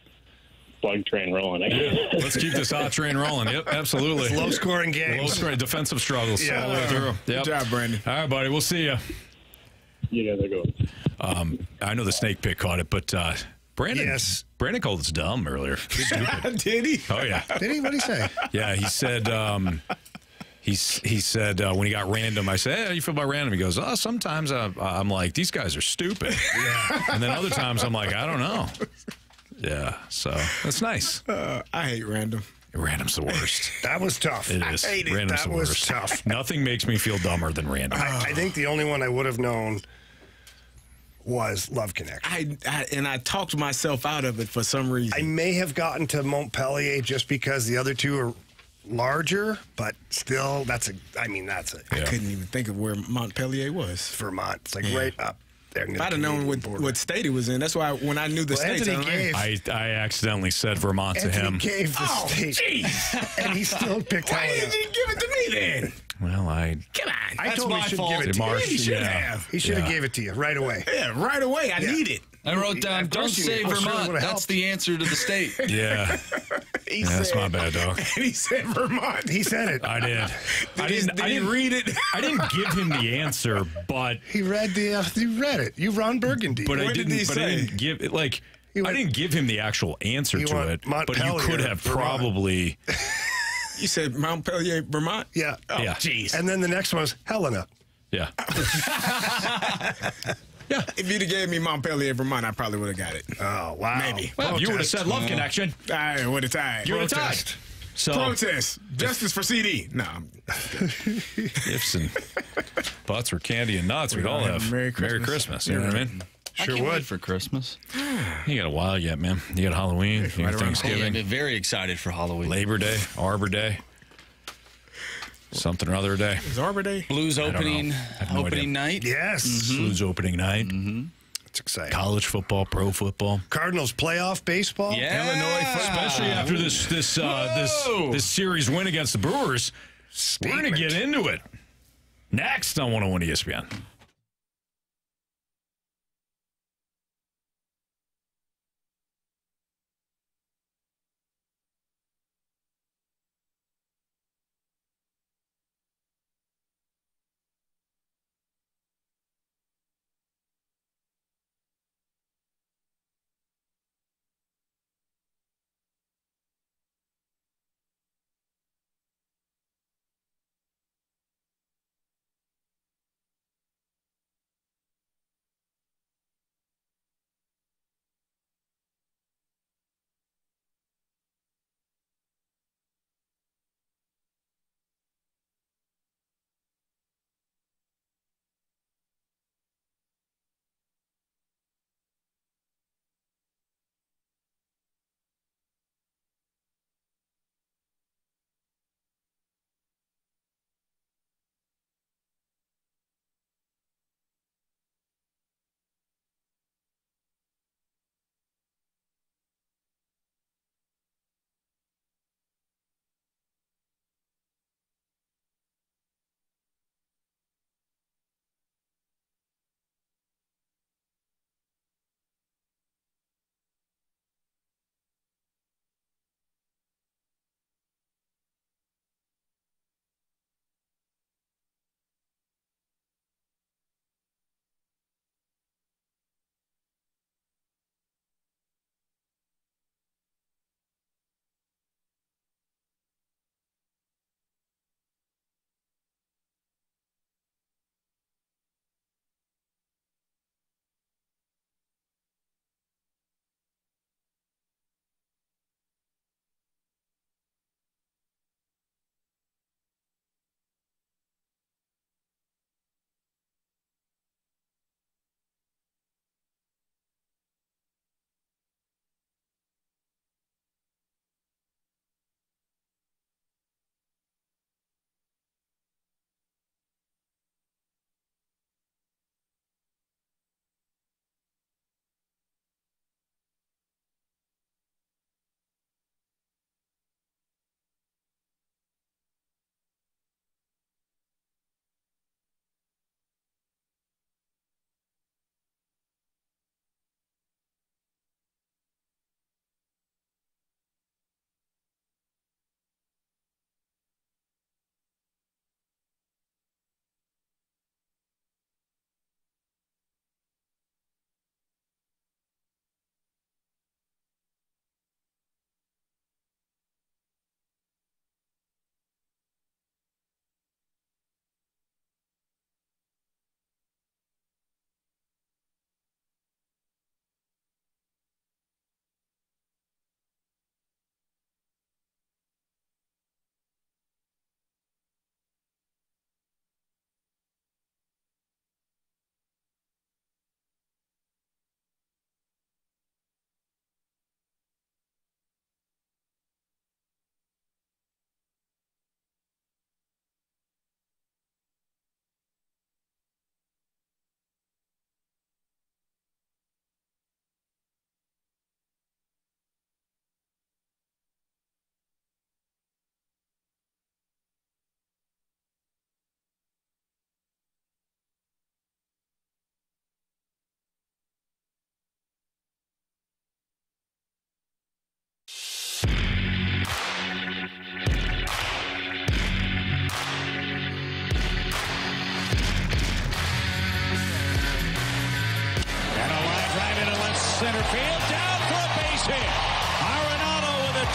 plug train rolling. I guess. Let's keep this hot train rolling. Yep, absolutely. Low scoring games. Low scoring defensive struggles. Yeah. All the way through. Good Yep. job, Brandon. All right, buddy. We'll see you. You guys are good. I know the snake pit caught it, but Brandon. Yes. Brandon called us dumb earlier. Stupid. Did he? Oh yeah. Did he? What did he say? Yeah, he said. He said when he got random, I said, "Hey, how do you feel about random?" He goes, "Oh, sometimes I'm like, these guys are stupid," and then other times I'm like, I don't know. Yeah, so that's nice. I hate random. Random's the worst. That was tough. It is. I hate it. Random's That the was worst. tough. Nothing makes me feel dumber than random. I think the only one I would have known was Love Connection. I talked myself out of it for some reason. I may have gotten to Montpellier just because the other two are larger, but still, that's it. I couldn't even think of where Montpellier was. Vermont. It's like right up there. If I'd have known what state it was in, that's why when I knew the states, I accidentally said Vermont to him. Anthony gave the state. Jeez. And he still picked Why Helena. didn't you give it to me then? Well, Come on. I That's totally my should fault. give it to Marsh, you. He should yeah. have. He should have gave it to you right away. Yeah, right away. I need it. I wrote down, Of don't course you say did. I'm sure it Vermont. would've That's helped. the answer to the state. Yeah. That's my bad, dog. And he said Vermont. He said it. I did. I Did he read it? I didn't give him the answer, but He read you read it. You Ron Burgundy. I What did he say? didn't give it I went- didn't give him the actual answer He to went it. But you Montpelier, could have Vermont. probably. You said Montpelier, Vermont? Yeah. Oh, Yeah. jeez. And then the next one was Helena. Yeah. If you'd have gave me Montpelier, Vermont, I probably would have got it. Oh, wow. Maybe. Well, you would have Protest. said Love Connection. I would have tied. You would have tied. Protest. So Protest. Justice for CD. No. ifs and buts or candy and nuts, we'd all have Merry Christmas. You know what I mean? I can't wait for Christmas. You got a while yet, man. You got Halloween, you got Yeah, Thanksgiving, I'm very excited for Halloween. Labor Day, Arbor Day, something or other day. Is Arbor Day? Blues don't know. opening I have no opening idea. night. Yes. Blues opening night. It's exciting. College football, pro football. Cardinals playoff baseball. Yeah. Illinois football. Especially after this series win against the Brewers. We're going to get into it next on 101 ESPN.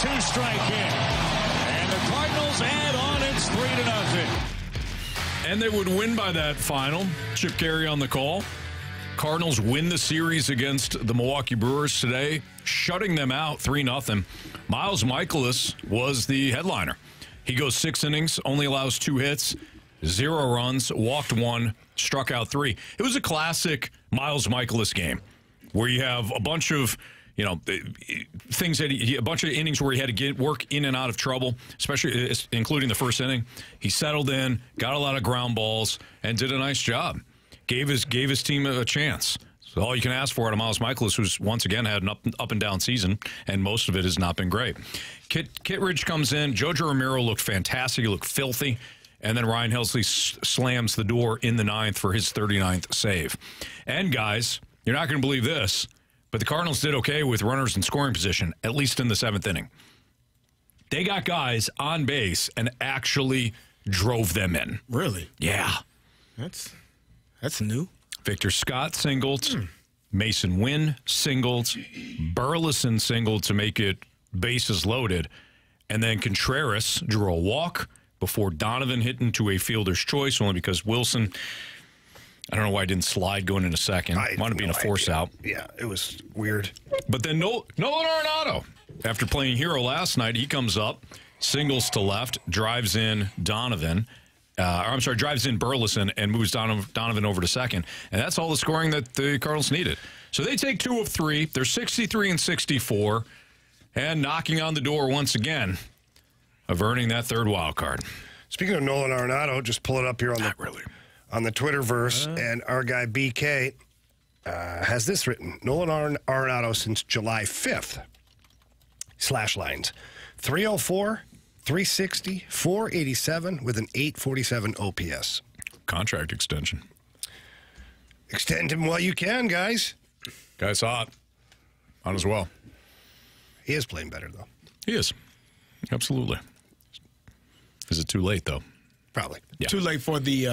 2-strike count. And the Cardinals add on. It's 3-0. And they would win by that final. Chip Carey on the call. Cardinals win the series against the Milwaukee Brewers today, shutting them out 3-0. Miles Mikolas was the headliner. He goes 6 innings, only allows 2 hits, 0 runs, walked 1, struck out 3. It was a classic Miles Mikolas game where you have a bunch of, things that a bunch of innings where he had to get work in and out of trouble, especially including the first inning. He settled in, got a lot of ground balls, and did a nice job. Gave his team a chance. So all you can ask for out of Miles Mikolas, who's once again had an up and down season, and most of it has not been great. Kittredge comes in. Jojo Romero looked fantastic. He looked filthy. And then Ryan Helsley slams the door in the 9th for his 39th save. And, guys, you're not going to believe this, but the Cardinals did okay with runners in scoring position, at least in the 7th inning. They got guys on base and actually drove them in. Really? Yeah. That's new. Victor Scott singled. Mason Wynn singled. Burleson singled to make it bases loaded. And then Contreras drew a walk before Donovan hit into a fielder's choice, only because Wilson, I don't know why he didn't slide going into second. Might have been a force out. Yeah, it was weird. But then Nolan Arenado, after playing hero last night, he comes up, singles to left, drives in Donovan. Drives in Burleson and moves Donovan over to second. And that's all the scoring that the Cardinals needed. So they take 2 of 3. They're 63-64 and knocking on the door once again of earning that 3rd wild card. Speaking of Nolan Arenado, just pull it up here on the Twitterverse, and our guy BK has this written. Nolan Arenado since July 5th. Slash lines. 304, 360, 487 with an 847 OPS. Contract extension. Extend him while you can, guys. Guy's hot. Hot as well. He is playing better, though. He is. Absolutely. Is it too late, though? Probably. Yeah. Too late for the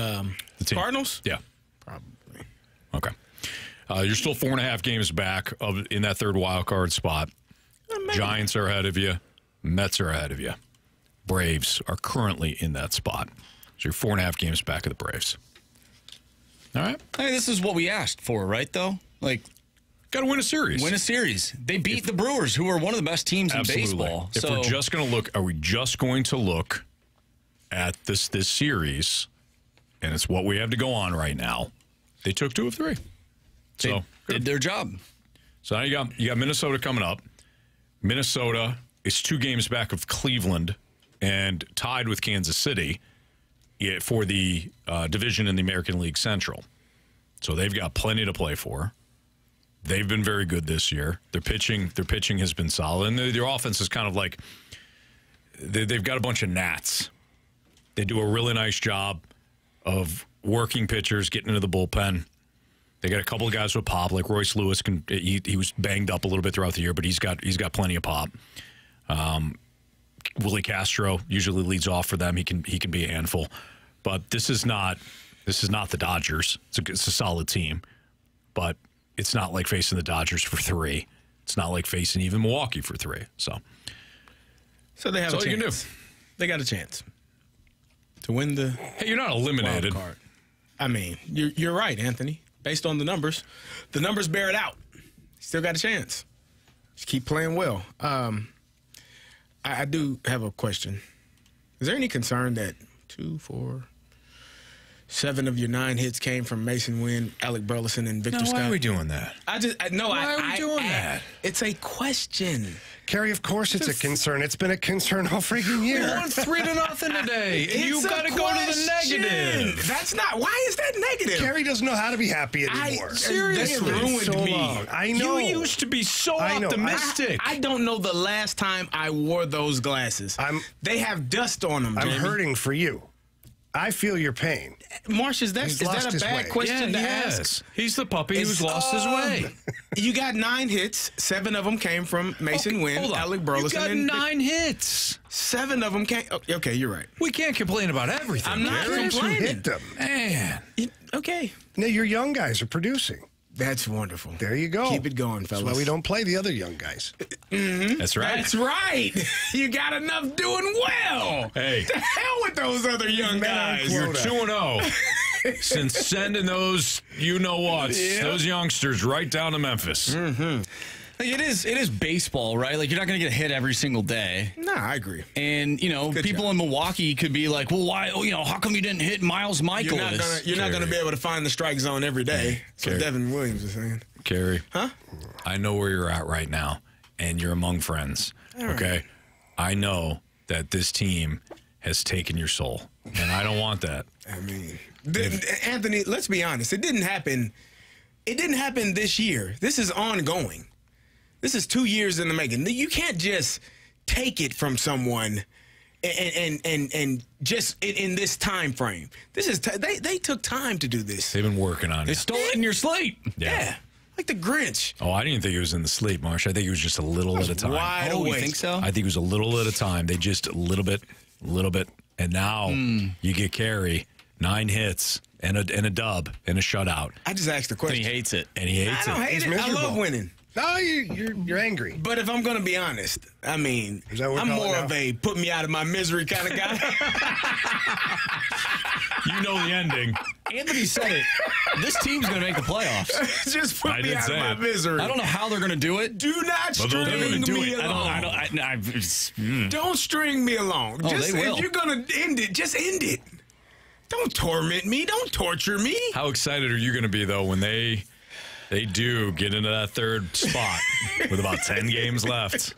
team. Cardinals? Yeah. Probably. Okay. You're still 4.5 games back in that 3rd wild card spot. Giants are ahead of you. Mets are ahead of you. Braves are currently in that spot. So you're 4.5 games back of the Braves. All right. Hey, this is what we asked for, right, though? Got to win a series. Win a series. They beat the Brewers, who are one of the best teams in baseball. If we're just going to look, are we just going to look at this series, and it's what we have to go on right now? They took 2 of 3. So did their job. So now you got Minnesota coming up. Minnesota is 2 games back of Cleveland and tied with Kansas City for the division in the American League Central. So they've got plenty to play for. They've been very good this year. Their pitching has been solid, and their offense is kind of like they've got a bunch of gnats. They do a really nice job of working pitchers, getting into the bullpen. They got a couple of guys with pop, like Royce Lewis. He was banged up a little bit throughout the year, but he's got plenty of pop. Willie Castro usually leads off for them. He can be a handful, but this is not the Dodgers. It's a solid team, but it's not like facing the Dodgers for 3. It's not like facing even Milwaukee for 3. So they have a chance. You can do. They got a chance to win the. Hey, you're not eliminated. Wild card. I mean, you're right, Anthony. Based on the numbers bear it out. Still got a chance. Just keep playing well. I do have a question. Is there any concern that 2, 4, 7 of your 9 hits came from Mason Wynn, Alec Burleson, and Victor Scott? Why are we doing that? Why are we doing that? It's a question. Carey, of course it's a concern. It's been a concern all freaking year. We won 3-0 today, and you got to go to the negative. That's not. Why is that negative? Carey doesn't know how to be happy anymore. Seriously, they ruined me. I know. You used to be so optimistic. I don't know the last time I wore those glasses. They have dust on them. I'm Jamie. hurting for you. I feel your pain. Marsh, is that a bad question to ask? He's the puppy who's lost his way. You got 9 hits. 7 of them came from Mason Wynn, Alec Burleson. You got 9 hits. 7 of them came. Okay, you're right. We can't complain about everything. I'm not complaining. Hit them. Man. Okay. No, your young guys are producing. That's wonderful. There you go. Keep it going, fellas. That's why we don't play the other young guys. That's right. That's right. You got enough doing well. Hey. The hell with those other young guys. You're 2-0 since sending those those youngsters right down to Memphis. Mm-hmm. Like it is baseball, right? Like you're not going to get hit every single day. No, I agree. And people in Milwaukee could be like, "Well, why? How come you didn't hit Miles Michaelis?" You're not going to be able to find the strike zone every day. So Carey. Devin Williams is saying. Carey, huh? I know where you're at right now, and you're among friends. All right. Okay, I know that this team has taken your soul, and I don't want that. I mean, Anthony, let's be honest. It didn't happen. It didn't happen this year. This is ongoing. This is 2 years in the making. You can't just take it from someone and just in this time frame. This is they took time to do this. They've been working on it. They stole it in your sleep. Yeah. Like the Grinch. Oh, I didn't think it was in the sleep, Marsh. I think it was just a little at a time. Wide awake. You think so? I think it was a little at a time. They just a little bit, and now you get Carey, 9 hits and a dub and a shutout. I just asked the question. And he hates it. And he hates I don't hate He's it. miserable. I love winning. No, you're angry. But if I'm going to be honest, I mean, Is that what I'm we're calling more now? of a put me out of my misery kind of guy. You know the ending. Anthony said it. This team's going to make the playoffs. Just put I me did out of say my it. misery. I don't know how they're going to do it. Do not But they're string gonna me along. Don't string me along. Oh, Just, they will. if you're going to end it, just end it. Don't torment me. Don't torture me. How excited are you going to be, though, when they do get into that third spot with about 10 games left?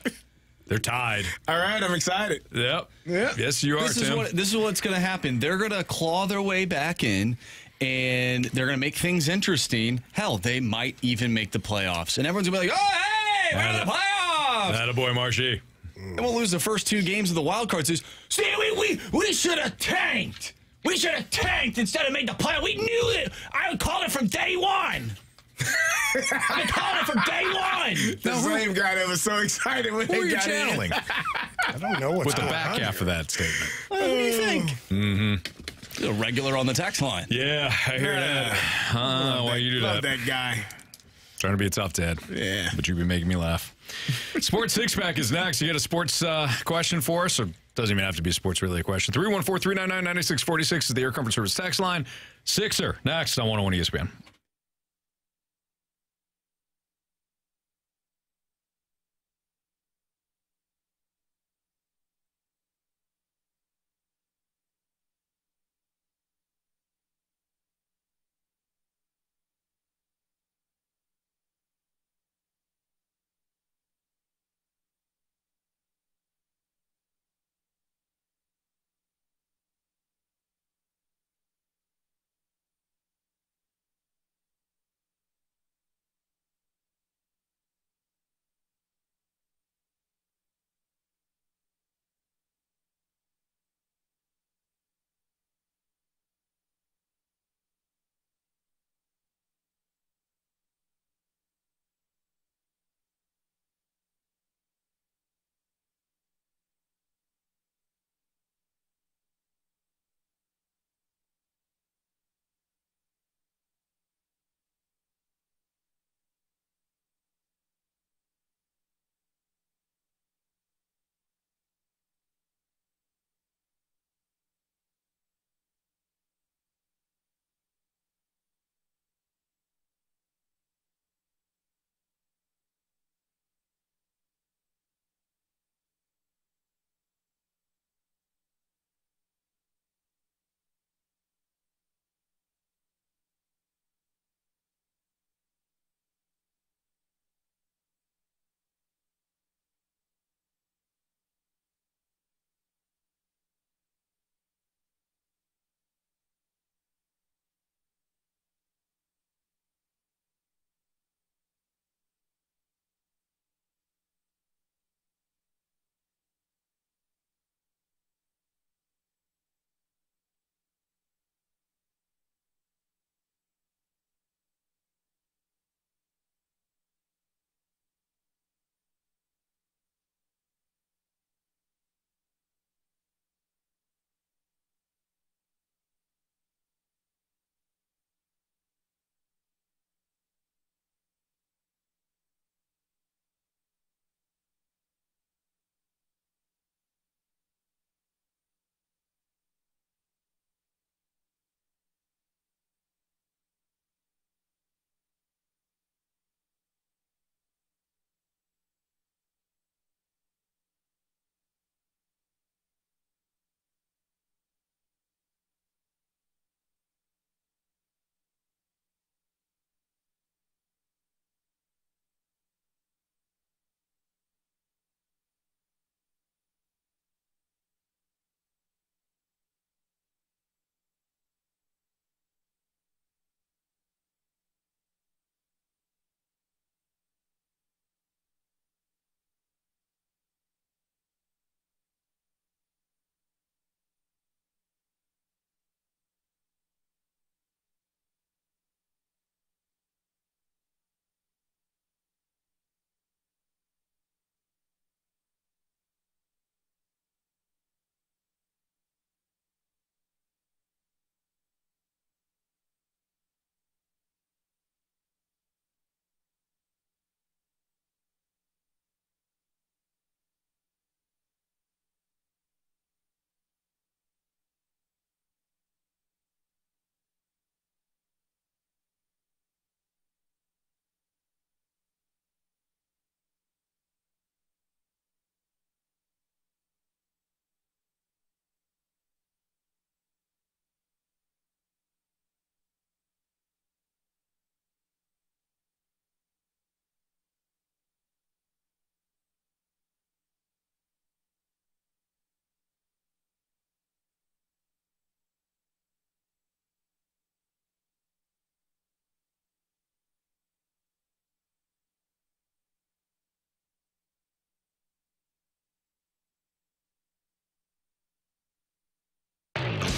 They're tied. All right, I'm excited. Yep. Yes, you are, Tim. This is what's going to happen. They're going to claw their way back in, and they're going to make things interesting. Hell, they might even make the playoffs. And everyone's going to be like, oh, hey, we're in the playoffs. Attaboy, Marshy. And we'll lose the first 2 games of the wild card. Says, see, we should have tanked. We should have tanked instead of made the playoffs. We knew it. I would call it from day one. I called it from day one. The same guy that was so excited when Who they are you got channeling? I don't know what's With the going back on half here. of that statement. What do you think? Mm-hmm. A regular on the text line. Yeah, I hear that. Why you do Love that? that guy. Trying to be a tough dad. Yeah. But you've been making me laugh. Sports Six Pack is next. You got a sports question for us? Or doesn't even have to be a sports-related question. 314-399-9646 is the Air Comfort Service text line. Sixer, next on 101 ESPN.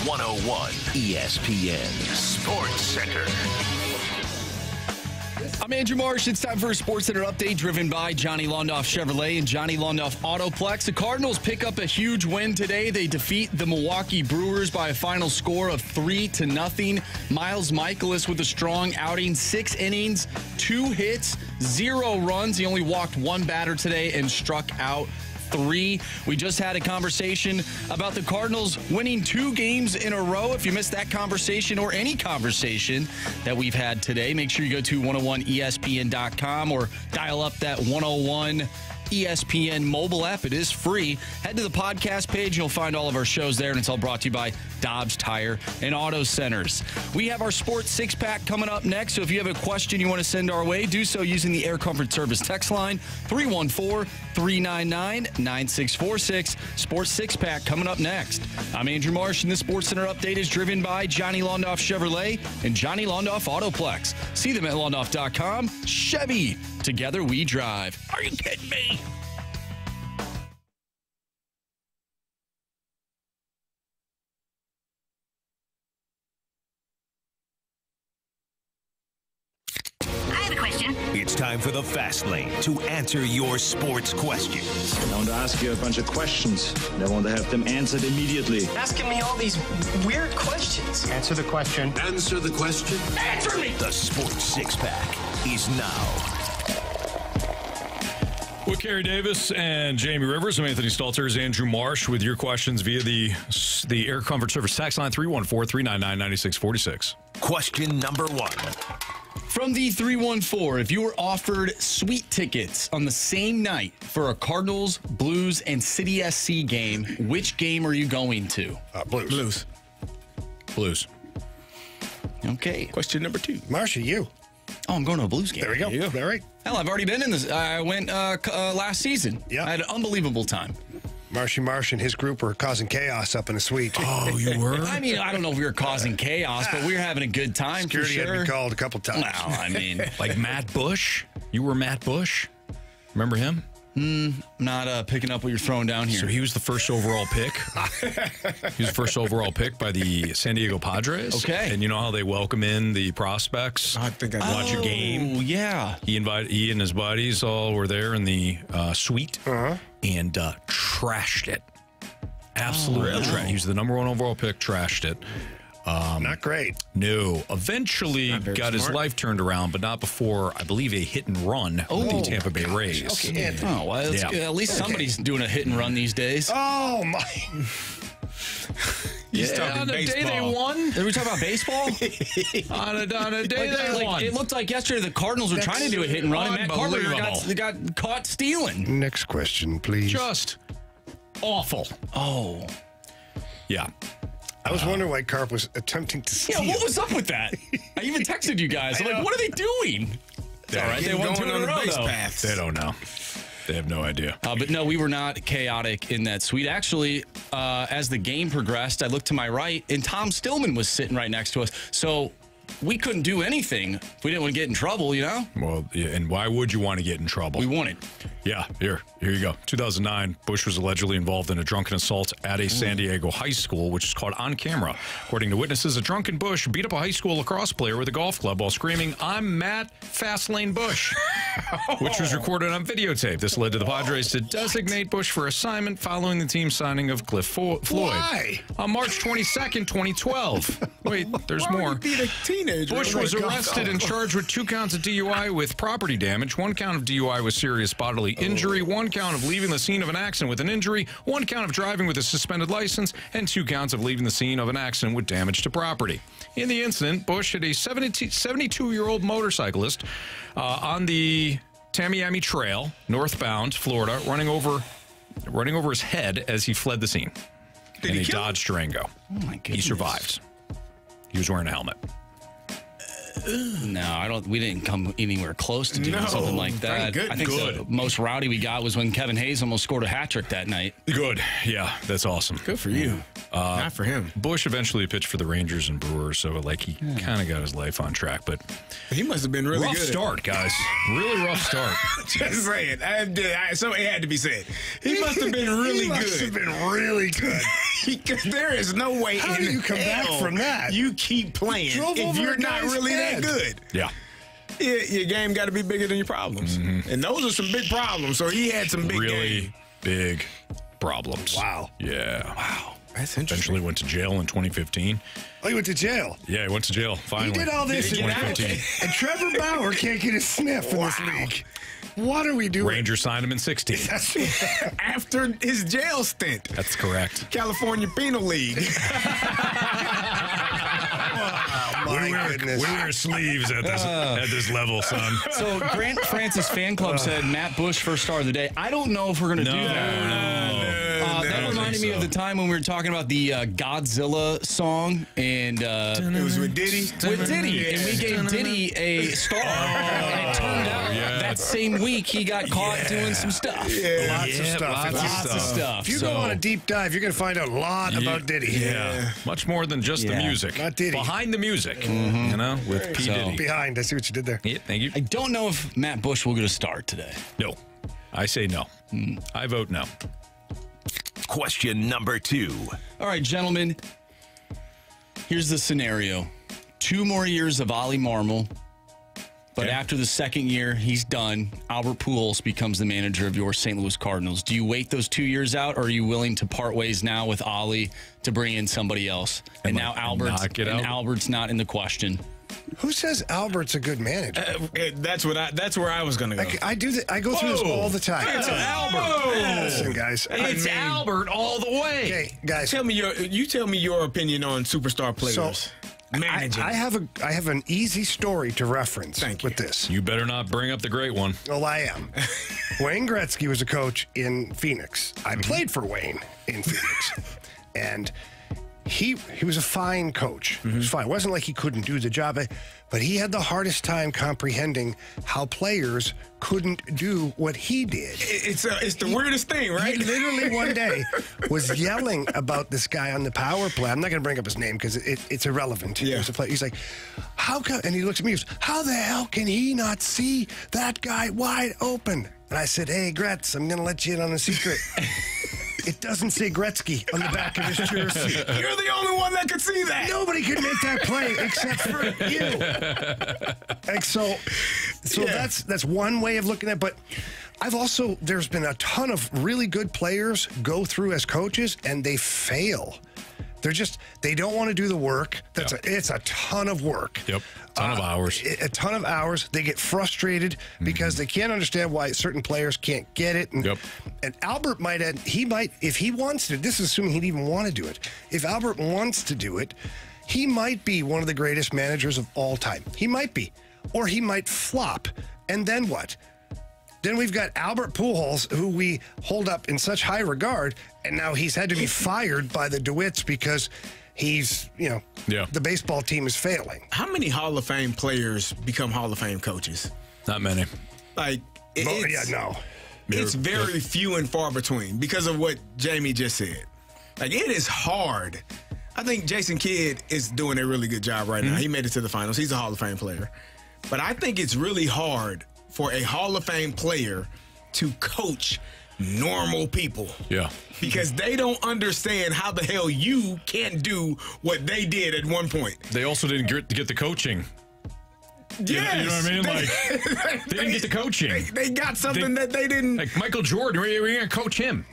101 ESPN Sports Center. I'm Andrew Marsh. It's time for a Sports Center update driven by Johnny Londoff Chevrolet and Johnny Londoff Autoplex. The Cardinals pick up a huge win today. They defeat the Milwaukee Brewers by a final score of 3-0. Miles Michaelis with a strong outing, 6 innings, 2 hits, 0 runs. He only walked 1 batter today and struck out 3. We just had a conversation about the Cardinals winning 2 games in a row. If you missed that conversation or any conversation that we've had today, make sure you go to 101ESPN.com or dial up that 101 ESPN mobile app. It is free. Head to the podcast page. You'll find all of our shows there, and it's all brought to you by Dobbs Tire and Auto Centers. We have our Sports Six-Pack coming up next, so if you have a question you want to send our way, do so using the Air Comfort Service text line, 314-399-9646. Sports Six-Pack coming up next. I'm Andrew Marsh, and the Sports Center update is driven by Johnny Londoff Chevrolet and Johnny Londoff Autoplex. See them at londoff.com. Chevy. Together we drive. Are you kidding me? It's time for the Fast Lane to answer your sports questions. I want to ask you a bunch of questions. I want to have them answered immediately. Asking me all these weird questions. Answer the question. Answer the question. Answer me! The Sports Six-Pack is now. With Carey Davis and Jamie Rivers, I'm Anthony Stalter. Is Andrew Marsh with your questions via the Air Comfort Service tax line 314-399-9646. Question number 1. From the 314, if you were offered sweet tickets on the same night for a Cardinals, Blues, and City SC game, which game are you going to? Blues. Blues. Okay. Question number 2. Marcia, you. Oh, I'm going to a Blues game. There we go. All right. Hell, I've already been in this. I went last season. Yeah. I had an unbelievable time. Marshy Marsh and his group were causing chaos up in the suite. Oh, you were? I mean, I don't know if we were causing chaos, but we were having a good time. Security for sure. had been called a couple times. Well, I mean, like Matt Bush? You were Matt Bush? Remember him? Not picking up what you're throwing down here. So he was the first overall pick. He was the first overall pick by the San Diego Padres. Okay. And you know how they welcome in the prospects? I think I watch a game. Oh, yeah. He and his buddies all were there in the suite and trashed it. Absolutely trashed. He was the number 1 overall pick, trashed it. Not great. No. Eventually got his life turned around, but not before, I believe, a hit and run with the Tampa Bay Rays. Okay, Anthony. Oh, well, that's good. At least somebody's doing a hit and run these days. Oh, my. He's talking on the baseball. day they won. Are we talking about baseball? on a day they won. It looked like yesterday the Cardinals were trying to do a hit and run, and Matt Carpenter got caught stealing. Next question, please. Just awful. Oh. Yeah. I was wondering why Carp was attempting to steal. Yeah, what was up with that? I even texted you guys. I'm like, what are they doing? It's all right. They won 2 in a row, though. They don't know. They have no idea. But no, we were not chaotic in that suite. Actually, as the game progressed, I looked to my right, and Tom Stillman was sitting right next to us. So we couldn't do anything if we didn't want to get in trouble, you know? Well, yeah, and why would you want to get in trouble? We won it. Yeah, here you go. 2009, Bush was allegedly involved in a drunken assault at a San Diego high school, which is caught on camera. According to witnesses, a drunken Bush beat up a high school lacrosse player with a golf club while screaming, "I'm Matt Fastlane Bush," which was recorded on videotape. This led to the Padres to designate Bush for assignment following the team signing of Cliff Floyd. Why? On March 22nd, 2012. Wait, there's more. Bush was arrested and charged with 2 counts of DUI with property damage. 1 count of DUI with serious bodily injury. 1 count of leaving the scene of an accident with an injury. 1 count of driving with a suspended license. And 2 counts of leaving the scene of an accident with damage to property. In the incident, Bush hit a 72-year-old motorcyclist on the Tamiami Trail, northbound Florida, running over his head as he fled the scene in a Dodge Durango. Oh, my goodness. He survived. He was wearing a helmet. No, we didn't come anywhere close to doing something like that. I think the most rowdy we got was when Kevin Hayes almost scored a hat trick that night. Good. Yeah, that's awesome. Good for you. Not for him. Bush eventually pitched for the Rangers and Brewers, so he kind of got his life on track. But he must have been really rough good. Start, guys. Really rough start. Just saying. Something had to be said. He must have been really good. He must have been really good. Because there is no way How in do you come back hell from that? you keep playing Drove if over you're a not guy's really head. that good. Yeah. Your game got to be bigger than your problems. And those are some big problems. So he had some big Really game. big problems. Wow. Yeah. Wow. That's interesting. Eventually went to jail in 2015. Oh, he went to jail. Yeah, he went to jail finally. He did all this in in 2015. and Trevor Bauer can't get a sniff in this league. What are we doing? Rangers signed him in 16. After his jail stint. That's correct. California Penal League. goodness. We wear sleeves at this level, son. So Grant Francis fan club said Matt Bush first star of the day. I don't know if we're going to do that. That reminded me of the time when we were talking about the Godzilla song, and it was with Diddy. And we gave Diddy a star. And it turned out that same week he got caught doing some stuff. Lots of stuff. Lots of stuff. If you go on a deep dive, you're going to find out a lot about Diddy. Yeah. Much more than just the music. Not Diddy. Behind the music, you know, with P. Diddy. Behind. I see what you did there. Yeah, thank you. I don't know if Matt Bush will get a start today. No. I say no. I vote no. Question number 2. All right, gentlemen. Here's the scenario. 2 more years of Ollie Marmol, but after the second year, he's done. Albert Pujols becomes the manager of your St. Louis Cardinals. Do you wait those 2 years out, or are you willing to part ways now with Ollie to bring in somebody else? And now Albert's not in the question. Who says Albert's a good manager? That's where I was going to go. I do that. I go through this all the time. It's Albert. Listen, guys. It's Albert all the way. Okay, guys. Tell me your opinion on superstar players. Managing. I have an easy story to reference with this. You better not bring up the great one. Well, I am. Wayne Gretzky was a coach in Phoenix. I played for Wayne in Phoenix. And he was a fine coach. He was fine. It wasn't like he couldn't do the job, but he had the hardest time comprehending how players couldn't do what he did. It's the weirdest thing, right? He literally one day was yelling about this guy on the power play. I'm not going to bring up his name because it's irrelevant. Yeah. He's like, how come? And he looks at me and goes, how the hell can he not see that guy wide open? And I said, hey, Gretz, I'm going to let you in on a secret. It doesn't say Gretzky on the back of his jersey. You're the only one that could see that. Nobody could make that play except for you. Like, so that's one way of looking at it. But there's been a ton of really good players go through as coaches and they fail. They don't want to do the work. It's a ton of work. Yep. Ton of hours. A ton of hours. They get frustrated because they can't understand why certain players can't get it. And, and Albert if he wants to, this is assuming he'd even want to do it. If Albert wants to do it, he might be one of the greatest managers of all time. He might be. Or he might flop. And then what? Then we've got Albert Pujols, who we hold up in such high regard, and now he's had to be fired by the DeWitts because he's, the baseball team is failing. How many Hall of Fame players become Hall of Fame coaches? Not many. It's very few and far between because of what Jamie just said. Like, it is hard. I think Jason Kidd is doing a really good job right now. He made it to the finals. He's a Hall of Fame player. But I think it's really hard for a Hall of Fame player to coach normal people. Yeah. Because they don't understand how the hell you can't do what they did at one point. They also didn't get the coaching. Yes. You know what I mean? They didn't get the coaching. They got something that they didn't. Like Michael Jordan, we're going to coach him.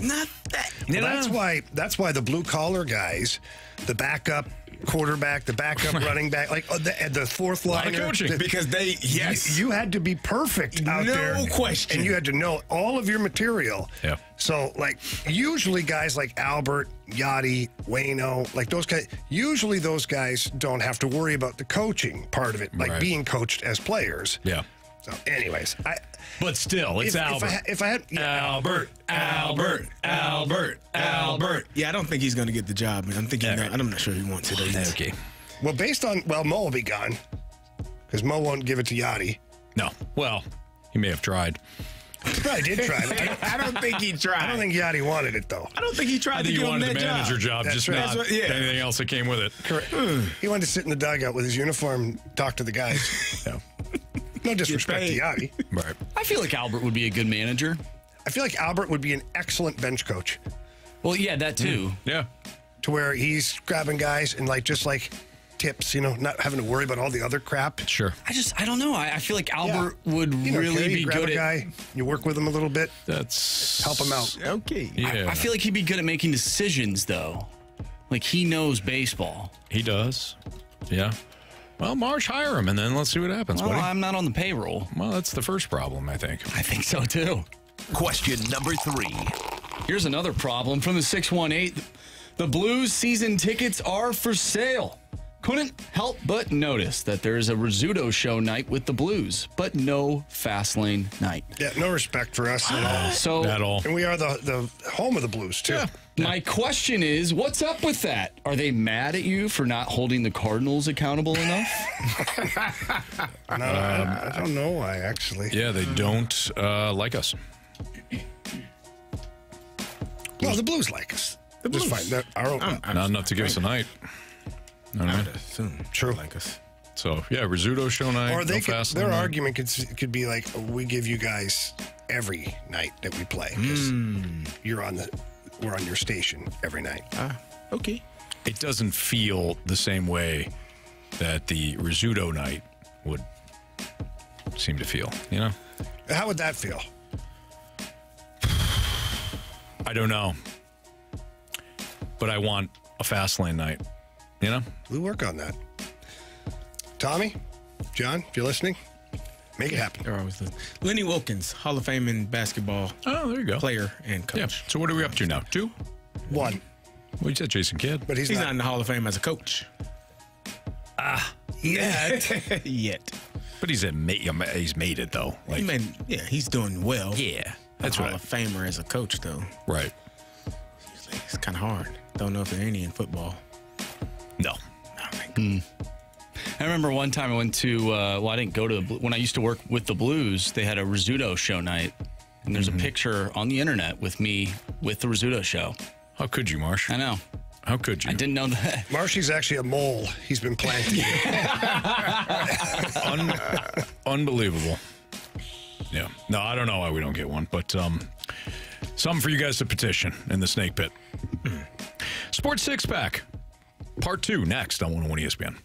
Not that. Well, that's why the blue collar guys, the backup quarterback, the backup running back, like the fourth liner, coaching because you had to be perfect out there, no question, and you had to know all of your material. Yeah. So usually guys like Albert, Yachty, Waino, like those guys, usually those guys don't have to worry about the coaching part of it, being coached as players. Yeah. So, anyways, but still, it's Albert. If I had Albert. Yeah, I don't think he's going to get the job. I'm not sure he wants it. Okay. Well, Mo will be gone because Mo won't give it to Yachty. No. Well, he may have tried. He probably did try. I don't think he tried. I don't think Yachty wanted it though. I don't think he tried to get him that job. He wanted the manager job, That's just right. not anything else that came with it. Correct. He wanted to sit in the dugout with his uniform, talk to the guys. Yeah. No disrespect to Yachty. Right. I feel like Albert would be a good manager. I feel like Albert would be an excellent bench coach. Well, yeah, that too. Yeah. To where he's grabbing guys and just tips, not having to worry about all the other crap. Sure. I don't know. I feel like Albert would really Carey, be grab good a at. guy, you work with him a little bit. Help him out. Okay. Yeah. I feel like he'd be good at making decisions, though. Like he knows baseball. He does. Yeah. Well, Marsh, hire him, and then let's see what happens, Well, buddy. I'm not on the payroll. Well, that's the first problem, I think. I think so, too. Question number 3. Here's another problem from the 618. The Blues season tickets are for sale. Couldn't help but notice that there is a Rizzuto show night with the Blues, but no Fastlane night. Yeah, no respect for us at all. So, At all. And we are the home of the Blues, too. Yeah. my question is, what's up with that? Are they mad at you for not holding the Cardinals accountable enough? No, I don't know why, actually. Yeah, they don't like us. Well, the Blues like us. The Blues fine. They're our own. Not enough to give us a night. No, no. True. Like us. So, yeah, Rizzuto show night. Or they no could, Fastlane their night. argument could be like, we give you guys every night that we play because we're on your station every night. Okay. It doesn't feel the same way that the Rizzuto night would seem to feel, How would that feel? I don't know. But I want a Fastlane night, We'll work on that. Tommy, John, if you're listening, make it happen. They're always listening. Lenny Wilkins, Hall of Fame in basketball. Oh, there you go. Player and coach. Yeah. So what are we up to now? 2? 1. Well, you said Jason Kidd. But he's He's not. not in the Hall of Fame as a coach. Yet. Yet. But he's made it, though. Like, He's doing well. yeah. That's Hall right. of Famer as a coach, though. Right. It's kind of hard. Don't know if there are any in football. No. I remember one time I went to, I didn't go to, when I used to work with the Blues, they had a Rizzuto show night. And there's a picture on the internet with me with the Rizzuto show. How could you, Marsh? I know. How could you? I didn't know that. Marshy's actually a mole. He's been planted. Unbelievable. Yeah. No, I don't know why we don't get one, but something for you guys to petition in the snake pit. Sports Six Pack, Part 2, next on 101 ESPN.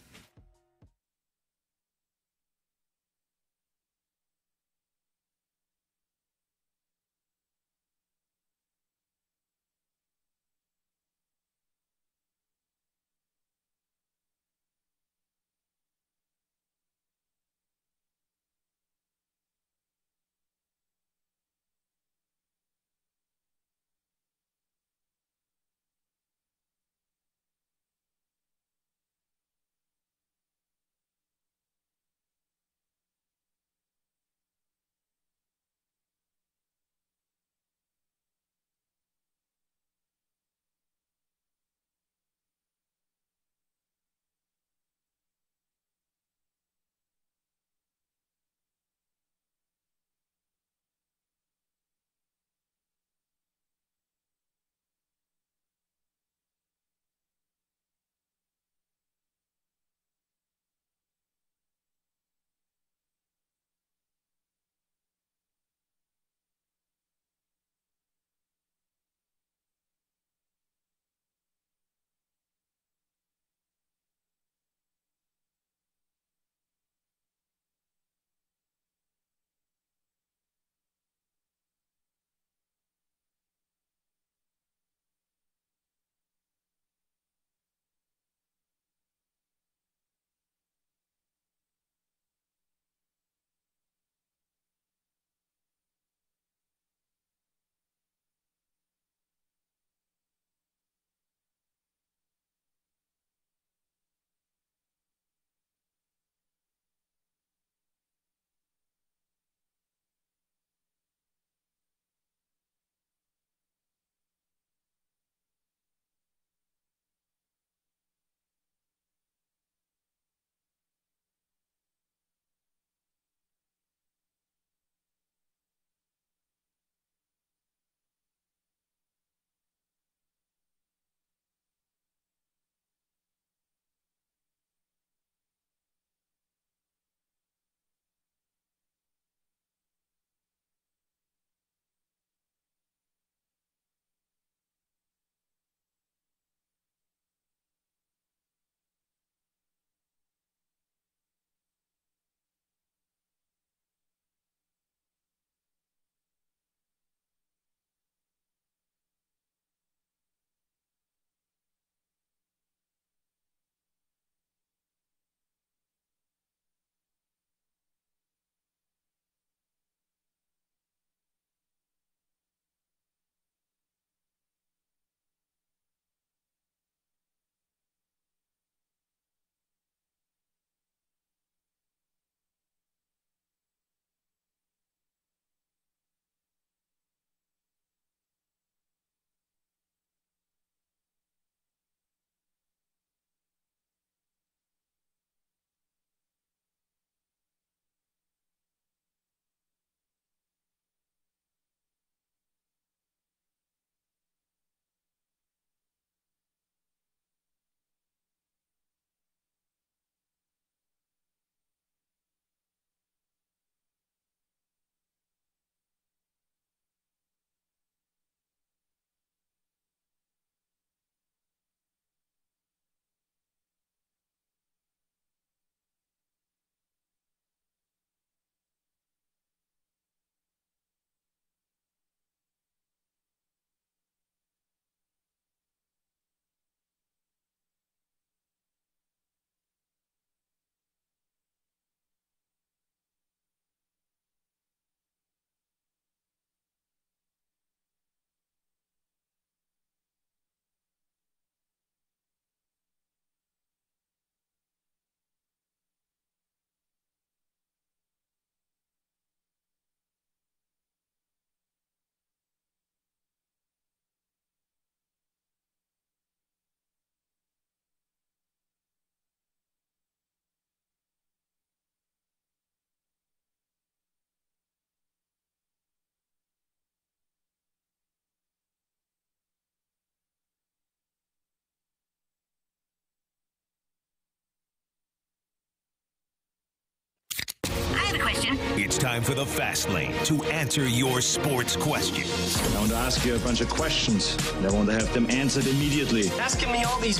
It's time for the Fast Lane to answer your sports questions. I want to ask you a bunch of questions, and I want to have them answered immediately. Asking me all these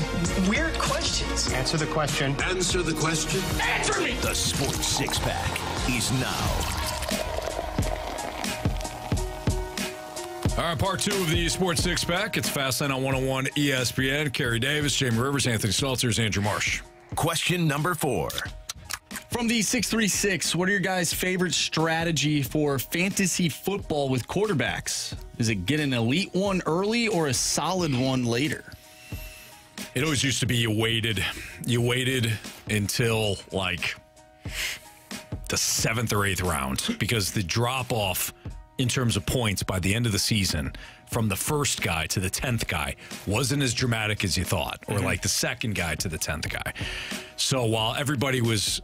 weird questions. Answer the question. Answer the question. Answer me! The Sports Six-Pack is now. All right, part 2 of the Sports Six-Pack. It's Fastlane on 101 ESPN. Carey Davis, Jamie Rivers, Anthony Stalter, Andrew Marsh. Question number 4. From the 636, what are your guys' favorite strategy for fantasy football with quarterbacks? Is it get an elite one early or a solid one later? It always used to be you waited until like the 7th or 8th round, because the drop-off in terms of points by the end of the season from the first guy to the 10th guy wasn't as dramatic as you thought, or like the second guy to the 10th guy. So while everybody was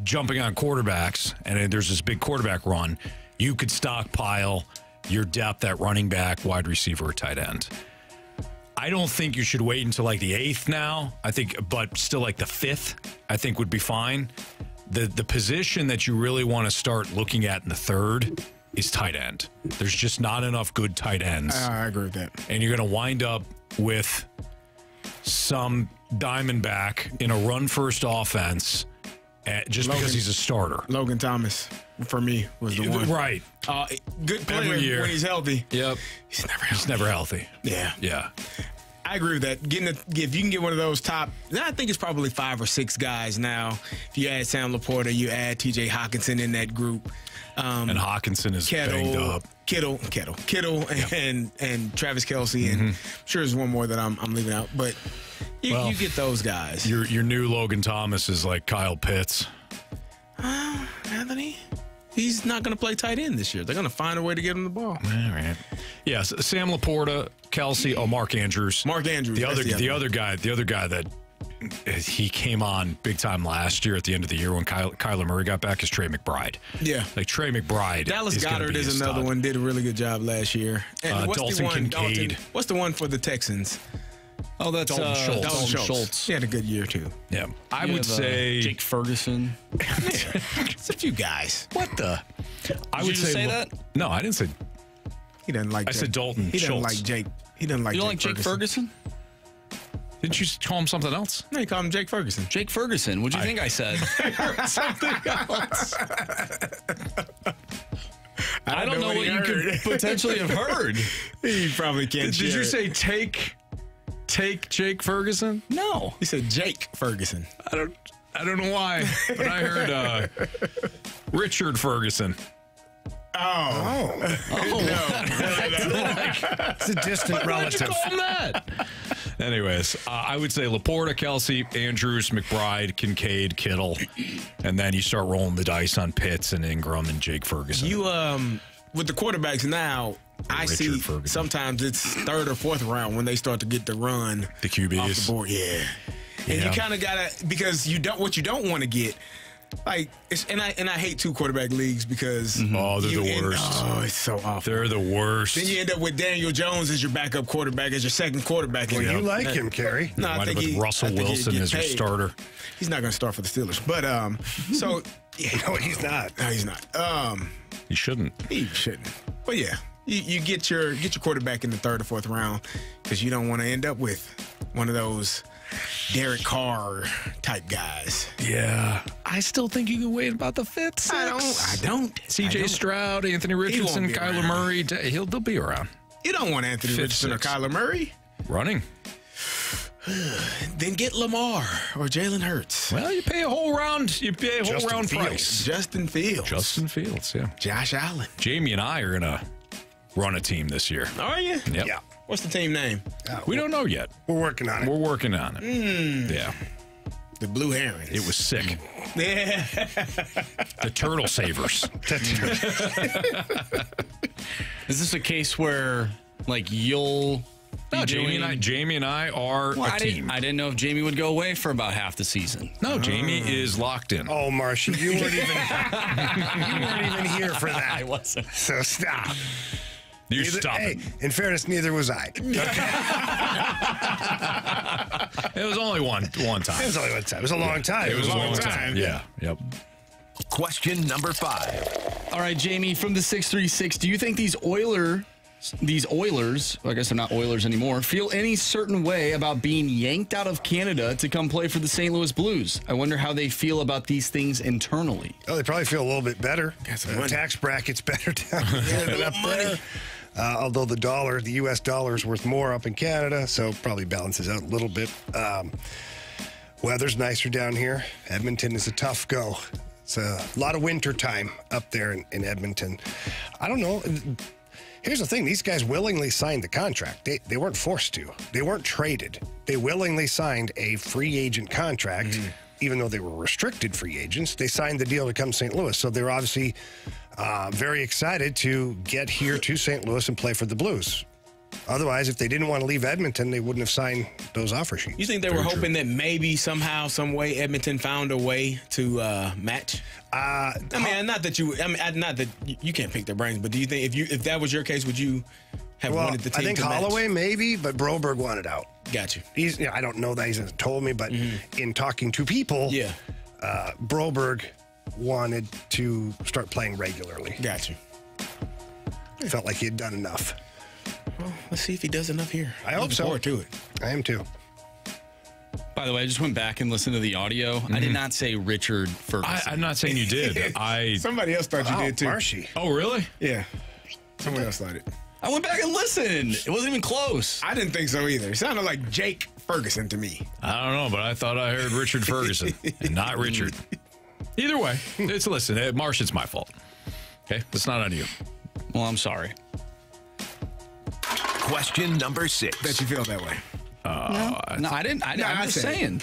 jumping on quarterbacks and there's this big quarterback run, you could stockpile your depth at running back, wide receiver, or tight end. I don't think you should wait until like the 8th now. I think, but still like the 5th, I think would be fine. The position that you really want to start looking at in the 3rd is tight end. There's just not enough good tight ends. I agree with that. And you're going to wind up with some Diamondback in a run-first offense because he's a starter. Logan Thomas, for me, was the one. Right. Good player Every year. when he's healthy. Yep. He's never healthy. Yeah. Yeah. I agree with that. If you can get one of those top, I think it's probably 5 or 6 guys now. If you add Sam Laporta, you add T.J. Hawkinson in that group. And Hawkinson is banged up. Kittle, and Travis Kelce, and I'm sure there's one more that I'm leaving out. But you get those guys. Your new Logan Thomas is like Kyle Pitts. Anthony, he's not going to play tight end this year. They're going to find a way to get him the ball. All right. Yes, Sam Laporta, Kelce, Mark Andrews. Mark Andrews. The other guy that he came on big time last year at the end of the year when Kyler Murray got back is Trey McBride. Yeah. Like Trey McBride. Dallas Goedert is another one. Did a really good job last year. And what's Dalton the one? Kincaid. What's the one for the Texans? Oh, that's Dalton Schultz. He had a good year, too. Yeah. I would say Jake Ferguson. It's a few guys. What the? Did you say that? No, I didn't say. He doesn't like I said Dalton He doesn't Schultz. like Jake. He doesn't like You don't like Jake Ferguson? Didn't you call him something else? No, you call him Jake Ferguson. Jake Ferguson. What'd you think I said? Something else. I don't know what you could potentially have heard. He probably can't. Did you say take Jake Ferguson? No. He said Jake Ferguson. I don't know why, but I heard Richard Ferguson. No. It's a distant relative. Why'd you call him that? Anyways, I would say Laporta, Kelce, Andrews, McBride, Kincaid, Kittle, and then you start rolling the dice on Pitts and Ingram and Jake Ferguson. You with the quarterbacks now, I Richard see Ferguson. sometimes it's 3rd or 4th round when they start to get the run. The QBs off the board. Yeah. And you kind of gotta, because what you don't want to get. Like, and I hate 2 quarterback leagues because they're the worst. It's so awful. They're the worst. Then you end up with Daniel Jones as your backup quarterback, as your second quarterback. Well, you like him, Carey. No, I think with Russell Wilson as your starter. He's not going to start for the Steelers, but so No, he's not. No, he's not. He shouldn't. He shouldn't. But yeah, you get your quarterback in the 3rd or 4th round because you don't want to end up with one of those Derek Carr type guys. Yeah. I still think you can wait about the 5th, 6th. I don't. CJ Stroud, Anthony Richardson, Kyler Murray. They'll be around. You don't want Anthony 5th, Richardson 6th. or Kyler Murray. Running. Then get Lamar or Jalen Hurts. Well, you pay a whole round. You pay a whole round price. Justin Fields. Justin Fields, yeah. Josh Allen. Jamie and I are going to run a team this year. Are you? Yep. Yeah. What's the team name? We don't know yet. We're working on it. We're working on it. Yeah. The Blue Herons. It was sick. Yeah. The Turtle Savers. Is this a case where, like, you'll... No, Jamie and I are a team. I didn't know if Jamie would go away for about half the season. No, Jamie is locked in. Oh, Marcia, you weren't even here for that. I wasn't. So stop. You stop it. In fairness, neither was I. It was only one time. It was only one time. It was a long time. It was a long time. Yeah. Yep. Question number 5. All right, Jamie, from the 636, do you think these Oilers, I guess they're not Oilers anymore, feel any certain way about being yanked out of Canada to come play for the St. Louis Blues? I wonder how they feel about these things internally. Oh, they probably feel a little bit better. Tax bracket's better down here than up there. Although the U.S. dollar is worth more up in Canada, so probably balances out a little bit. Weather's nicer down here. Edmonton is a tough go. It's a lot of winter time up there in Edmonton. I don't know. Here's the thing. These guys willingly signed the contract. They weren't forced to. They weren't traded. They willingly signed a free agent contract, even though they were restricted free agents. They signed the deal to come to St. Louis. So they're obviously very excited to get here to St. Louis and play for the Blues. Otherwise, if they didn't want to leave Edmonton, they wouldn't have signed those offer sheets. You think they were hoping that maybe somehow, some way, Edmonton found a way to match? I mean, not that you can't pick their brains, but do you think if that was your case, would you have wanted the team? I think to Holloway match? maybe, but Broberg wanted out. Got you. I don't know that he hasn't told me, but in talking to people, Broberg wanted to start playing regularly. Got you. He felt like he had done enough. Well, let's see if he does enough here. I hope so. Forward to it. I am too. By the way, I just went back and listened to the audio. I did not say Richard Ferguson. I'm not saying you did. Somebody else thought you did too. Marshy. Oh, really? Yeah. Someone else thought it. I went back and listened. It wasn't even close. I didn't think so either. It sounded like Jake Ferguson to me. I don't know, but I thought I heard Richard Ferguson and not Richard. Either way, listen, Marsh, it's my fault. Okay? It's not on you. Well, I'm sorry. Question number 6. Bet you feel that way. No, I didn't. I'm just saying.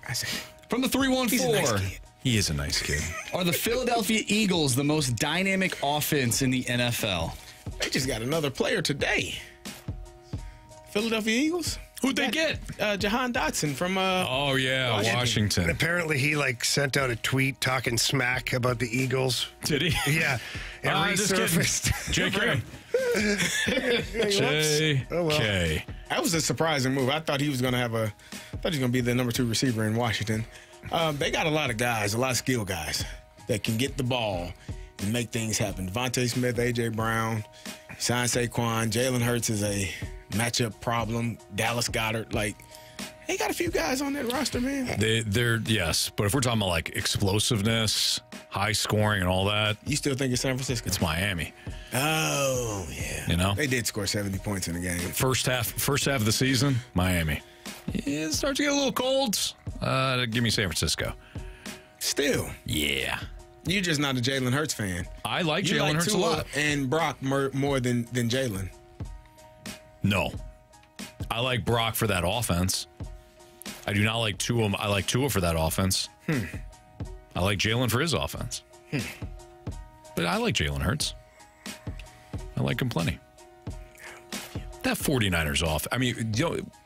I say From the 314. He is a nice kid. Are the Philadelphia Eagles the most dynamic offense in the NFL? They just got another player today. Philadelphia Eagles? Who'd they get? Jahan Dotson from Washington. And apparently he sent out a tweet talking smack about the Eagles. Did he? Yeah. It resurfaced. JK. JK. That was a surprising move. I thought he was going to be the number 2 receiver in Washington. They got a lot of guys, a lot of skill guys that can get the ball and make things happen. Devontae Smith, A.J. Brown, Sean Saquon, Jalen Hurts is a matchup problem. Dallas Goedert, they got a few guys on that roster, man. They're yes, but if we're talking about explosiveness, high scoring, and all that, you still think it's San Francisco? It's Miami. Oh yeah, they did score 70 points in the game. First half of the season, Miami. It starts to get a little cold. Give me San Francisco. Still, yeah. You're just not a Jalen Hurts fan. I like Jalen Hurts a lot, and Brock more than Jalen. No, I like Brock for that offense. I do not like Tua. I like Tua for that offense. I like Jalen for his offense. But I like Jalen Hurts. I like him plenty. That 49ers off. I mean,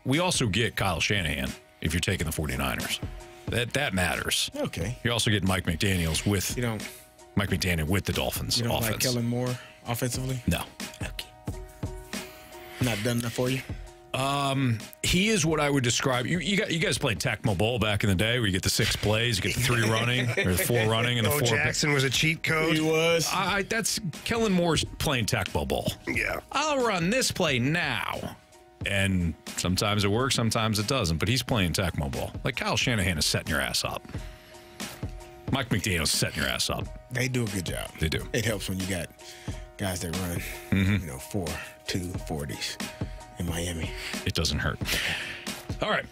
we also get Kyle Shanahan if you're taking the 49ers. That matters. Okay. You also get Mike McDaniel with the Dolphins. You don't offense. like Kellen Moore offensively? No. Okay. Not done enough for you? He is what I would describe. You guys played Tecmo Bowl back in the day where you get the 6 plays, you get the 3 running, or the 4 running, and the 4. Jackson was a cheat code. He was. That's Kellen Moore's playing Tecmo Bowl. Yeah. I'll run this play now. And sometimes it works, sometimes it doesn't. But he's playing Tecmo Bowl. Like Kyle Shanahan is setting your ass up. Mike McDaniel's setting your ass up. They do a good job. They do. It helps when you got guys that run, 4-2-40s in Miami. It doesn't hurt. All right.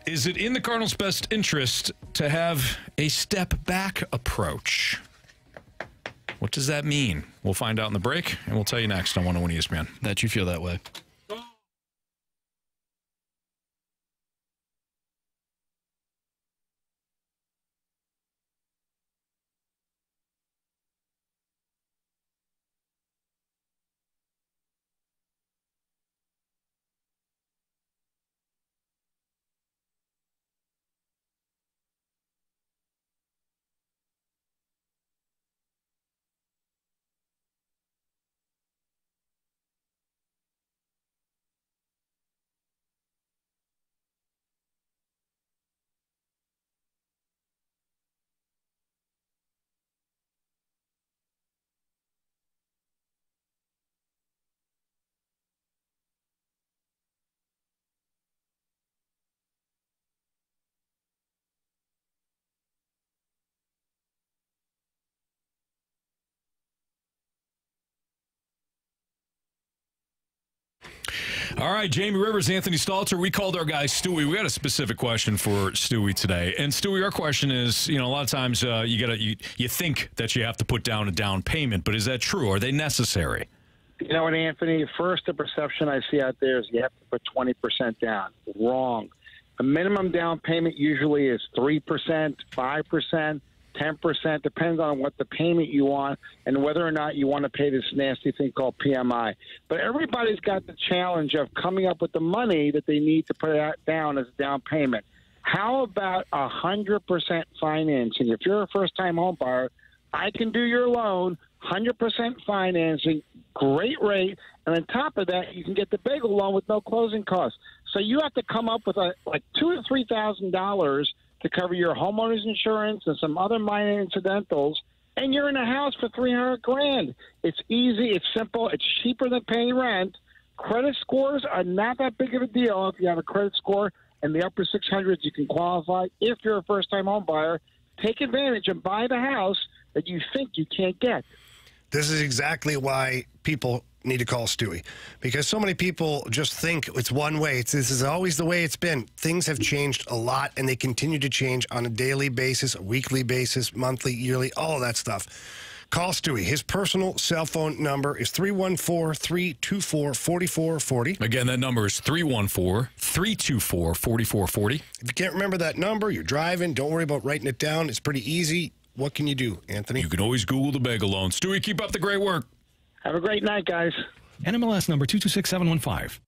Is it in the Cardinals' best interest to have a step-back approach? What does that mean? We'll find out in the break, and we'll tell you next on 101 ESPN. That you feel that way. All right, Jamie Rivers, Anthony Stalter. We called our guy Stewie. We got a specific question for Stewie today. And Stewie, our question is, a lot of times you think that you have to put down a down payment, but is that true? Are they necessary? You know what, Anthony? First, the perception I see out there is you have to put 20% down. Wrong. A minimum down payment usually is 3%, 5%, 10%, depends on what the payment you want and whether or not you want to pay this nasty thing called PMI. But everybody's got the challenge of coming up with the money that they need to put down as a down payment. How about 100% financing? If you're a first-time home buyer, I can do your loan, 100% financing, great rate, and on top of that, you can get the bagel loan with no closing costs. So you have to come up with like $2,000 to $3,000 to cover your homeowner's insurance and some other minor incidentals, and you're in a house for $300,000. It's easy, it's simple, it's cheaper than paying rent. Credit scores are not that big of a deal. If you have a credit score in the upper 600s, you can qualify. If you're a first-time home buyer, take advantage and buy the house that you think you can't get. This is exactly why people need to call Stewie, because so many people just think it's one way. This is always the way it's been. Things have changed a lot, and they continue to change on a daily basis, a weekly basis, monthly, yearly, all of that stuff. Call Stewie. His personal cell phone number is 314-324-4440. Again, that number is 314-324-4440. If you can't remember that number, you're driving, don't worry about writing it down. It's pretty easy. What can you do, Anthony? You can always Google the bagel loan. Stewie, keep up the great work. Have a great night, guys. NMLS number 226715.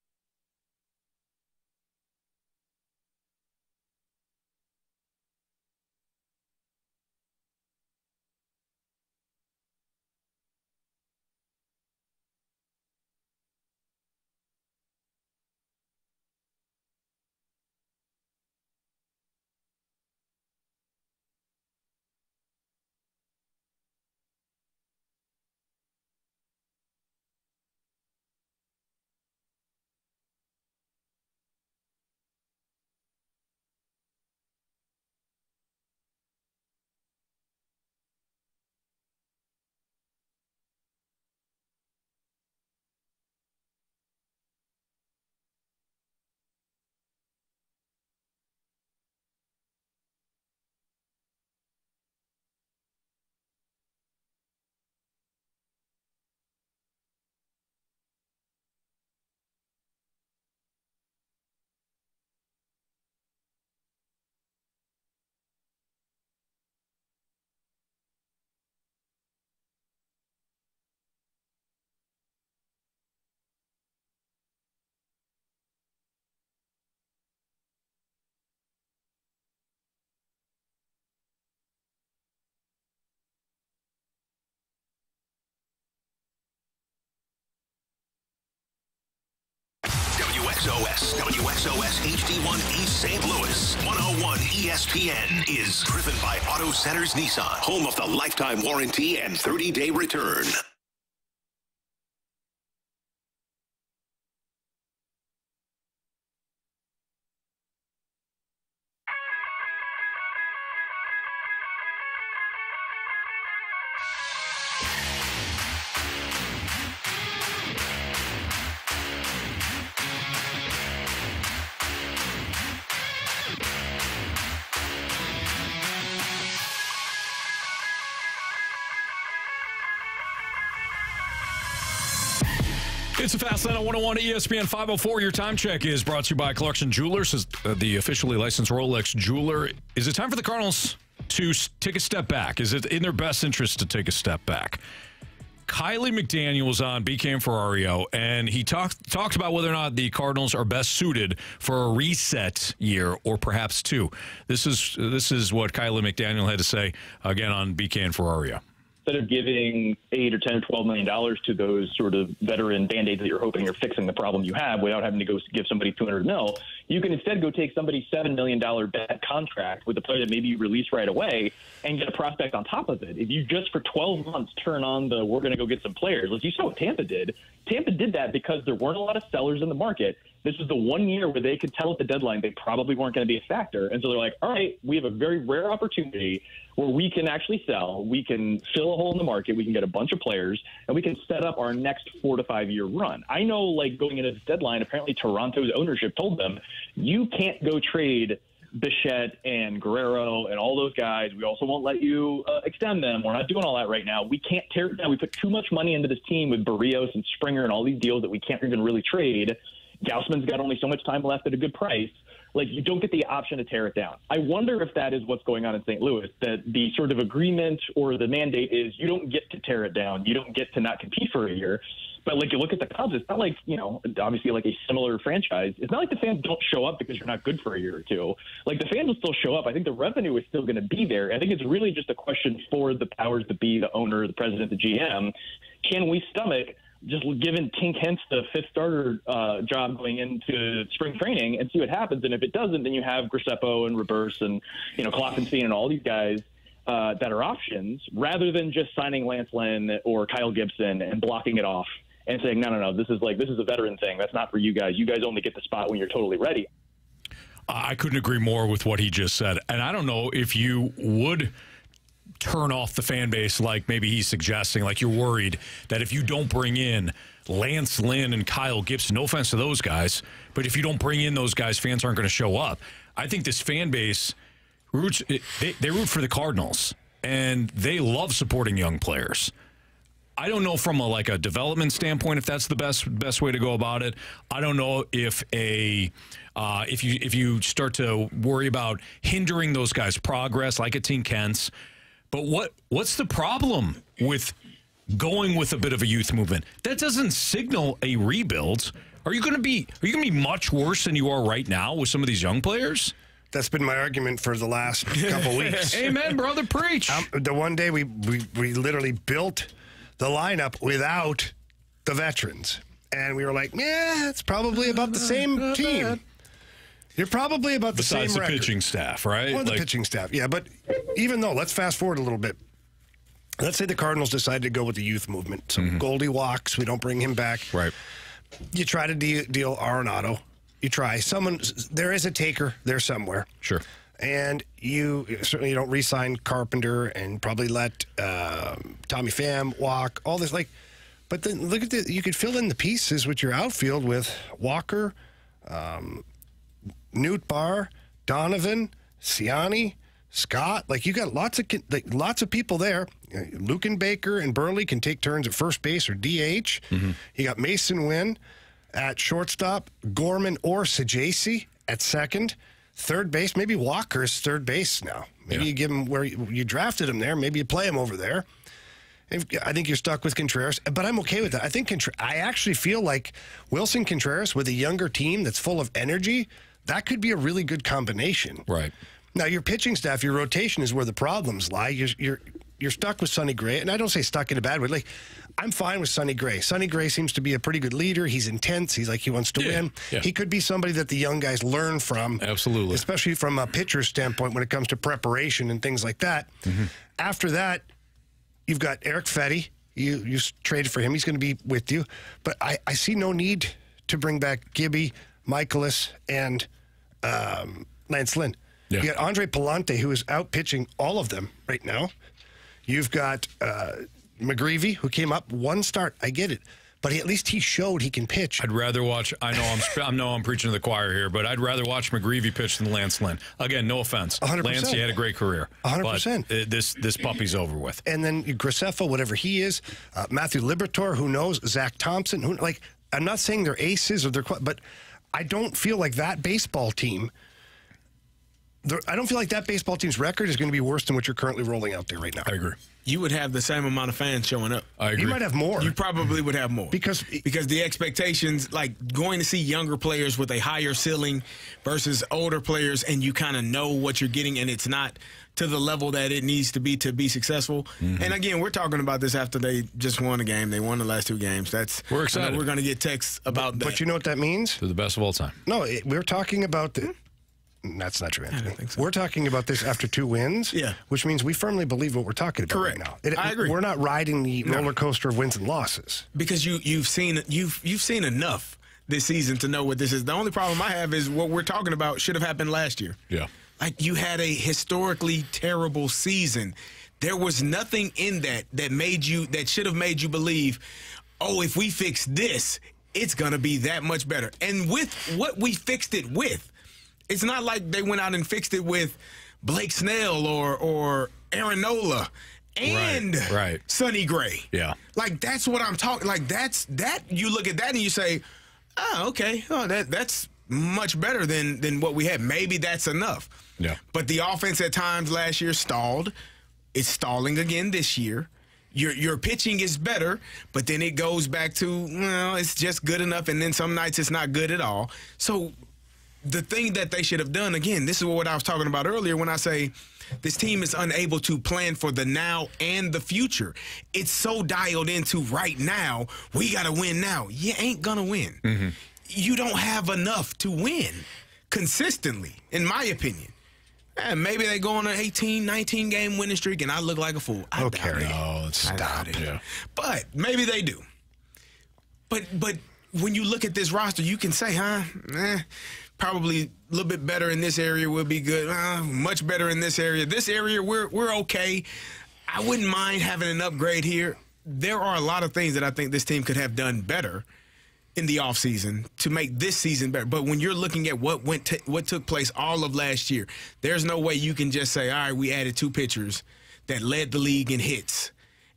WXOS HD1 East St. Louis. 101 ESPN is driven by Auto Centers Nissan, home of the lifetime warranty and 30-day return. It's a Fast Lane on 101 ESPN 504. Your time check is brought to you by Clarkson Jewelers, the officially licensed Rolex jeweler. Is it time for the Cardinals to take a step back? Is it in their best interest to take a step back? Kylie McDaniel was on BK and Ferrario, and he talked about whether or not the Cardinals are best suited for a reset year or perhaps two. This is what Kylie McDaniel had to say again on BK and Ferrario. Instead of giving $8 or $10 or $12 million to those sort of veteran Band-Aids that you're hoping are fixing the problem you have without having to go give somebody $200 million, you can instead go take somebody's $7 million bad contract with a player that maybe you release right away and get a prospect on top of it. If you just for 12 months turn on the we're going to go get some players, like you saw what Tampa did. Tampa did that because there weren't a lot of sellers in the market. This was the one year where they could tell at the deadline they probably weren't going to be a factor. And so they're like, all right, we have a very rare opportunity where we can actually sell. We can fill a hole in the market. We can get a bunch of players, and we can set up our next 4 to 5 year run. I know, like, going into this deadline, apparently Toronto's ownership told them, you can't go trade Bichette and Guerrero and all those guys. We also won't let you extend them. We're not doing all that right now. We can't tear it down. We put too much money into this team with Barrios and Springer and all these deals that we can't even really trade. Gausman's got only so much time left at a good price. Like, you don't get the option to tear it down. I wonder if that is what's going on in St. Louis, that the sort of agreement or the mandate is you don't get to tear it down. You don't get to not compete for a year. But, like, you look at the Cubs, it's not like, you know, obviously like a similar franchise. It's not like the fans don't show up because you're not good for a year or two. Like, the fans will still show up. I think the revenue is still going to be there. I think it's really just a question for the powers that be, the owner, the president, the GM. Can we stomach just giving Tink Hence the fifth starter job going into spring training and see what happens? And if it doesn't, then you have Graceppo and Reverse and, you know, Klopfenstein and all these guys that are options, rather than just signing Lance Lynn or Kyle Gibson and blocking it off and saying, no, this is a veteran thing. That's not for you guys. You guys only get the spot when you're totally ready. I couldn't agree more with what he just said. And I don't know if you would turn off the fan base like maybe he's suggesting, like you're worried that if you don't bring in Lance Lynn and Kyle Gibson, no offense to those guys, but if you don't bring in those guys, fans aren't going to show up. I think this fan base they root for the Cardinals, and they love supporting young players. I don't know from a development standpoint if that's the best way to go about it. I don't know if if you start to worry about hindering those guys' progress, like a Tink Hence. But what's the problem with going with a bit of a youth movement? That doesn't signal a rebuild. Are you going to be much worse than you are right now with some of these young players? That's been my argument for the last couple weeks. Amen, brother, preach. The one day we literally built the lineup without the veterans, and we were like, yeah, it's probably about the same team. Bad. You're probably about the same record. Besides the pitching staff, right? Well, the pitching staff, yeah. But even though, let's fast forward a little bit. Let's say the Cardinals decide to go with the youth movement. So Goldie walks. We don't bring him back. Right. You try to deal Arenado. You try. There is a taker there somewhere. Sure. And you certainly don't re-sign Carpenter and probably let Tommy Pham walk. All this, but then look at you could fill in the pieces with your outfield with Walker, Newt Barr, Donovan, Ciani, Scott. Like, you got lots of people there. Luken Baker and Burley can take turns at first base or DH. You got Mason Wynn at shortstop, Gorman or Sajasi at second. Third base, maybe Walker's third base now. Maybe you give him where you drafted him there. Maybe you play him over there. I think you're stuck with Contreras, but I'm okay with that. I actually feel like Wilson Contreras with a younger team that's full of energy, that could be a really good combination. Right. Now, your pitching staff, your rotation is where the problems lie. You're stuck with Sonny Gray, and I don't say stuck in a bad way. I'm fine with Sonny Gray. Sonny Gray seems to be a pretty good leader. He's intense. He wants to win. Yeah. He could be somebody that the young guys learn from. Absolutely. Especially from a pitcher standpoint when it comes to preparation and things like that. After that, you've got Eric Fetty. You traded for him. He's going to be with you. But I see no need to bring back Gibby, Michaelis, and Lance Lynn. Yeah. You got Andre Palante, who is out pitching all of them right now. You've got McGreevy, who came up one start. I get it. But at least he showed he can pitch. I'd rather watch. I know I'm preaching to the choir here, but I'd rather watch McGreevy pitch than Lance Lynn. Again, no offense. 100%. Lance, he had a great career. 100%. But this puppy's over with. And then Graceffa, whatever he is, Matthew Liberatore, who knows, Zach Thompson, I'm not saying they're aces but I don't feel like that baseball team. I don't feel like that baseball team's record is going to be worse than what you're currently rolling out there right now. I agree. You would have the same amount of fans showing up. I agree. You might have more. You probably would have more. Because the expectations, like going to see younger players with a higher ceiling versus older players, and you kind of know what you're getting, and it's not to the level that it needs to be successful. And again, we're talking about this after they just won a game. They won the last 2 games. We're excited. We're going to get texts about that. But you know what that means? They're the best of all time. No, we're talking about That's not true, I Anthony. don't think so. We're talking about this after 2 wins, which means we firmly believe what we're talking about Correct. right now. I agree. We're not riding the roller coaster of wins and losses. Because you've seen enough this season to know what this is. The only problem I have is what we're talking about should have happened last year. Yeah. Like, you had a historically terrible season. There was nothing in that should have made you believe, oh, if we fix this, it's going to be that much better. And with what we fixed it with, it's not like they went out and fixed it with Blake Snell or Aaron Nola and Sonny Gray. Yeah. Like, that's what I'm talking. Like, that you look at that and you say, oh, okay, that's much better than what we had. Maybe that's enough. Yeah. But the offense at times last year stalled. It's stalling again this year. Your pitching is better, but then it goes back to, well, it's just good enough, and then some nights it's not good at all. So the thing that they should have done, again, this is what I was talking about earlier when I say this team is unable to plan for the now and the future. It's so dialed into right now, we got to win now. You ain't going to win. Mm-hmm. You don't have enough to win consistently, in my opinion. And maybe they go on an 18, 19-game winning streak, and I look like a fool. I doubt it. No, stop. Yeah. But maybe they do. But when you look at this roster, you can say, probably a little bit better in this area would be good. Much better in this area. This area, we're okay. I wouldn't mind having an upgrade here. There are a lot of things that I think this team could have done better in the offseason to make this season better. But when you're looking at what took place all of last year, there's no way you can just say, all right, we added 2 pitchers that led the league in hits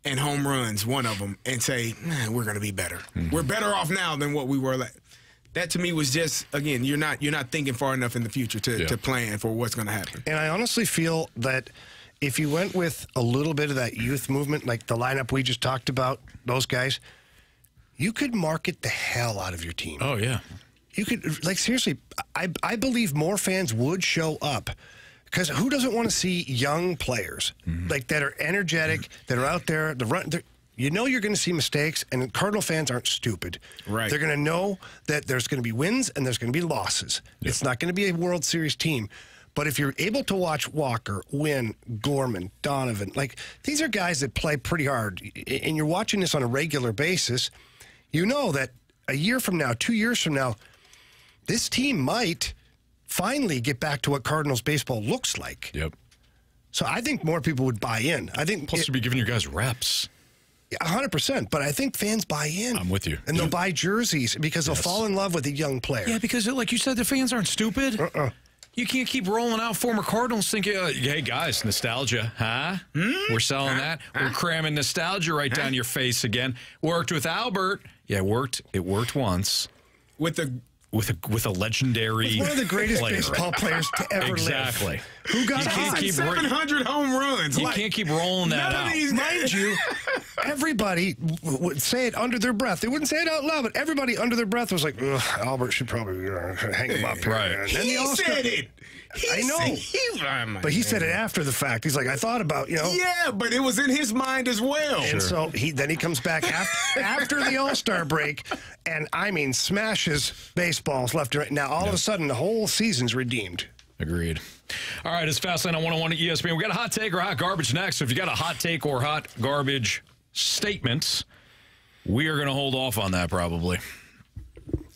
and home runs, one of them, and say, we're going to be better. Mm-hmm. We're better off now than what we were. That to me was just, again, you're not thinking far enough in the future to plan for what's going to happen. And I honestly feel that if you went with a little bit of that youth movement, like the lineup we just talked about, those guys, you could market the hell out of your team. Oh, yeah. You could, like, seriously, I believe more fans would show up. Because who doesn't want to see young players, like, that are energetic, that are out there, you know you're going to see mistakes, and Cardinal fans aren't stupid. Right. They're going to know that there's going to be wins and there's going to be losses. Yep. It's not going to be a World Series team. But if you're able to watch Walker, Wynn, Gorman, Donovan, like, these are guys that play pretty hard, and you're watching this on a regular basis, you know that a year from now, 2 years from now, this team might finally get back to what Cardinals baseball looks like. Yep. So I think more people would buy in. I think plus to be giving you guys reps. 100%, but I think fans buy in. I'm with you. And they'll buy jerseys because they'll fall in love with a young player. Yeah, because like you said, the fans aren't stupid. You can't keep rolling out former Cardinals thinking, hey, guys, nostalgia, huh? We're selling that. We're cramming nostalgia right down your face again. Worked with Albert. Yeah, it worked. It worked once. With a legendary one of the greatest player. baseball players to ever live. Exactly. Who got 700 home runs? You can't keep rolling that out. Mind you, everybody would say it under their breath. They wouldn't say it out loud, but everybody under their breath was like, Albert should probably hang him up here. Right. And he said it. I know. But he said it after the fact. He's like, I thought about, Yeah, but it was in his mind as well. And so he comes back after the All-Star break and, smashes baseballs left and right. Now, all of a sudden, the whole season's redeemed. Agreed. All right, it's Fastlane on 101 at ESPN. We got a hot take or hot garbage next. So if you got a hot take or hot garbage statements, we are going to hold off on that probably.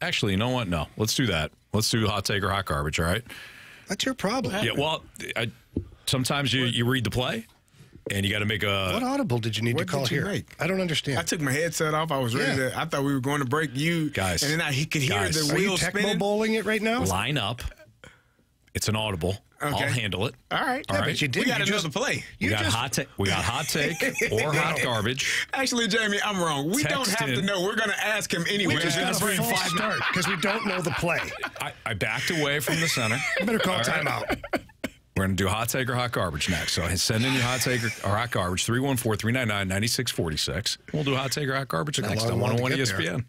Actually, you know what? No, let's do that. Let's do hot take or hot garbage, all right? That's your problem. Yeah, well, sometimes you read the play, and you got to make a... What audible did you need to call here? I don't understand. I took my headset off. I was ready to... I thought we were going to break you. Guys. And then he could hear the wheels spinning. Are you Tecmo Bowling it right now? Line up. It's an audible. Okay. I'll handle it. All right. All right. But you did. We got another play. We got hot take or hot garbage. Actually, Jamie, I'm wrong. We don't have to know. We're going to ask him anyway. We just got a false start because we don't know the play. I backed away from the center. You better call timeout. We're going to do hot take or hot garbage next. So send in your hot take or hot garbage, 314-399-9646. We'll do hot take or hot garbage next on 101 ESPN.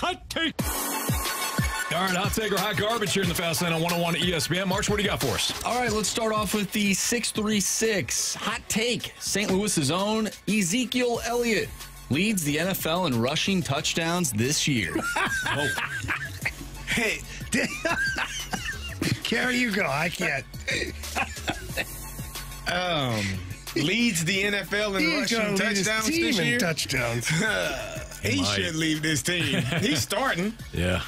Hot take. All right, hot take or hot garbage here in the Fast Lane on 101 ESPN. March, what do you got for us? All right, let's start off with the 636 hot take. St. Louis's own Ezekiel Elliott leads the NFL in rushing touchdowns this year. Oh. Hey, Carey, you go. I can't. Leads the NFL in rushing touchdowns this year. Touchdowns. He should leave this team. He's starting. Yeah.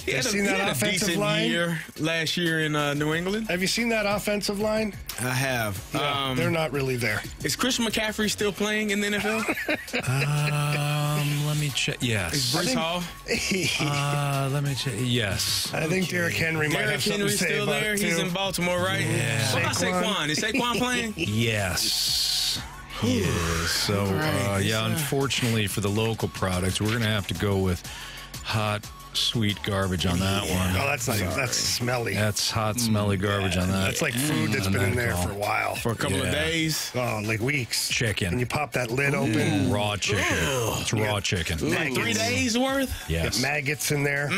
He had a decent year last year in New England. Have you seen that offensive line? I have. Yeah, they're not really there. Is Christian McCaffrey still playing in the NFL? Let me check. Yes. Is Breece Hall? Let me check. Yes. I think Derrick Henry might have something to say still about there. it, He's too. in Baltimore, right? Yeah. Saquon. Is Saquon playing? Yes. He is. So, unfortunately for the local products, we're going to have to go with hot, sweet garbage on that one. Oh, that's not. That's smelly. That's hot, smelly garbage on that. That's like food that's been in there for a while. For a couple of days. Oh, like weeks. Chicken. And you pop that lid open. Raw chicken. It's raw chicken. 3 days worth? Yes. Get maggots in there.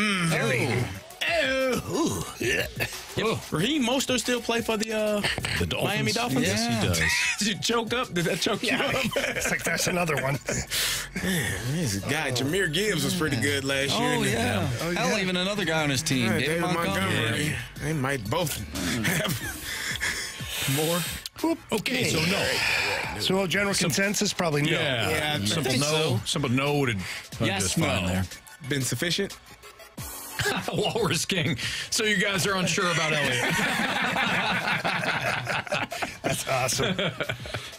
Raheem Mostert still play for the Dolphins? Miami Dolphins? Yes, he does. Did you choke up? Did that choke you up? It's like that's another one. This guy, Jahmyr Gibbs, was pretty good last year. Oh, yeah. Hell, even another guy on his team. Right, David Montgomery. Yeah. They might both have more. Okay, so no. So general consensus, probably no. Yeah, I simple think no. so. Simple no would Yes, just fine no. there. Been sufficient? Walrus King. So you guys are unsure about Elliott. That's awesome.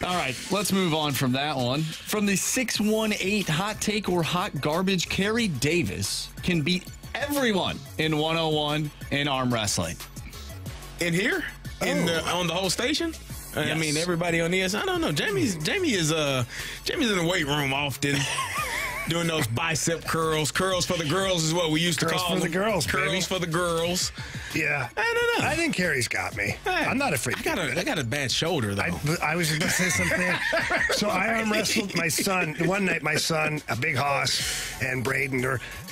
All right, let's move on from that one. From the 618 hot take or hot garbage, Carey Davis can beat everyone in 101 in arm wrestling. In here? On the whole station? I mean, everybody on ESPN. I don't know. Jamie is Jamie's in the weight room often. Doing those bicep curls. Curls for the girls is what we used to Curls call for them. the girls, Curls baby. for the girls. Yeah. I don't know. I think Carey's got me. Hey, I'm not afraid. I got a bad shoulder, though. I was going to say something. So I arm wrestled my son. One night, my son, a big hoss, and Braden,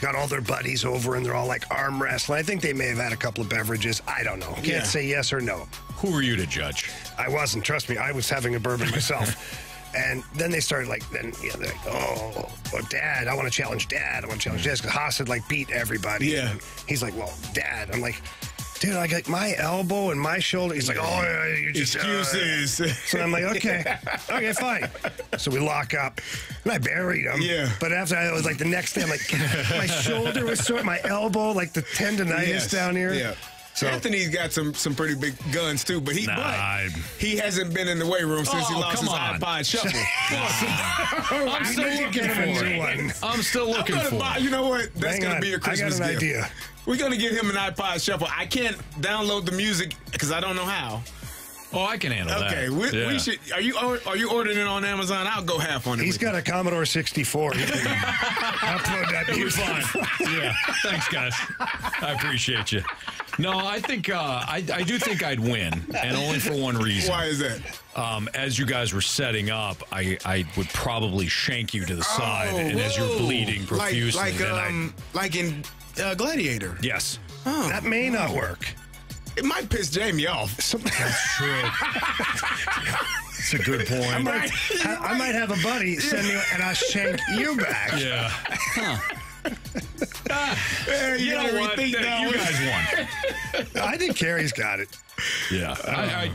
got all their buddies over, and they're all like arm wrestling. I think they may have had a couple of beverages. I don't know. Can't say yes or no. Who are you to judge? I wasn't. Trust me. I was having a bourbon myself. And then they started they're like, oh, Dad, I want to challenge Dad. I want to challenge Dad. Because Haas had beat everybody. Yeah. And he's like, well, Dad. I'm like, dude, I got my elbow and my shoulder. He's like, oh, yeah, you just excuses. So I'm like, okay, fine. So we lock up, and I buried him. Yeah. But after I was the next day, I'm like, my shoulder was sore, my elbow, the tendonitis down here. Yeah. So Anthony's got some pretty big guns too, but he hasn't been in the weight room since he lost his iPod Shuffle. I'm still looking for it. I'm still looking for it. You know what? That's going to be a Christmas I got an gift. idea. We're going to get him an iPod Shuffle. I can't download the music because I don't know how. Oh, I can handle that. Okay, we should. Are you ordering it on Amazon? I'll go half on it. He's got a Commodore 64. He can upload that music. Fine. Yeah. Thanks, guys. I appreciate you. No, I think I do think I'd win, and only for one reason. Why is that? As you guys were setting up, I would probably shank you to the side, and as you're bleeding profusely, like in Gladiator. Yes. Oh, that may not work. It might piss Jamie off. That's true. That's a good point. I might have a buddy send me, and I'll shank you back. Yeah. Huh. You know what? You guys won. I think Carey's got it. Yeah.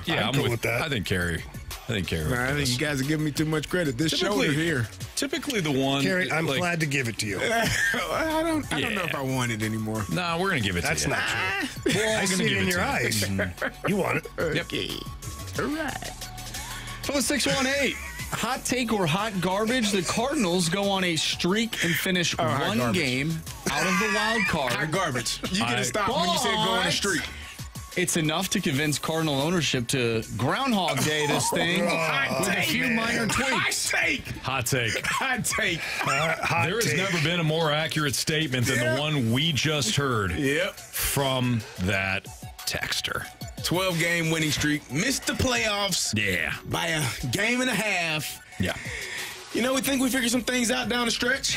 I'm cool with that. I think Carey. I think you guys are giving me too much credit. This shoulder here. Typically the one. Carey, I'm glad to give it to you. I don't know if I want it anymore. No, we're going to give it to you. That's not true. I see it in your eyes. You want it. Yep. All right. For the 618, hot take or hot garbage, the Cardinals go on a streak and finish one game out of the wild card. Hot garbage. You get to stop when you said go on a streak. It's enough to convince Cardinal ownership to Groundhog Day this thing with a few minor tweaks. Hot take. Hot take. There has never been a more accurate statement than the one we just heard from that texter. 12-game winning streak. Missed the playoffs. Yeah. By a game and a half. Yeah. You know, we think we figured some things out down the stretch.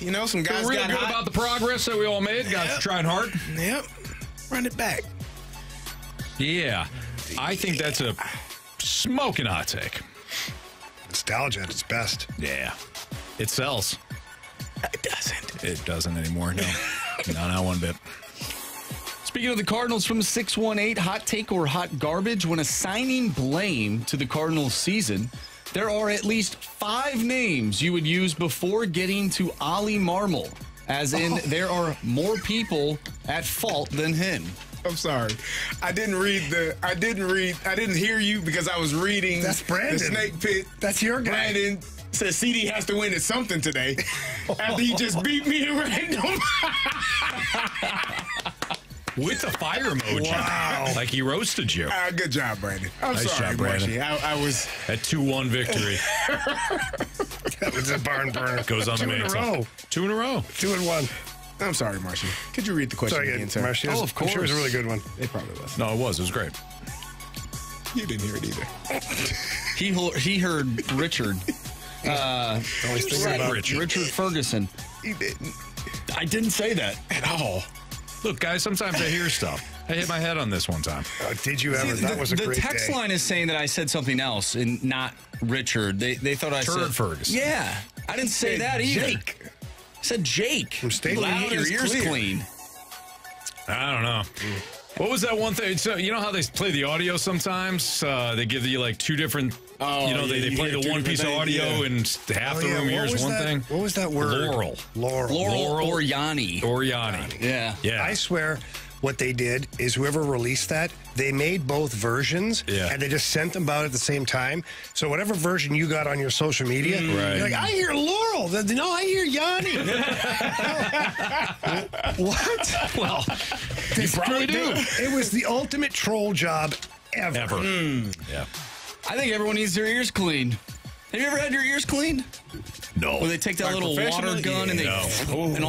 You know, some guys Feel real got good hot. about the progress that we all made. Guys trying hard. Yep. Run it back. Yeah. I think that's a smoking hot take. Nostalgia at its best. Yeah. It sells. It doesn't. It doesn't anymore, no. No, not one bit. Speaking of the Cardinals from 618, hot take or hot garbage, when assigning blame to the Cardinals season, there are at least 5 names you would use before getting to Oli Marmol, as in there are more people at fault than him. I'm sorry. I didn't hear you because I was reading That's Brandon. the Snake Pit. That's your guy. Brandon says CD has to win at something today after he just beat me in random. With the fire emoji. Wow. Like he roasted you. Good job, Brandon. I'm Nice sorry, job, Brandon. Marshy. I was At 2-1 victory. That was a barn burner. Goes on 2 the in a mantle. row. 2 in a row. 2-1. I'm sorry, Marshy. Could you read the question Sorry, again, sir? Marshy. Oh, of I'm sure it was a course. really good one. It probably was. No, it was great. You didn't hear it either. He heard Richard. Always thinking about Richard Ferguson. He didn't I didn't say that. at all. Look, guys, sometimes I hear stuff. I hit my head on this one time. Did you ever? That was a the great text day. line is saying that I said something else and not Richard. They thought I Turd said Ferguson. Yeah, I didn't say that either. Jake. I said Jake. From State Loud Line. get your Loud ears is clear. clean. I don't know. What was that one thing? So you know how they play the audio sometimes? They give you like 2 different. They play the one piece of audio and half the room hears one thing. What was that word? Laurel. Or Yanni. Yeah. Yeah. I swear, what they did is whoever released that, they made both versions, and they just sent them out at the same time. So whatever version you got on your social media, you're like, I hear Laurel. No, I hear Yanni. What? Well, you probably do. It was the ultimate troll job ever. Yeah. I think everyone needs their ears cleaned. Have you ever had your ears cleaned? No. Where they take that Like little water professionally? gun and they and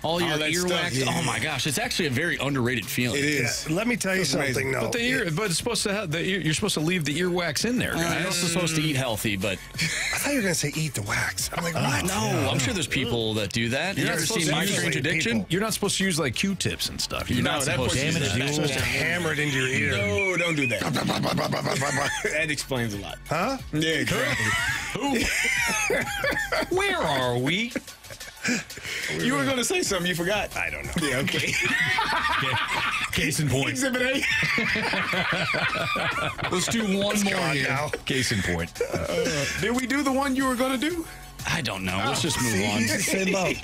all your that earwax. stuff, yeah. Oh my gosh, it's actually a very underrated feeling. It is. Let me tell you It's something, amazing. though. But it's supposed to have you're supposed to leave the earwax in there, You're guys. also supposed to eat healthy, but I thought you were going to say eat the wax. I'm like, what? no, I'm sure there's people that do that. You You're ever not seen supposed My to use Strange like Addiction? people. You're not supposed to use like Q-tips and stuff. You're not that supposed to puts use you that. You're supposed to hammer it into your ear. No, don't do that. That explains a lot. Huh? Yeah, exactly. Where are we? You were going to say something. You forgot. I don't know. Yeah, okay. Case in point. Exhibit A. Let's do one more Gone here. now. Case in point. Did we do the one you were going to do? I don't know. Let's just move on. He's the same boat.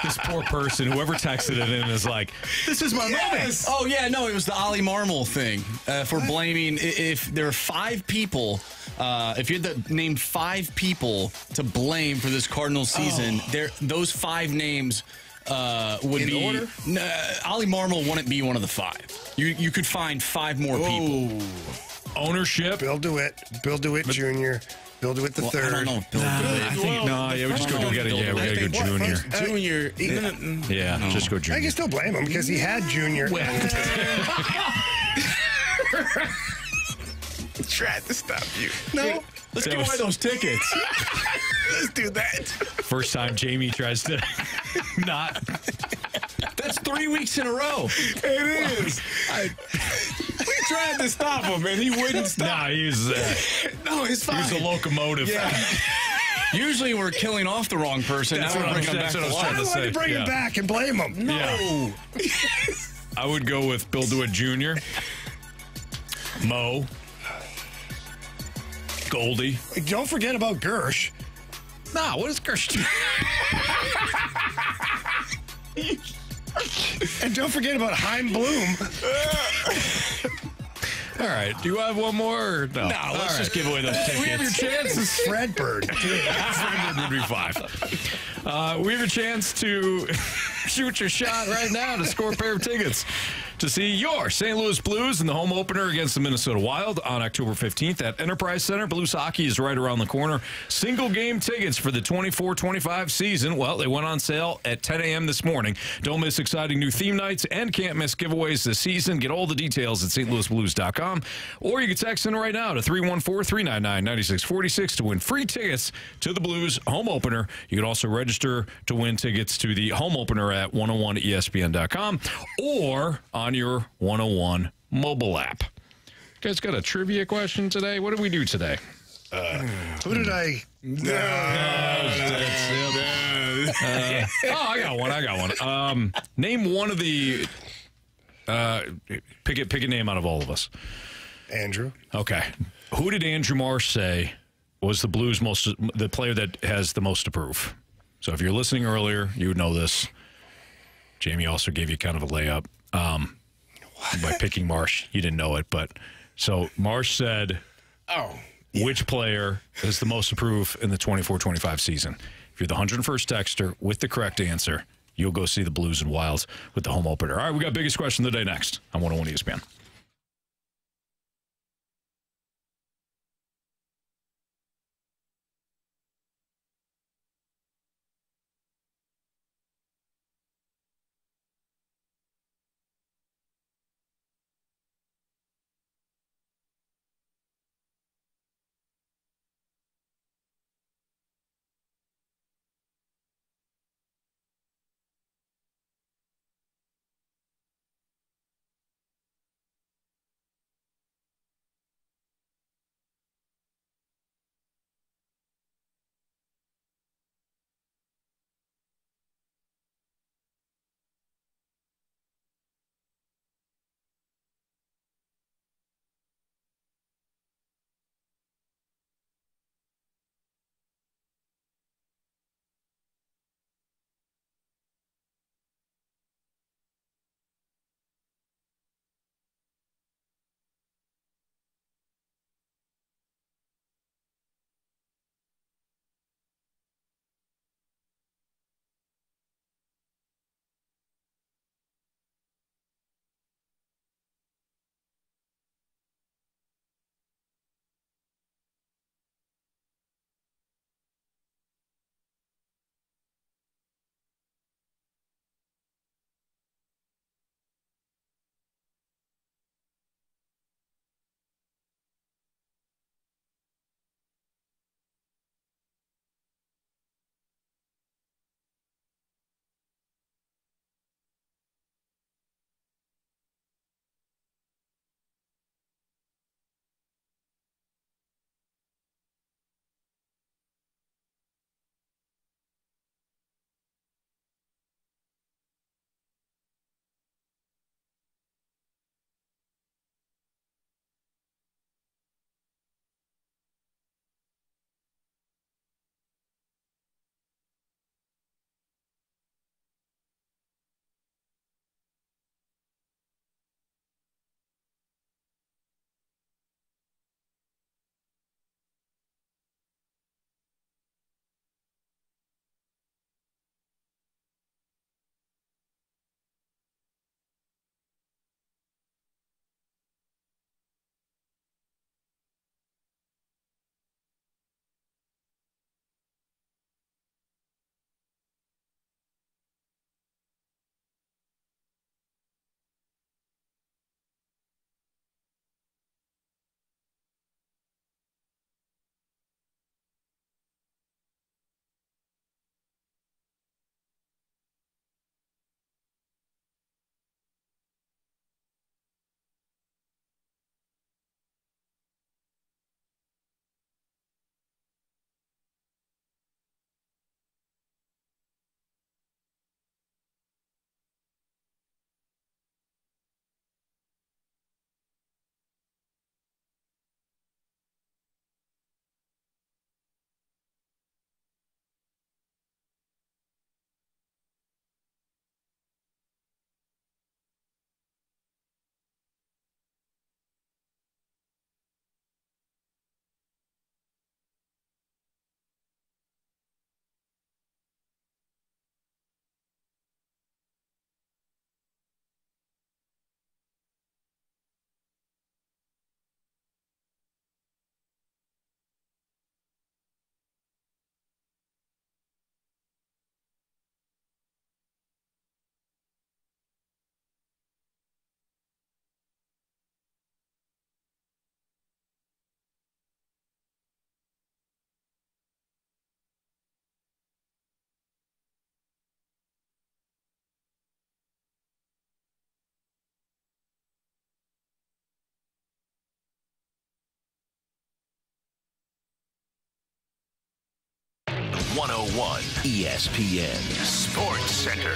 This poor person, whoever texted it in, is like, "This is my moment." Oh yeah, no, it was the Oli Marmol thing. For blaming, if there are 5 people, if you had to name 5 people to blame for this Cardinals season, those 5 names would In be. order? Oli Marmol wouldn't be one of the 5. You could find 5 more people. Ownership. Bill DeWitt Jr., Bill DeWitt the Well, I third. don't know. if Bill I think no. Yeah, we just go. We gotta go junior. Junior. Yeah, just go I junior. can still blame him because he had Junior. Tried to stop you. No. Let's give away those tickets. Let's do that. First time Jamie tries to not. That's 3 weeks in a row. It is. We tried to stop him, and he wouldn't stop. Nah, he's No, it's fine. a locomotive. Yeah. Usually we're killing off the wrong person. That's Now what we're I'm- bringing them back that's to what I was life. trying to Why say, bring him yeah. back and blame him? No. Yeah. I would go with Bill DeWitt Jr., Mo, Goldie. Don't forget about Gersh. Nah, what is Gersh do? And don't forget about Heim Bloom. All right. Do you have one more? Or no. No, let's just give away those tickets. We have your chances. Fredbird. Fredbird would be 5. We have a chance to shoot your shot right now to score a pair of tickets to see your St. Louis Blues in the home opener against the Minnesota Wild on October 15th at Enterprise Center. Blues hockey is right around the corner. Single game tickets for the 24-25 season. Well, they went on sale at 10 a.m. this morning. Don't miss exciting new theme nights and can't miss giveaways this season. Get all the details at stlouisblues.com, or you can text in right now to 314-399-9646 to win free tickets to the Blues home opener. You can also register to win tickets to the home opener at 101ESPN.com or on your 101 mobile app. You guys got a trivia question today? What did we do today? Who did I? I got one. Name one of the. Pick a name out of all of us. Andrew. Okay. Who did Andrew Marsh say was the Blues' the player that has the most to prove? So if you're listening earlier, you would know this. Jamie also gave you kind of a layup by picking Marsh. You didn't know it, but so Marsh said, which player is the most to prove in the 24-25 season? If you're the 101st texter with the correct answer, you'll go see the Blues and Wilds with the home opener. All right, we got biggest question of the day next on 101 ESPN. 101 ESPN Sports Center.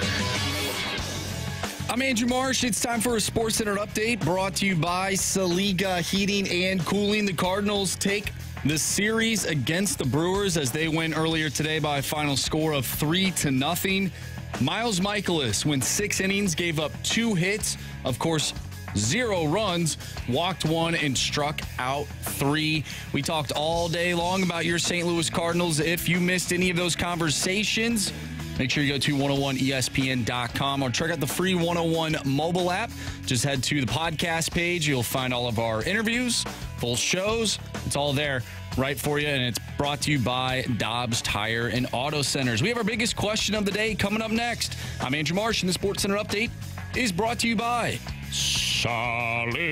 I'm Andrew Marsh. It's time for a Sports Center update brought to you by Saliga Heating and Cooling. The Cardinals take the series against the Brewers as they win earlier today by a final score of 3-0. Miles Mikolas went 6 innings, gave up 2 hits, of course, 0 runs, walked 1, and struck out 3. We talked all day long about your St. Louis Cardinals. If you missed any of those conversations, make sure you go to 101ESPN.com or check out the free 101 mobile app. Just head to the podcast page. You'll find all of our interviews, full shows. It's all there right for you, and it's brought to you by Dobbs Tire and Auto Centers. We have our biggest question of the day coming up next. I'm Andrew Marsh, and the Sports Center update is brought to you by Saliga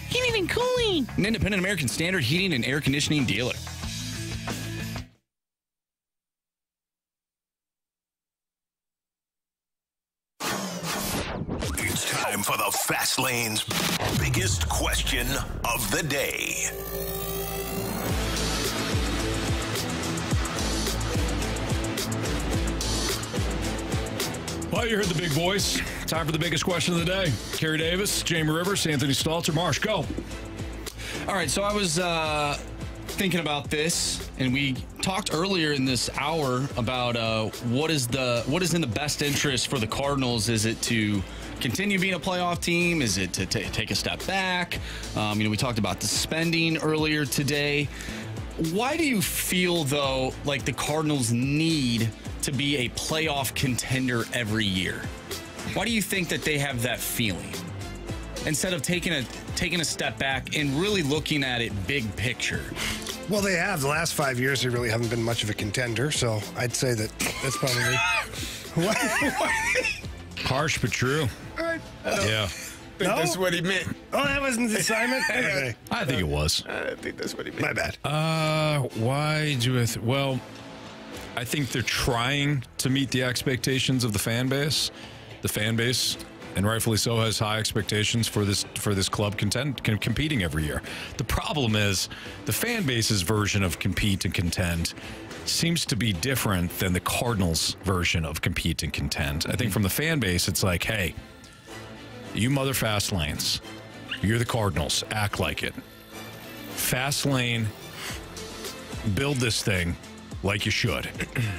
Heating and Cooling, an independent American Standard heating and air conditioning dealer. It's time for the Fast Lane's biggest question of the day. Well, you heard the big voice. Time for the biggest question of the day. Carey Davis, Jamie Rivers, Anthony Stalter. Marsh, go. All right, so I was thinking about this, and we talked earlier in this hour about what is in the best interest for the Cardinals. Is it to continue being a playoff team? Is it to take a step back? We talked about the spending earlier today. Why do you feel, though, like the Cardinals need to be a playoff contender every year? Why do you think that they have that feeling instead of taking a step back and really looking at it big picture? Well, they have. The last 5 years, they really haven't been much of a contender, so I'd say that's probably... What? Harsh but true. Yeah. I think that's what he meant. Oh, that wasn't the assignment? Okay. I think it was. I think that's what he meant. My bad. Why do well, I think they're trying to meet the expectations of the fan base. The fan base, and rightfully so, has high expectations for this club competing every year. The problem is the fan base's version of compete and contend seems to be different than the Cardinals' version of compete and contend. I think from the fan base, it's like, hey, you mother fast lanes. You're the Cardinals. Act like it. Fast lane, build this thing like you should.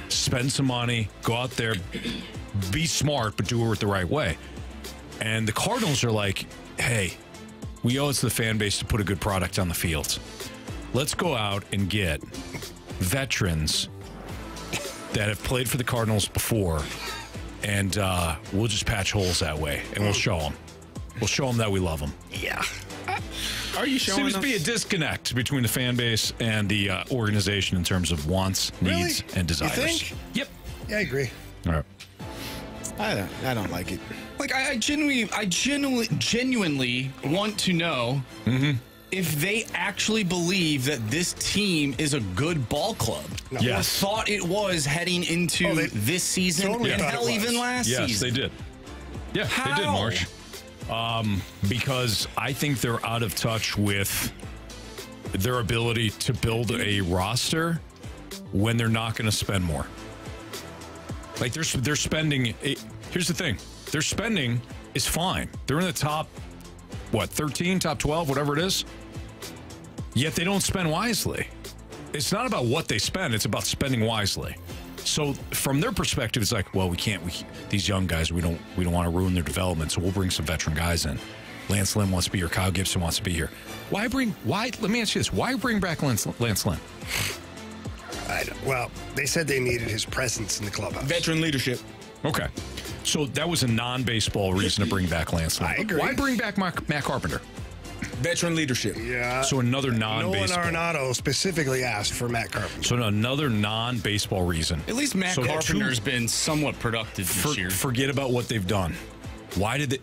Spend some money, go out there, be smart, but do it the right way. And the Cardinals are like, hey, we owe it to the fan base to put a good product on the field. Let's go out and get veterans that have played for the Cardinals before, and we'll just patch holes that way, and we'll show them. We'll show them that we love them. Yeah. Are you showing Seems to be a disconnect between the fan base and the organization in terms of wants, needs, and desires. You think? Yep. Yeah, I agree. All right. I don't like it. Like, I genuinely want to know if they actually believe that this team is a good ball club. No. Yes. Or thought it was heading into this season, totally and hell, even last season. Yes, they did. Yeah, How? they did, Marsh. Because I think they're out of touch with their ability to build a roster when they're not going to spend more. Like, they're spending. Here's the thing. Their spending is fine. They're in the top, 13, top 12, whatever it is. Yet they don't spend wisely. It's not about what they spend. It's about spending wisely. So from their perspective, it's like, well, we can't. These young guys, we don't want to ruin their development. So we'll bring some veteran guys in. Lance Lynn wants to be here. Kyle Gibson wants to be here. Let me ask you this. Why bring back Lance Lynn? Well, they said they needed his presence in the clubhouse. Veteran leadership. Okay. So that was a non-baseball reason to bring back Lance Lynn. I agree. Why bring back Matt Carpenter? Veteran leadership. Yeah. So another non-baseball. Nolan Arenado specifically asked for Matt Carpenter. So another non-baseball reason. At least Matt Carpenter's been somewhat productive this year. Forget about what they've done. Why did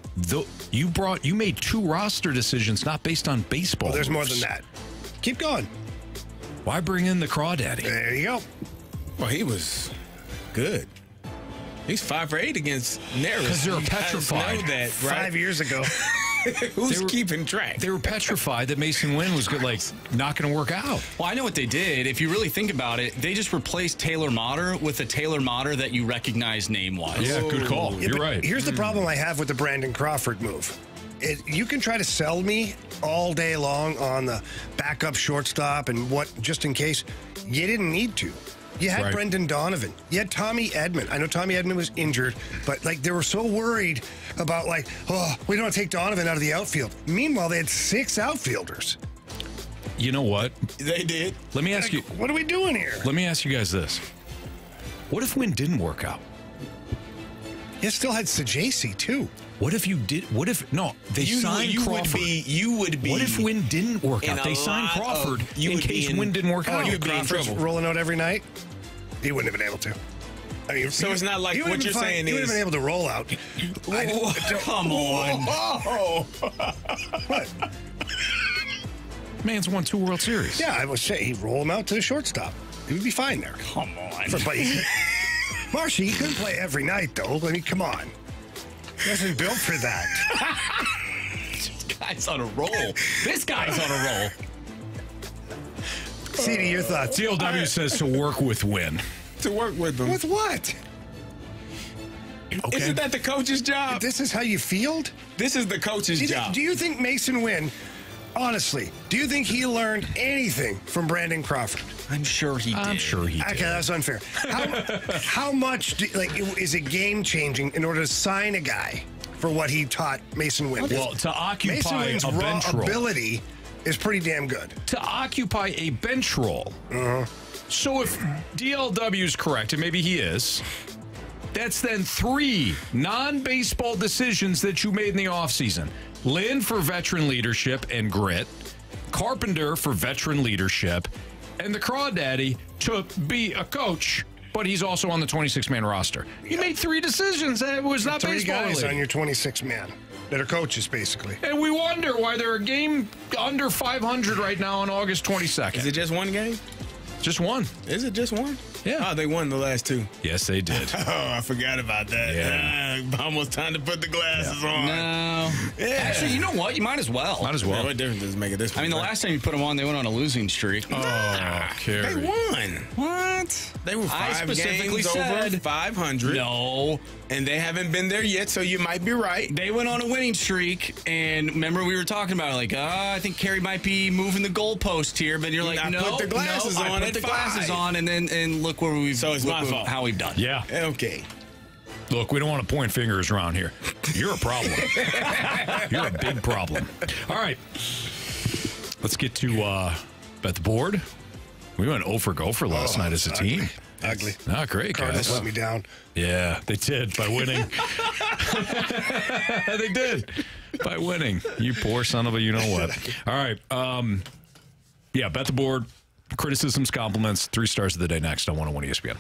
you made 2 roster decisions not based on baseball? Well, there's moves. more than that. Keep going. Why bring in the Crawdaddy? There you go. Well, he was good. He's 5 for 8 against Neris. Because they're petrified. Know that, right? 5 years ago. Who's keeping track? They were petrified that Mason Wynn was good, like not going to work out. Well, I know what they did. If you really think about it, they just replaced Taylor Motter with a Taylor Motter that you recognize name-wise. Yeah, good call. Yeah, You're right. Here's the problem I have with the Brandon Crawford move. You can try to sell me all day long on the backup shortstop and what, just in case. You didn't need to. You had Brendan Donovan. You had Tommy Edman. I know Tommy Edman was injured, but like they were so worried about like, oh, we don't take Donovan out of the outfield. Meanwhile, they had 6 outfielders. You know what? They did. Let me ask you. What are we doing here? Let me ask you guys this. What if Wynn didn't work out? You still had Sajaci, too. What if you did? What if they signed Crawford? You would be. What if Wynn didn't work out? They signed Crawford in case Wynn didn't work out. You would be in trouble. Rolling out every night. He wouldn't have been able to. I mean, so it's not like what you're saying he is. He would have been able to roll out. Come on. What? Man's won 2 World Series. Yeah, I was saying he'd roll him out to the shortstop. He would be fine there. Come on. Marshy, he couldn't play every night, though. I mean, come on. He wasn't built for that. This guy's on a roll. This guy's on a roll. CD, your thoughts? DLW says to work with Wynn. To work with them. With what? Okay. Isn't that the coach's job? This is how you field? This is the coach's job. Do you think Mason Wynn, honestly, do you think he learned anything from Brandon Crawford? I'm sure he did. I'm sure he did. Okay, that's unfair. How much, is it game-changing in order to sign a guy for what he taught Mason Wynn? Well, to occupy Mason Wynn's a bench raw role. ability is pretty damn good. To occupy a bench role. So if DLW is correct, and maybe he is, that's then 3 non-baseball decisions that you made in the offseason. Lynn for veteran leadership and grit. Carpenter for veteran leadership. And the Crawdaddy to be a coach, but he's also on the 26-man roster. You made 3 decisions. It was not 3 baseball. guys on your 26-man that are coaches, basically. And we wonder why they're a game under 500 right now on August 22nd. Is it just one game? Just one. Is it just one? Yeah. Oh, they won the last 2. Yes, they did. Oh, I forgot about that. Yeah. Almost time to put the glasses on. No. Yeah. Actually, you know what? You might as well. Might as well. What difference does it make at this point? I mean, the last time you put them on, they went on a losing streak. Oh, Carey. They won. What? They were 5 specifically games said over 500. No. And they haven't been there yet, so you might be right. They went on a winning streak, and remember we were talking about like, I think Carey might be moving the goalpost here, but you're like, I no, put the glasses on I put at the 5. glasses on, and look where we've. So it's my fault. How we've done. Yeah. Okay. Look, we don't want to point fingers around here. You're a problem. You're a big problem. All right. Let's get to bet the board. We went 0 for Gopher last night as a team. Ugly. Not great, Cardinals guys. let me down. Yeah, they did by winning. They did by winning. You poor son of a you-know-what. All right. Yeah, bet the board. Criticisms, compliments. 3 stars of the day next on 101 ESPN.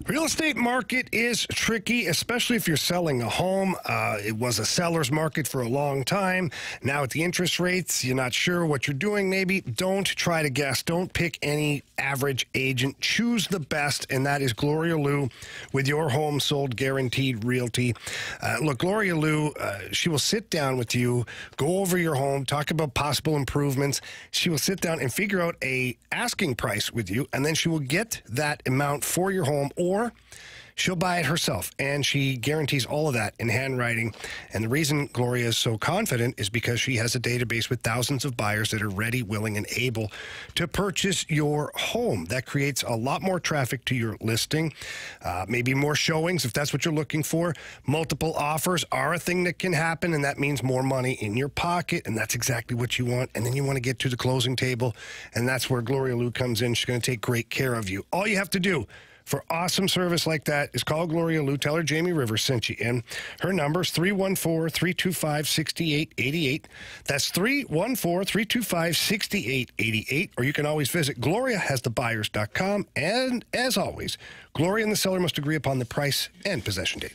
Real estate market is tricky, especially if you're selling a home. It was a seller's market for a long time. Now at the interest rates, you're not sure what you're doing maybe. Don't try to guess. Don't pick any average agent. Choose the best, and that is Gloria Liu with Your Home Sold Guaranteed Realty. Look, Gloria Liu, she will sit down with you, go over your home, talk about possible improvements. She will sit down and figure out a asking price with you, and then she will get that amount for your home, or She'll buy it herself, and she guarantees all of that in handwriting. And the reason Gloria is so confident is because she has a database with thousands of buyers that are ready, willing, and able to purchase your home. That creates a lot more traffic to your listing, maybe more showings if that's what you're looking for. Multiple offers are a thing that can happen, and that means more money in your pocket, and that's exactly what you want. And then you want to get to the closing table, and that's where Gloria Lou comes in. She's going to take great care of you. All you have to do for awesome service like that is call Gloria Lou. Tell her Jamie Rivers sent you in. Her number is 314-325-6888. That's 314-325-6888. Or you can always visit GloriaHasTheBuyers.com. And as always, Gloria and the seller must agree upon the price and possession date.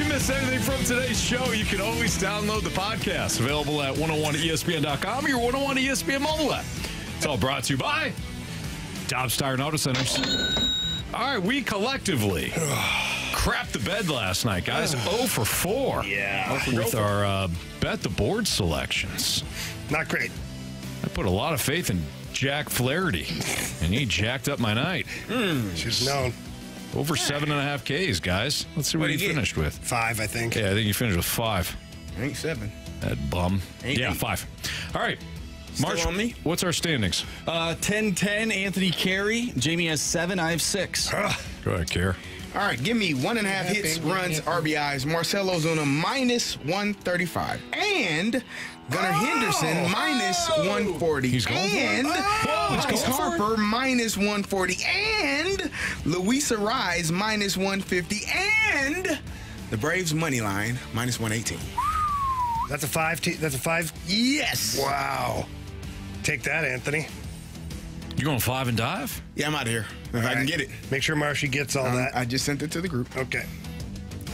Miss anything from today's show, you can always download the podcast. Available at 101ESPN.com or your 101 ESPN mobile app. It's all brought to you by Dobbs Tire and Auto Centers. All right, we collectively crapped the bed last night, guys. 0 for 4. Yeah. With our bet the board selections. Not great. I put a lot of faith in Jack Flaherty, and he jacked up my night. She's known. Over 7.5 Ks, guys. Let's see what you finished with. 5, I think. Yeah, I think you finished with 5. I think 7. That bum. Ain't yeah, eight. 5. All right. Marsh, on me. What's our standings? 10-10, Anthony Carey. Jamie has 7. I have 6. Go ahead, Carey. All right, give me 1.5 hits, runs, RBIs. Marcell Ozuna minus 135. And Gunnar Henderson minus 140. He's going and Bryce Harper minus 140. And Luis Arraez minus 150. And the Braves money line minus 118. That's a 5. That's a 5. Yes. Wow. Take that, Anthony. You going 5 and dive? Yeah, I'm out of here. If I can get it. Make sure Marshy gets all that. I just sent it to the group. Okay.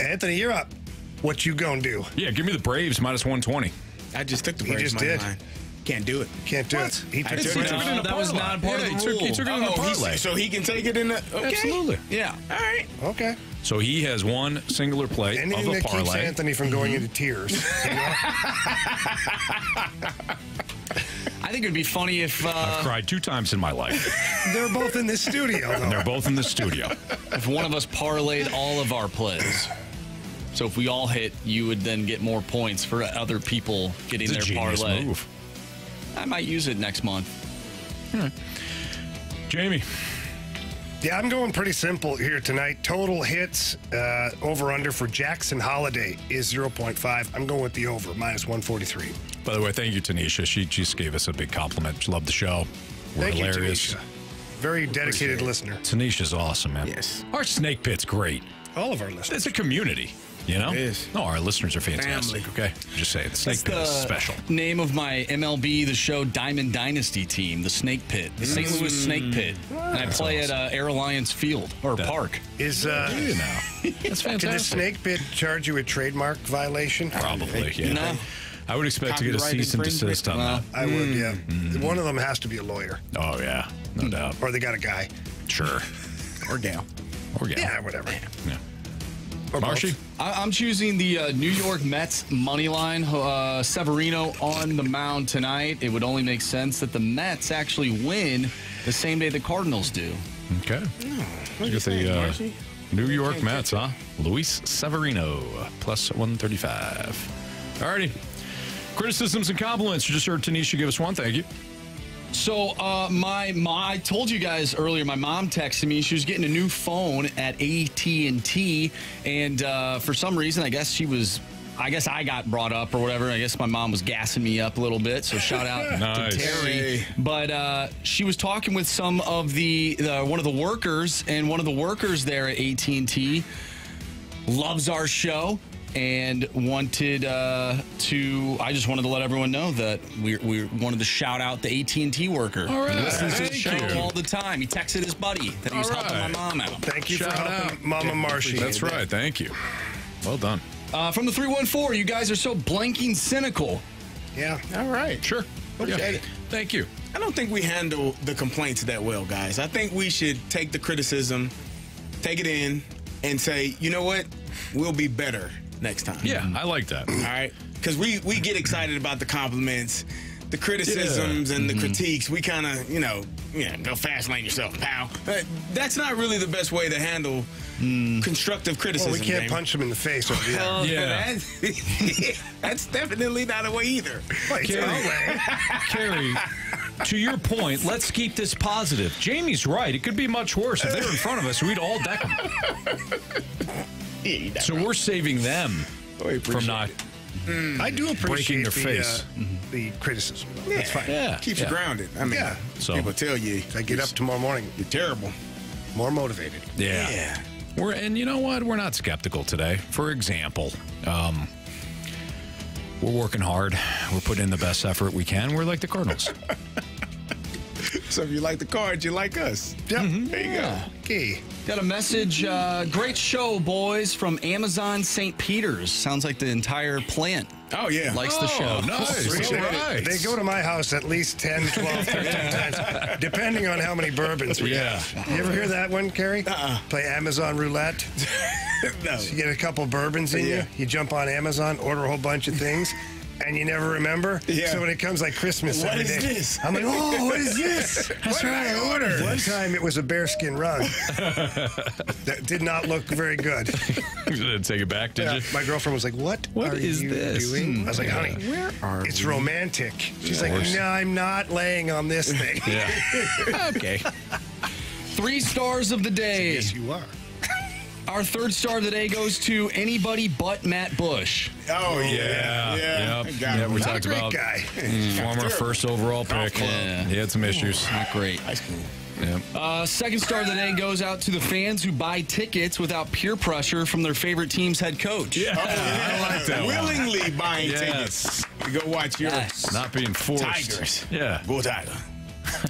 Anthony, you're up. What you gonna do? Yeah, give me the Braves minus 120. I just took the He Braves just money did. line. Can't do it. Can't do it. He I took took it. it in the that was not part of the rule. He took it in the parlay. So he can take it in the... Okay. Absolutely. Yeah. All right. Okay. So he has one singular play Anything of a that keeps parlay. Anthony from going into tears. You know? I think it would be funny if I've cried 2 times in my life. They're both in this studio, And though. they're both in the studio. if one of us parlayed all of our plays. So if we all hit, you would then get more points for other people getting It's a their genius parlay. move. I might use it next month. Jamie. Yeah, I'm going pretty simple here tonight. Total hits over-under for Jackson Holiday is 0.5. I'm going with the over, minus 143. By the way, thank you, Tanisha. She just gave us a big compliment. She loved the show. We're Thank hilarious. you, Tanisha. Very dedicated listener. Tanisha's awesome, man. Yes. Our Snake Pit's great. All of our listeners. It's a community, you know? It is. No, our listeners are fantastic, Family. okay? Just saying, the Snake That's Pit the is special. name of my MLB The Show Diamond Dynasty team, the Snake Pit, the St. Louis Snake Pit. And I play at Air Alliance Field, or Park. Is You know. That's Can the fantastic. Snake Pit charge you a trademark violation? Probably, yeah. No. I would expect to get a Copyright cease and desist on that. I would, yeah. One of them has to be a lawyer, Oh, yeah. No doubt. or they got a guy. Sure. Or gal. Or yeah. Yeah, whatever. Yeah. Or Marshy? both. I'm choosing the New York Mets money line. Severino on the mound tonight. It would only make sense that the Mets actually win the same day the Cardinals do. Okay. You get the New York Mets, huh? Luis Severino, plus 135. Alrighty. Criticisms and compliments. You just heard Tanisha give us one. Thank you. So my mom, I told you guys earlier, my mom texted me. She was getting a new phone at AT&T, and for some reason, I guess I got brought up or whatever. I guess my mom was gassing me up a little bit, so shout out Nice. to Terry. But she was talking with some of one of the workers, and one of the workers there at AT&T loves our show. And wanted I just wanted to let everyone know that we wanted to shout out the AT&T worker. All right. He listens to the Thank show you. all the time. He texted his buddy that he was All helping my right. mom out. Thank you Shout for helping out. Mama Marshy. That's right. Thank you. Well done. From the 314, you guys are so blanking cynical. Yeah. All right. Sure. Okay. Yeah. Thank you. I don't think we handle the complaints that well, guys. I think we should take the criticism, take it in, and say, you know what? We'll be better next time. Yeah, I like that. All right? Because we get excited about the compliments, the criticisms, and the critiques. We kind of, go fast lane yourself, pal. That's not really the best way to handle constructive criticism. Well, we can't Jamie. punch them in the face. Over the end. Yeah. That's definitely not a way either. Wait, Carey. no way. Carey, to your point, let's keep this positive. Jamie's right. It could be much worse. If they were in front of us, we'd all deck them. So we're saving them from not I do appreciate breaking their face. The criticism. Though. Yeah. That's fine. Yeah. Keeps you grounded. I mean, Yeah. So- people tell you I get up tomorrow morning you're terrible. more motivated. Yeah. And you know what? We're not skeptical today. For example, we're working hard. We're putting in the best effort we can. We're like the Cardinals. So if you like the Cards, you like us. Yep. There you go. Okay. Got a message. Great show, boys, from Amazon St. Peter's. Sounds like the entire plant Oh, yeah. likes the show. Nice. Appreciate All it. right. They go to my house at least 10, 12, 13 times, depending on how many bourbons we have. You ever hear that one, Carey? Play Amazon Roulette. No. You get a couple bourbons in you. You jump on Amazon, order a whole bunch of things. and you never remember. Yeah. So when it comes like Christmas What every is day, this? I'm like, oh, what is this? That's right. I ordered. One time it was a bearskin rug that did not look very good. You didn't take it back, did you? My girlfriend was like, what are is you this? doing? I was like, honey, Where are it's we? romantic. She's like, no, I'm not laying on this thing. Yeah. Okay. 3 stars of the day. Yes, you are. Our 3rd star of the day goes to anybody but Matt Bush. Oh, Yeah. Yep. Yeah, we Not talked a great about guy. former first overall pick. Yeah. He had some issues. Not great. High school. Yeah. 2nd star of the day goes out to the fans who buy tickets without peer pressure from their favorite team's head coach. Yeah, I like that one. Willingly buying Yes. tickets to go watch your Not being forced. Tigers. Yeah. Go Tiger.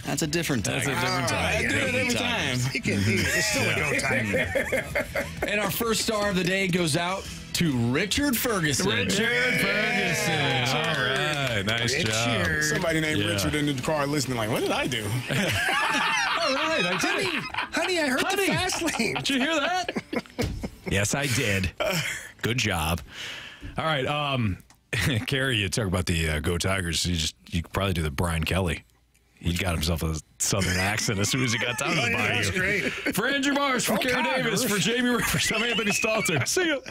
That's a different time. That's a different time. I do it every time. It's still a go time. And our 1st star of the day goes out to Richard Ferguson. Richard Ferguson. All right. Nice job. Somebody named Yeah. Richard in the car listening like, what did I do? All right. I did it. Honey, I heard the fast lane. Did you hear that? Yes, I did. Good job. All right. Carey, you talk about the Go Tigers. You could probably do the Brian Kelly. He got himself a southern accent as soon as he got down to the bayou. That's great. For Andrew Marsh, for Carey Tigers. Davis, for Jamie Rivers, I'm Anthony Stalter. See you.